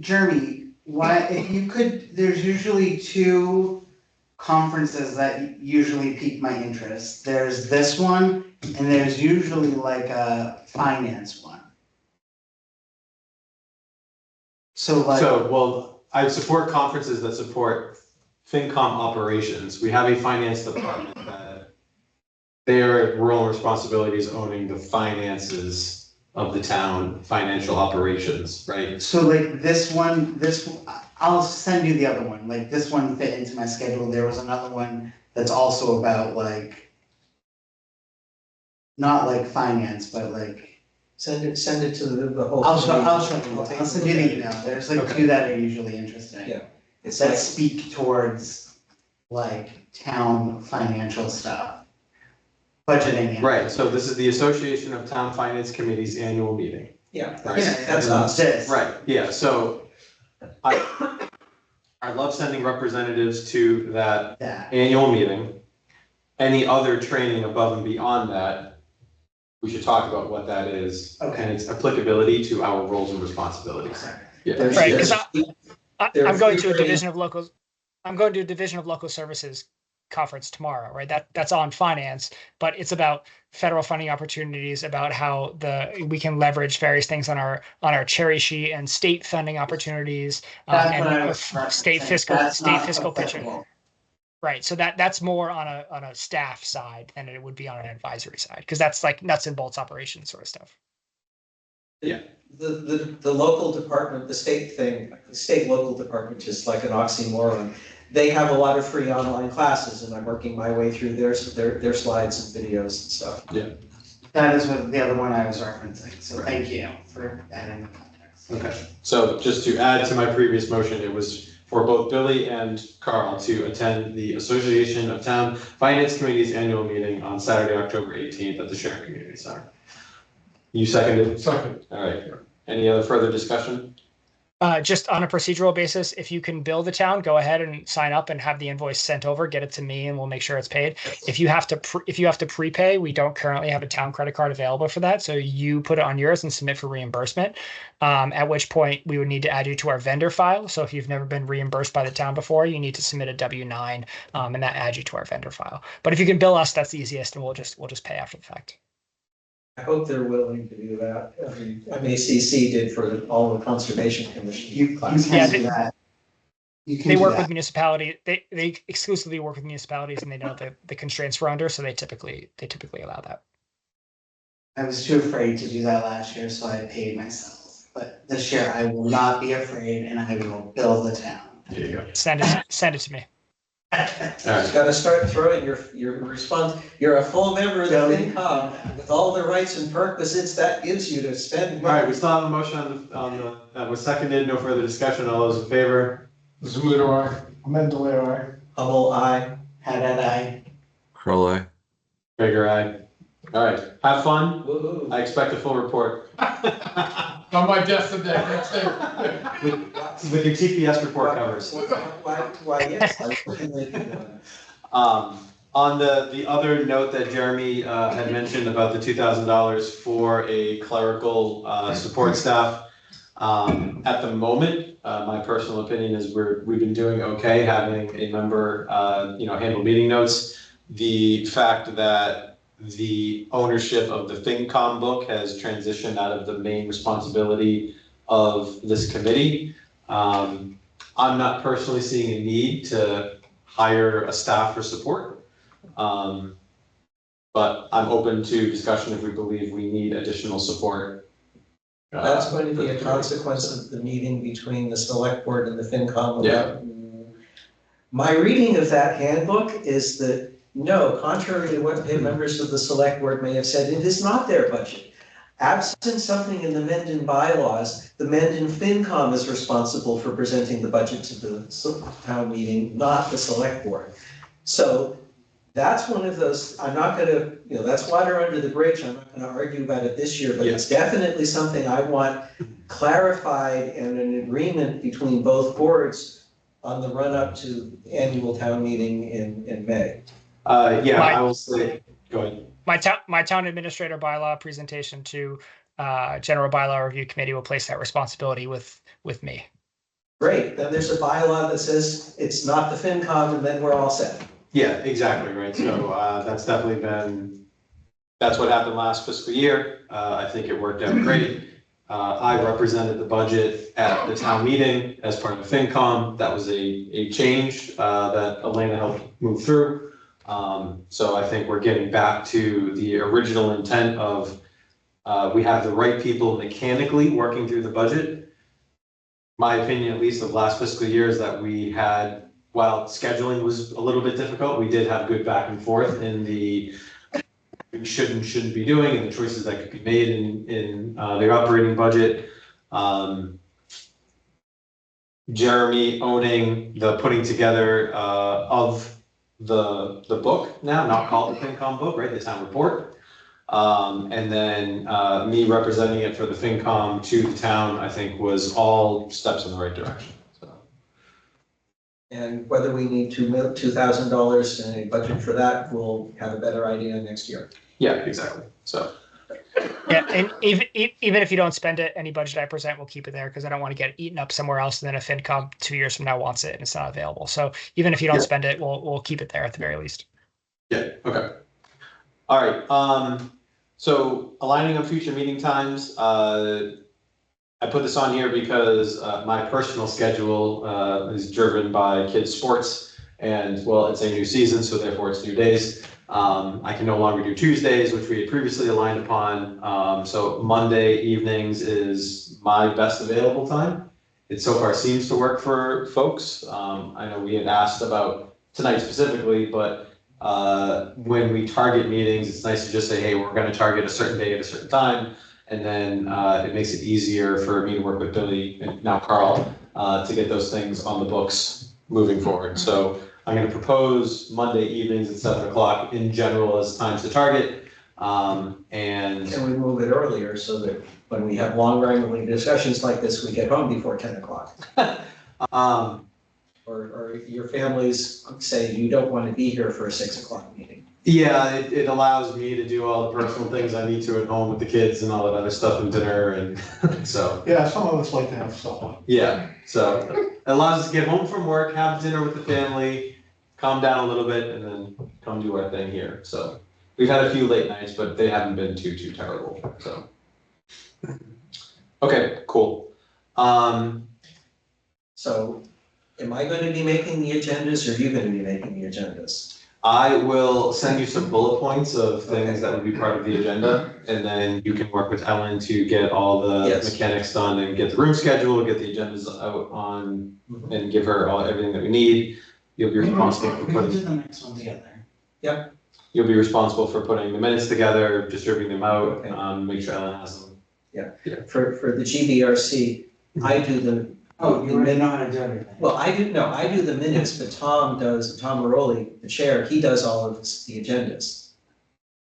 Jeremy, why, if you could, there's usually two conferences that usually pique my interest. There's this one, and there's usually like a finance one. So like. So, well, I support conferences that support FinCom operations. We have a finance department that their role and responsibility is owning the finances of the town, financial operations, right? So like I'll send you the other one, like this one fit into my schedule, there was another one that's also about like, not like finance, but like, Send it to the whole. I'll committee. send you the email, there's like Okay. two that are usually interesting. Yeah. It's That like, speak towards like town financial stuff. Budgeting. and- Right, so this is the Association of Town Finance Committee's annual meeting. yeah, Right. that's us. This. Right, yeah, so I love sending representatives to that That, annual meeting. Any other training above and beyond that, we should talk about what that is and okay. its applicability to our roles and responsibilities. Yeah. There's- Right, 'cause there's- I'm There are going to a three- division of local, I'm going to a division of local services conference tomorrow, right? That's on finance, but it's about federal funding opportunities, about how we can leverage various things on our cherry sheet and state funding opportunities, That's and what I you know, was state referencing. fiscal That's state not fiscal picture. applicable. Right, so that's more on a staff side than it would be on an advisory side, because that's like nuts and bolts operations sort of stuff. The local department, the state thing, the state local department is like an oxymoron. They have a lot of free online classes and I'm working my way through their slides and videos and stuff. That is what the other one I was referencing, so Right. thank you for adding the context. Okay, so just to add to my previous motion, it was for both Billy and Carl to attend the Association of Town Finance Committee's annual meeting on Saturday, October 18th at the Sharon Community Center. You seconded? Second. All right. Any other further discussion? Just on a procedural basis, if you can bill the town, go ahead and sign up and have the invoice sent over, get it to me and we'll make sure it's paid. If you have to prepay, we don't currently have a town credit card available for that. So you put it on yours and submit for reimbursement, at which point we would need to add you to our vendor file. So if you've never been reimbursed by the town before, you need to submit a W-9, and that adds you to our vendor file. But if you can bill us, that's the easiest and we'll just pay after the fact. I hope they're willing to do that. I mean, MACC did for all the conservation commission You classes. Yeah, can do that. You can They do work that. with municipality. They exclusively work with municipalities and they know the constraints we're under. So they typically allow that. I was too afraid to do that last year, so I paid myself. But this year I will not be afraid and I will bill the town. There you go. Send it to me. All You right. gotta start throwing your response, you're a full member of the FinCom with all the rights and perquisites that gives you to spend All right, money. we still have a motion that was seconded. No further discussion. All those in favor? Zamuda, aye. Mendeley, Hubble, I. Had I, Curl eye. Gregor, aye. All right, have fun. Woo-hoo. I expect a full report. On my desk today, next day. With your TPS report covers. Why, yes, I certainly do that. On the other note that Jeremy had mentioned about the $2,000 for a clerical support staff, at the moment, my personal opinion is we've been doing okay having a member, handle meeting notes. The fact that the ownership of the FinCom book has transitioned out of the main responsibility of this committee. I'm not personally seeing a need to hire a staff for support. But I'm open to discussion if we believe we need additional support. That's going to be a consequence of the meeting between the select board and the FinCom. Yeah. My reading of that handbook is that, no, contrary to what the members of the select board may have said, it is not their budget. Absent something in the Mendon bylaws, the Mendon FinCom is responsible for presenting the budget to the town meeting, not the select board. So That's one of those, I'm not gonna, that's water under the bridge, I'm not gonna argue about it this year, but it's definitely something I want clarified and an agreement between both boards on the run-up to annual town meeting in May. Yeah, I will say, go ahead. My town administrator bylaw presentation to general bylaw review committee will place that responsibility with me. Great, then there's a bylaw that says it's not the FinCom, and then we're all set. Yeah, exactly, right, so, that's definitely that's what happened last fiscal year, I think it worked out great. I represented the budget at the town meeting as part of the FinCom, that was a change, that Elena helped move through. So I think we're getting back to the original intent of, we have the right people mechanically working through the budget. My opinion, at least of last fiscal year, is that we had, while scheduling was a little bit difficult, we did have good back and forth in the we should and shouldn't be doing and the choices that could be made in the operating budget. Jeremy owning the putting together of the book now, not called the FinCom book, right, the town report. And then me representing it for the FinCom to the town, I think was all steps in the right direction. So. And whether we need $2,000 in a budget for that, we'll have a better idea next year. Yeah, exactly. So. Yeah, and even if you don't spend it, any budget I present will keep it there because I don't want to get it eaten up somewhere else and then a FinCom 2 years from now wants it and it's not available. So even if you don't spend it, we'll keep it there at the very least. Yeah. Okay. All right. So aligning on future meeting times. I put this on here because my personal schedule is driven by kids' sports, and well, it's a new season, so therefore it's new days. I can no longer do Tuesdays, which we had previously aligned upon. So Monday evenings is my best available time. It so far seems to work for folks. I know we had asked about tonight specifically, but when we target meetings, it's nice to just say, hey, we're going to target a certain day at a certain time. And then it makes it easier for me to work with Billy and now Carl to get those things on the books moving forward. So I'm going to propose Monday evenings at 7 o'clock in general as times to target. And can we move it earlier so that when we have long wrangling discussions like this, we get home before 10 o'clock? Or your families say you don't want to be here for a 6 o'clock meeting? Yeah, it allows me to do all the personal things I need to at home with the kids and all that other stuff and dinner and so. Yeah, some of us like to have supper. Yeah, so it allows us to get home from work, have dinner with the family, calm down a little bit, and then come do our thing here. So we've had a few late nights, but they haven't been too terrible. So okay, cool. So am I going to be making the agendas, or are you going to be making the agendas? I will send you some bullet points of things that would be part of the agenda, and then you can work with Ellen to get all the mechanics done and get the room scheduled, get the agendas out on, and give her everything that we need. You'll be responsible for putting. We can do the next one together. Yep. You'll be responsible for putting the minutes together, distributing them out, make sure Ellen has them. Yeah. For the GBRC, I do the. Oh, you already know how to do everything. Well, I do the minutes, but Tom Moroli, the chair, he does all of the agendas.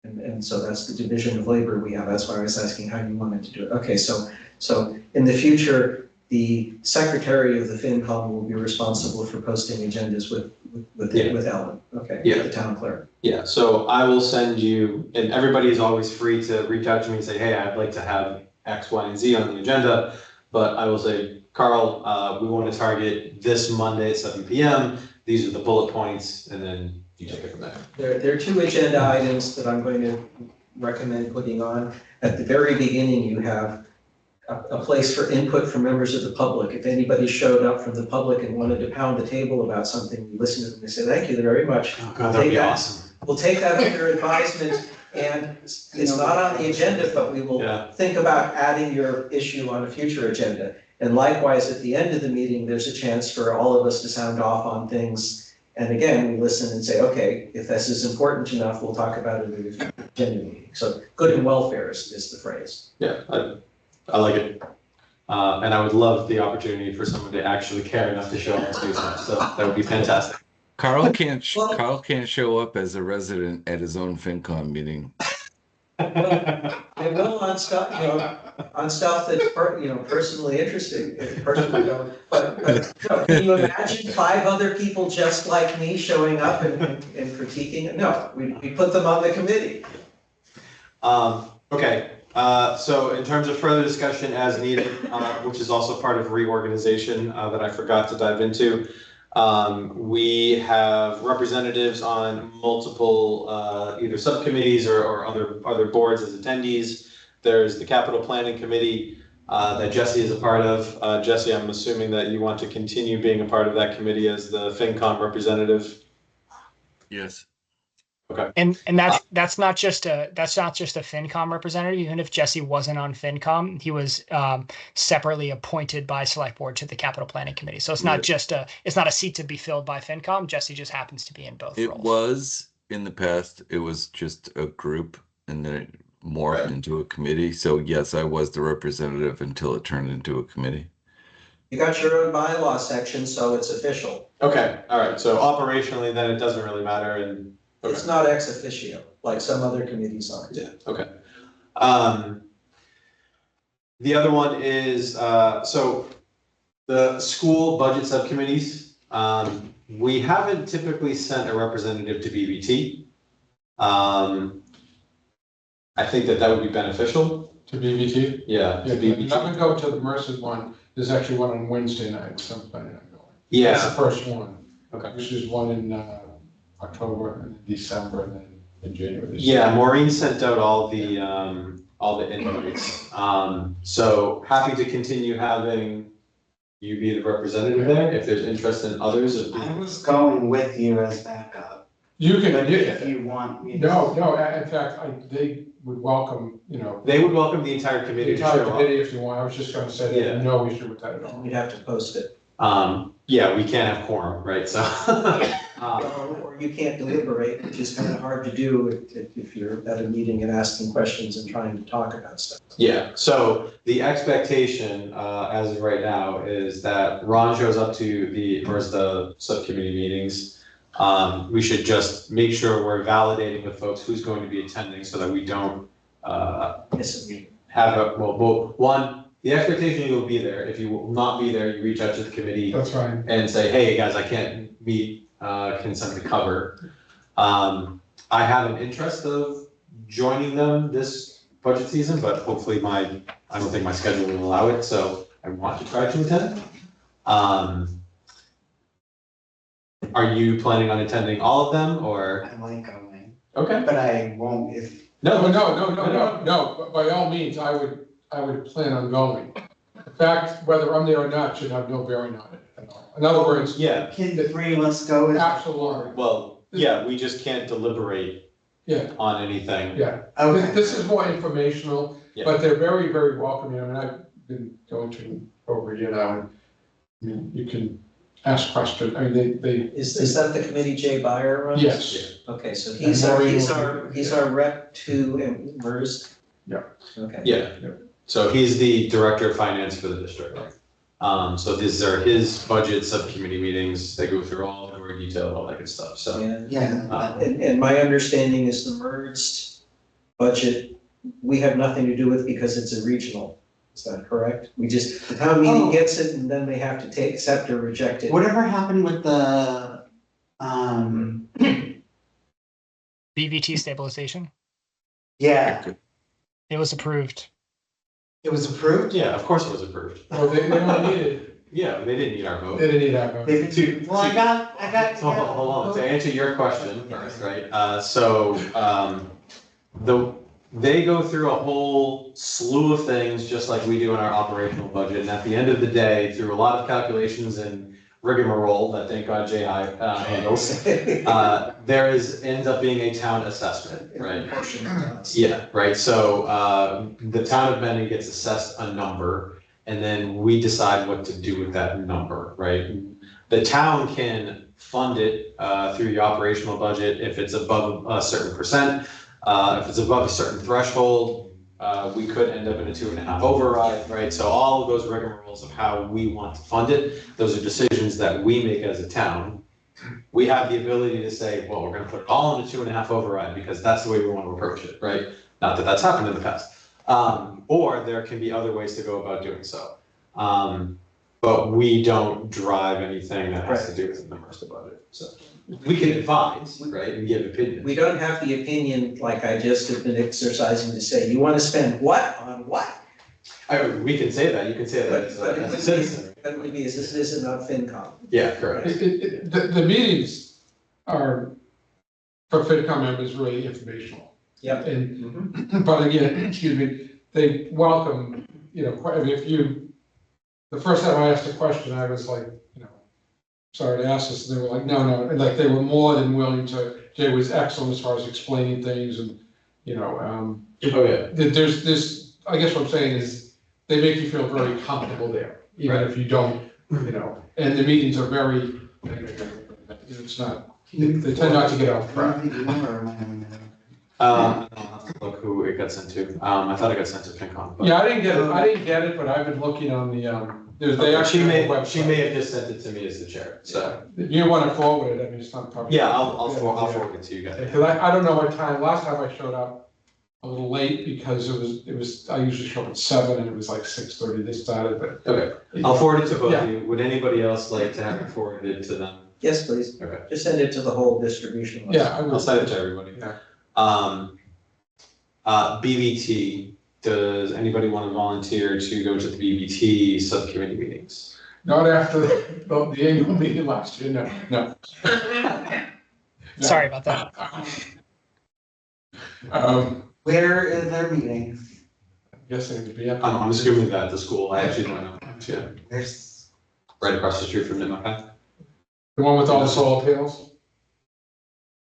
And so that's the division of labor we have. That's why I was asking how you wanted to do it. Okay, so in the future, the secretary of the FinCom will be responsible for posting agendas with Ellen. Okay, the town clerk. Yeah, so I will send you, and everybody is always free to reach out to me and say, hey, I'd like to have X, Y, and Z on the agenda, but I will say, Carl, we want to target this Monday at 7 p.m. These are the bullet points, and then you take it from there. There are two agenda items that I'm going to recommend putting on. At the very beginning, you have a place for input from members of the public. If anybody showed up from the public and wanted to pound the table about something, you listen to them and say, thank you very much. Oh, God, that'd be awesome. We'll take that under advisement, and it's not on the agenda, but we will think about adding your issue on a future agenda. And likewise, at the end of the meeting, there's a chance for all of us to sound off on things. And again, we listen and say, okay, if this is important enough, we'll talk about it in the agenda meeting. So good and welfare is the phrase. Yeah, I like it. And I would love the opportunity for someone to actually care enough to show up and do stuff. So that would be fantastic. Carl can't Well- Carl can't show up as a resident at his own FinCom meeting. They will on stuff, on stuff that's personally interesting, personally, but can you imagine 5 other people just like me showing up and critiquing it? No, we put them on the committee. Okay, so in terms of further discussion as needed, which is also part of reorganization that I forgot to dive into, we have representatives on multiple either subcommittees or other boards as attendees. There's the capital planning committee that Jesse is a part of. Jesse, I'm assuming that you want to continue being a part of that committee as the FinCom representative. Yes. Okay. And that's not just a FinCom representative. Even if Jesse wasn't on FinCom, he was separately appointed by Select Board to the Capital Planning Committee. So it's not it's not a seat to be filled by FinCom. Jesse just happens to be in both It roles. was in the past, it was just a group and then it morphed into a committee. So yes, I was the representative until it turned into a committee. You got your own bylaw section, so it's official. Okay, all right, so operationally then it doesn't really matter and. Okay. It's not ex officio, like some other committees are. Yeah, okay. The other one is, so the school budget subcommittees, we haven't typically sent a representative to BBT. I think that would be beneficial. To BBT? Yeah, to Yeah, BBT. I'm gonna go to the Mercer's one. There's actually one on Wednesday night, so I'm planning on going. Yeah. That's the first one. Okay. Which is one in October and then December and then in January. Yeah, Maureen sent out all the invites. So happy to continue having you be the representative there if there's interest in others. I was going with you as backup, You can, but if you want me to. no, in fact, they would welcome, They would welcome the entire the committee to entire show up. committee if you want. I was just gonna say, Yeah. no issue with that at all. We'd have to post it. Yeah, we can't have quorum, right? So. Or you can't deliberate, which is kind of hard to do if you're at a meeting and asking questions and trying to talk about stuff. Yeah, so the expectation, as of right now, is that Ron shows up to the subcommittee meetings. We should just make sure we're validating with folks who's going to be attending so that we don't, Miss a meeting. have one, the expectation you'll be there. If you will not be there, you reach out to the committee That's fine. and say, hey, guys, I can't meet, can somebody cover? I have an interest of joining them this budget season, but hopefully I don't think my schedule will allow it, so I want to try to attend. Are you planning on attending all of them, or? I like going, Okay. but I won't if. No, but by all means, I would plan on going. In fact, whether I'm there or not should have no bearing on it at all. In other words, Yeah, Can the 3 of us go? absolutely, well, yeah, we just can't deliberate yeah, on anything. yeah. Okay. This is more informational, Yeah. but they're very, very welcoming. I mean, I've been going to over a year now, and I mean, you can ask questions. I mean, they, Is that the committee Jay Byer runs? yes, Okay, so And he's Maureen our rep to MERS? Yeah. Okay. Yeah, so he's the director of finance for the district. So these are his budget subcommittee meetings. They go through all the more detail, all that good stuff, so. And, Yeah. and my understanding is the merged budget, we have nothing to do with because it's a regional. Is that correct? We just, the town meeting Oh. gets it and then they have to accept or reject it. Whatever happened with the, BVT stabilization. yeah, It was approved. it was approved? Yeah, of course it was approved. well, they only needed, Yeah, they didn't need our vote. they didn't need that vote. They did, well, I got. Hold on, to answer your question first, right? They go through a whole slew of things, just like we do in our operational budget. And at the end of the day, through a lot of calculations and rigmarole that thank God JI handles, ends up being a town assessment, right? Yeah, right. So the town of Mendon gets assessed a number, and then we decide what to do with that number, right? The town can fund it through the operational budget if it's above a certain percent. If it's above a certain threshold, we could end up in a 2.5 override, right? So all of those rigmaroles of how we want to fund it, those are decisions that we make as a town. we have the ability to say, well, we're gonna put it all in a 2.5 override because that's the way we want to approach it, right? Not that that's happened in the past. Or there can be other ways to go about doing so. But we don't drive anything that has to do with the numbers of the budget, so. We can advise, right, and give opinions. We don't have the opinion like I just have been exercising to say, you wanna spend what on what? We can say that, you can say that as a citizen. But it would be, this is not FinCom. Yeah, correct. The meetings are, for FinCom members, really informational. Yep. And, but again, excuse me, they welcome, I mean, the first time I asked a question, I was like, sorry to ask this, and they were like, no, and like, they were more than willing to, Jay was excellent as far as explaining things, and, Oh, yeah. there's this, I guess what I'm saying is, they make you feel very comfortable there, even if you don't, and the meetings are very, it's not, they tend not to get off track. I'll have to look who it got sent to. I thought it got sent to FinCom. But... Yeah, I didn't get it, but I've been looking on the, she may have just sent it to me as the chair, so. You want to forward it, I mean, it's not probably. Yeah, I'll forward it to you guys. Because I don't know what time, last time I showed up a little late because it was, I usually show up at 7 and it was like 6:30 they started, but. Okay, I'll forward it to both of you. Would anybody else like to have it forwarded to them? Yes, please. Okay. Just send it to the whole distribution list. Yeah, I'll send it to everybody. Yeah. BBT, does anybody want to volunteer to go to the BBT subcommittee meetings? Not after the annual meeting last year, no. Sorry about that. Where is their meetings? Guessing to be up. I'm assuming that at the school. I actually don't know. Yeah. There's, Right across the street from Nipmuc. The one with all the solar panels?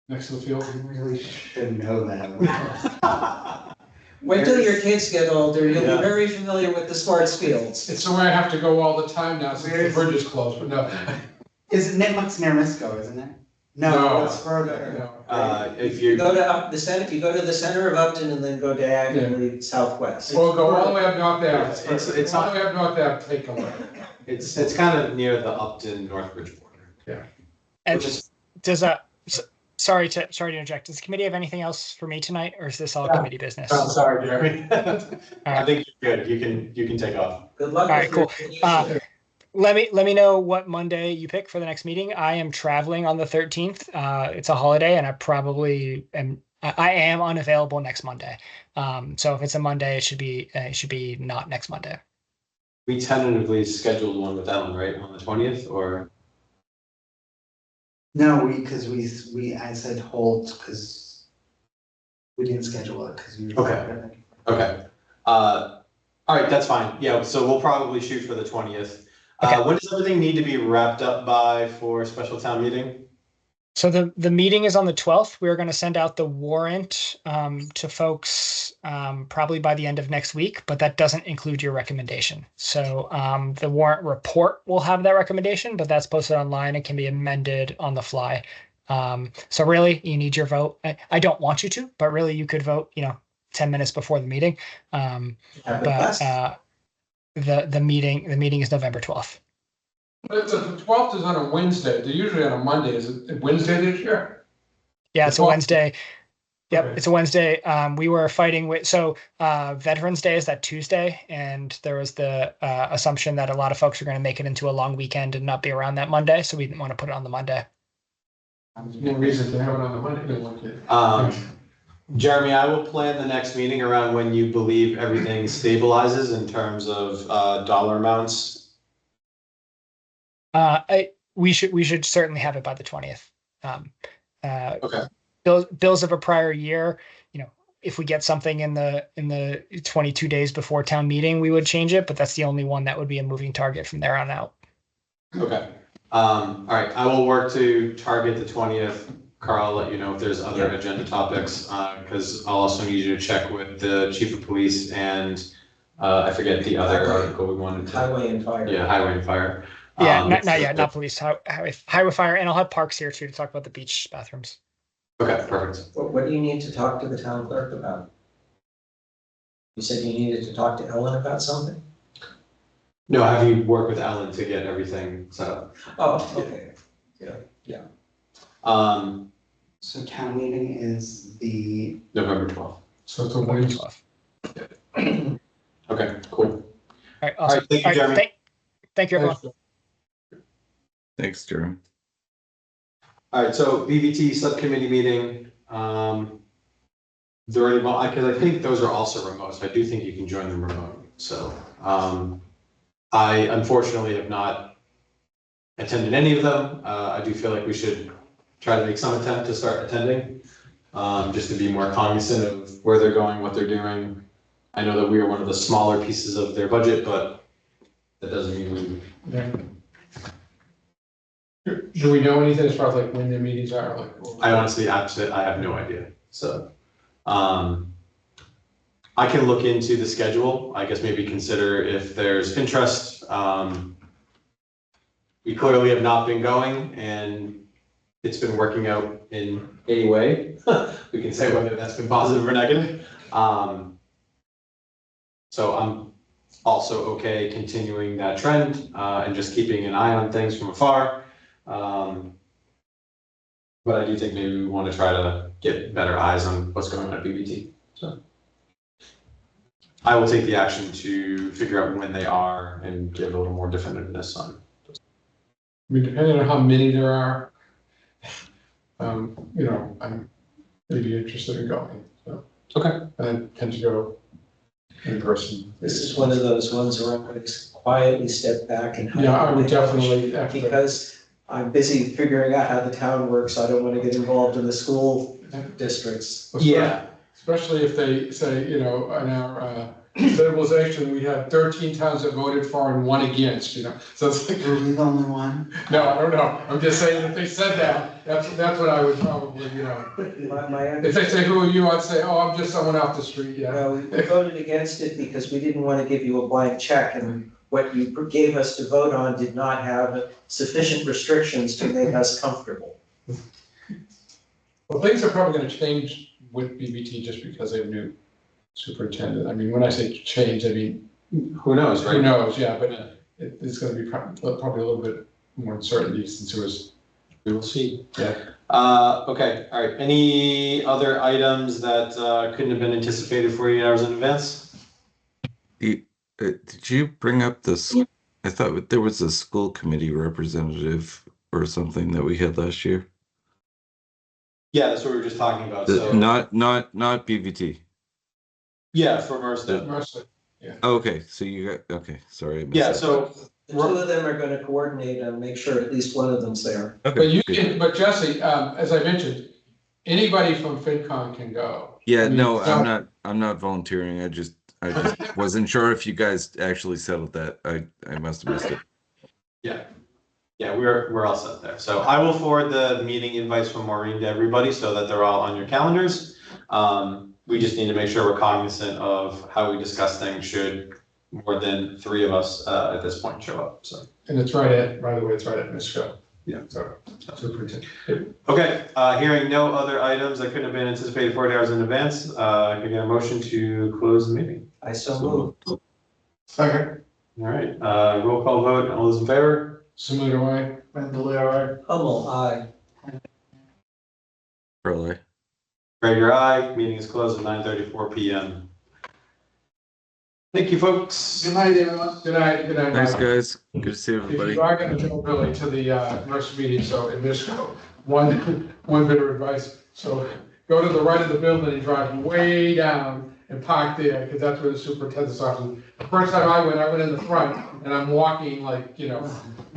Next to the field? I really should know that. Wait till your kids get older, you'll be very familiar with the sports fields. It's where I have to go all the time now since the bridge is closed, but no. Is Nipmuc's near Misco, isn't it? No, it's further. If You you go to the center, you go to the center of Upton and then go diagonally southwest. Or go all the way up North Ave. It's all the way up North Ave, take a look. it's kind of near the Upton Northbridge border. And Which is- does that, sorry to interject, does the committee have anything else for me tonight, or is this all committee business? I'm sorry, Jeremy. I think you're good. You can take off. Good luck. All right, with cool. your- Let me know what Monday you pick for the next meeting. I am traveling on the 13th. It's a holiday, and I am unavailable next Monday. So if it's a Monday, it should be not next Monday. We tentatively scheduled one with Ellen, right, on the 20th, or? No, I said hold because we didn't schedule it because you. Okay. All right, that's fine. Yeah, so we'll probably shoot for the 20th. Okay. When does everything need to be wrapped up by for special town meeting? So the meeting is on the 12th. We're going to send out the warrant to folks probably by the end of next week, but that doesn't include your recommendation. So the warrant report will have that recommendation, but that's posted online and can be amended on the fly. So really, you need your vote. I don't want you to, but really you could vote, 10 minutes before the meeting. But the meeting is November 12th. But the 12th is on a Wednesday. They're usually on a Monday. Is it Wednesday this year? Yeah, it's a Wednesday. Yep, Okay. it's a Wednesday. We were fighting with, Veterans Day is that Tuesday, and there was the assumption that a lot of folks are going to make it into a long weekend and not be around that Monday, so we didn't want to put it on the Monday. There's no reason to have it on the Monday. Jeremy, I will plan the next meeting around when you believe everything stabilizes in terms of dollar amounts. We should certainly have it by the 20th. Okay. Bills of a prior year, if we get something in the 22 days before town meeting, we would change it, but that's the only one that would be a moving target from there on out. Okay. All right. I will work to target the 20th. Carl, I'll let you know if there's other agenda topics, because I'll also need you to check with the chief of police and I forget the other article we wanted to. Highway and fire. Yeah, highway and fire. Yeah, not yet, not police, highway fire, and I'll have parks here too to talk about the beach bathrooms. Okay, perfect. What do you need to talk to the town clerk about? You said you needed to talk to Ellen about something? No, have you worked with Ellen to get everything set up? Oh, okay. So town meeting is the, November 12th. So it's a Wednesday. Okay, cool. All right, All awesome. right, thank you, Jeremy. Thank you, everyone. Thanks, Jeremy. All right, so BBT subcommittee meeting, they're remote, because I think those are also remote, so I do think you can join them remote. So I unfortunately have not attended any of them. I do feel like we should try to make some attempt to start attending, just to be more cognizant of where they're going, what they're doing. I know that we are one of the smaller pieces of their budget, but that doesn't mean we. Yeah. Do we know anything as far as like when their meetings are, like? I honestly, I have no idea. So, I can look into the schedule. I guess maybe consider if there's interest. We clearly have not been going, and it's been working out in a way. We can say whether that's been positive or negative. So I'm also okay continuing that trend and just keeping an eye on things from afar. But I do think maybe we want to try to get better eyes on what's going on at BBT. So I will take the action to figure out when they are and give a little more definitiveness on. I mean, depending on how many there are, you know, I'm maybe interested in going, so. Okay. I tend to go in person. This is one of those ones where I'm going to quietly step back and. Yeah, I would definitely, after. Because I'm busy figuring out how the town works, I don't want to get involved in the school districts. Yeah. Especially if they say, you know, in our stabilization, we had 13 towns that voted for and 1 against, you know, so it's like. were we the only one? No, I don't know, I'm just saying, if they said that, that's what I would probably, you know. If they say, who are you, I'd say, oh, I'm just someone off the street, yeah. Well, we voted against it because we didn't want to give you a blank check, and what you gave us to vote on did not have sufficient restrictions to make us comfortable. Well, things are probably gonna change with BBT just because they have new superintendent. I mean, when I say change, I mean, Who knows, right? who knows, yeah, but it's gonna be probably a little bit more uncertainty since it was. We will see. Yeah. Okay, all right. Any other items that couldn't have been anticipated 48 hours in advance? Did you bring up this? I thought there was a school committee representative or something that we had last year. Yeah, that's what we were just talking about. The- So not BVT. yeah, for Mercer. Mostly, Oh, okay, so you got, okay, sorry. I missed Yeah, that. so The two of them are going to coordinate and make sure at least one of them's there. but Okay, you good. can, but Jesse, as I mentioned, anybody from FinCon can go. Yeah, I mean, no, so- I'm not volunteering. I just wasn't sure if you guys actually settled that. I must have missed it. yeah, we're all set there. So I will forward the meeting invites from Maureen to everybody so that they're all on your calendars. We just need to make sure we're cognizant of how we discuss things should more than 3 of us at this point show up. So And it's right at, by the way, it's right at Misco. Yeah. So, superintendent. okay, hearing no other items that couldn't have been anticipated 40 hours in advance, can I get a motion to close the meeting? I so moved. Second, All right, roll call vote. All those in favor? Sumita, aye. Mandalay, Hummel, aye. Probably. Gregor, aye. Meeting is closed at 9:34 p.m. Thank you, folks. Good night, everyone. Good night, good night. Thanks, Mike. guys. Good to see If everybody. you are gonna go, Billy, to the Mercer meeting, so in Misco, one bit of advice, so go to the right of the building and drive way down and park there, because that's where the superintendent's office. The first time I went in the front, and I'm walking like, you know,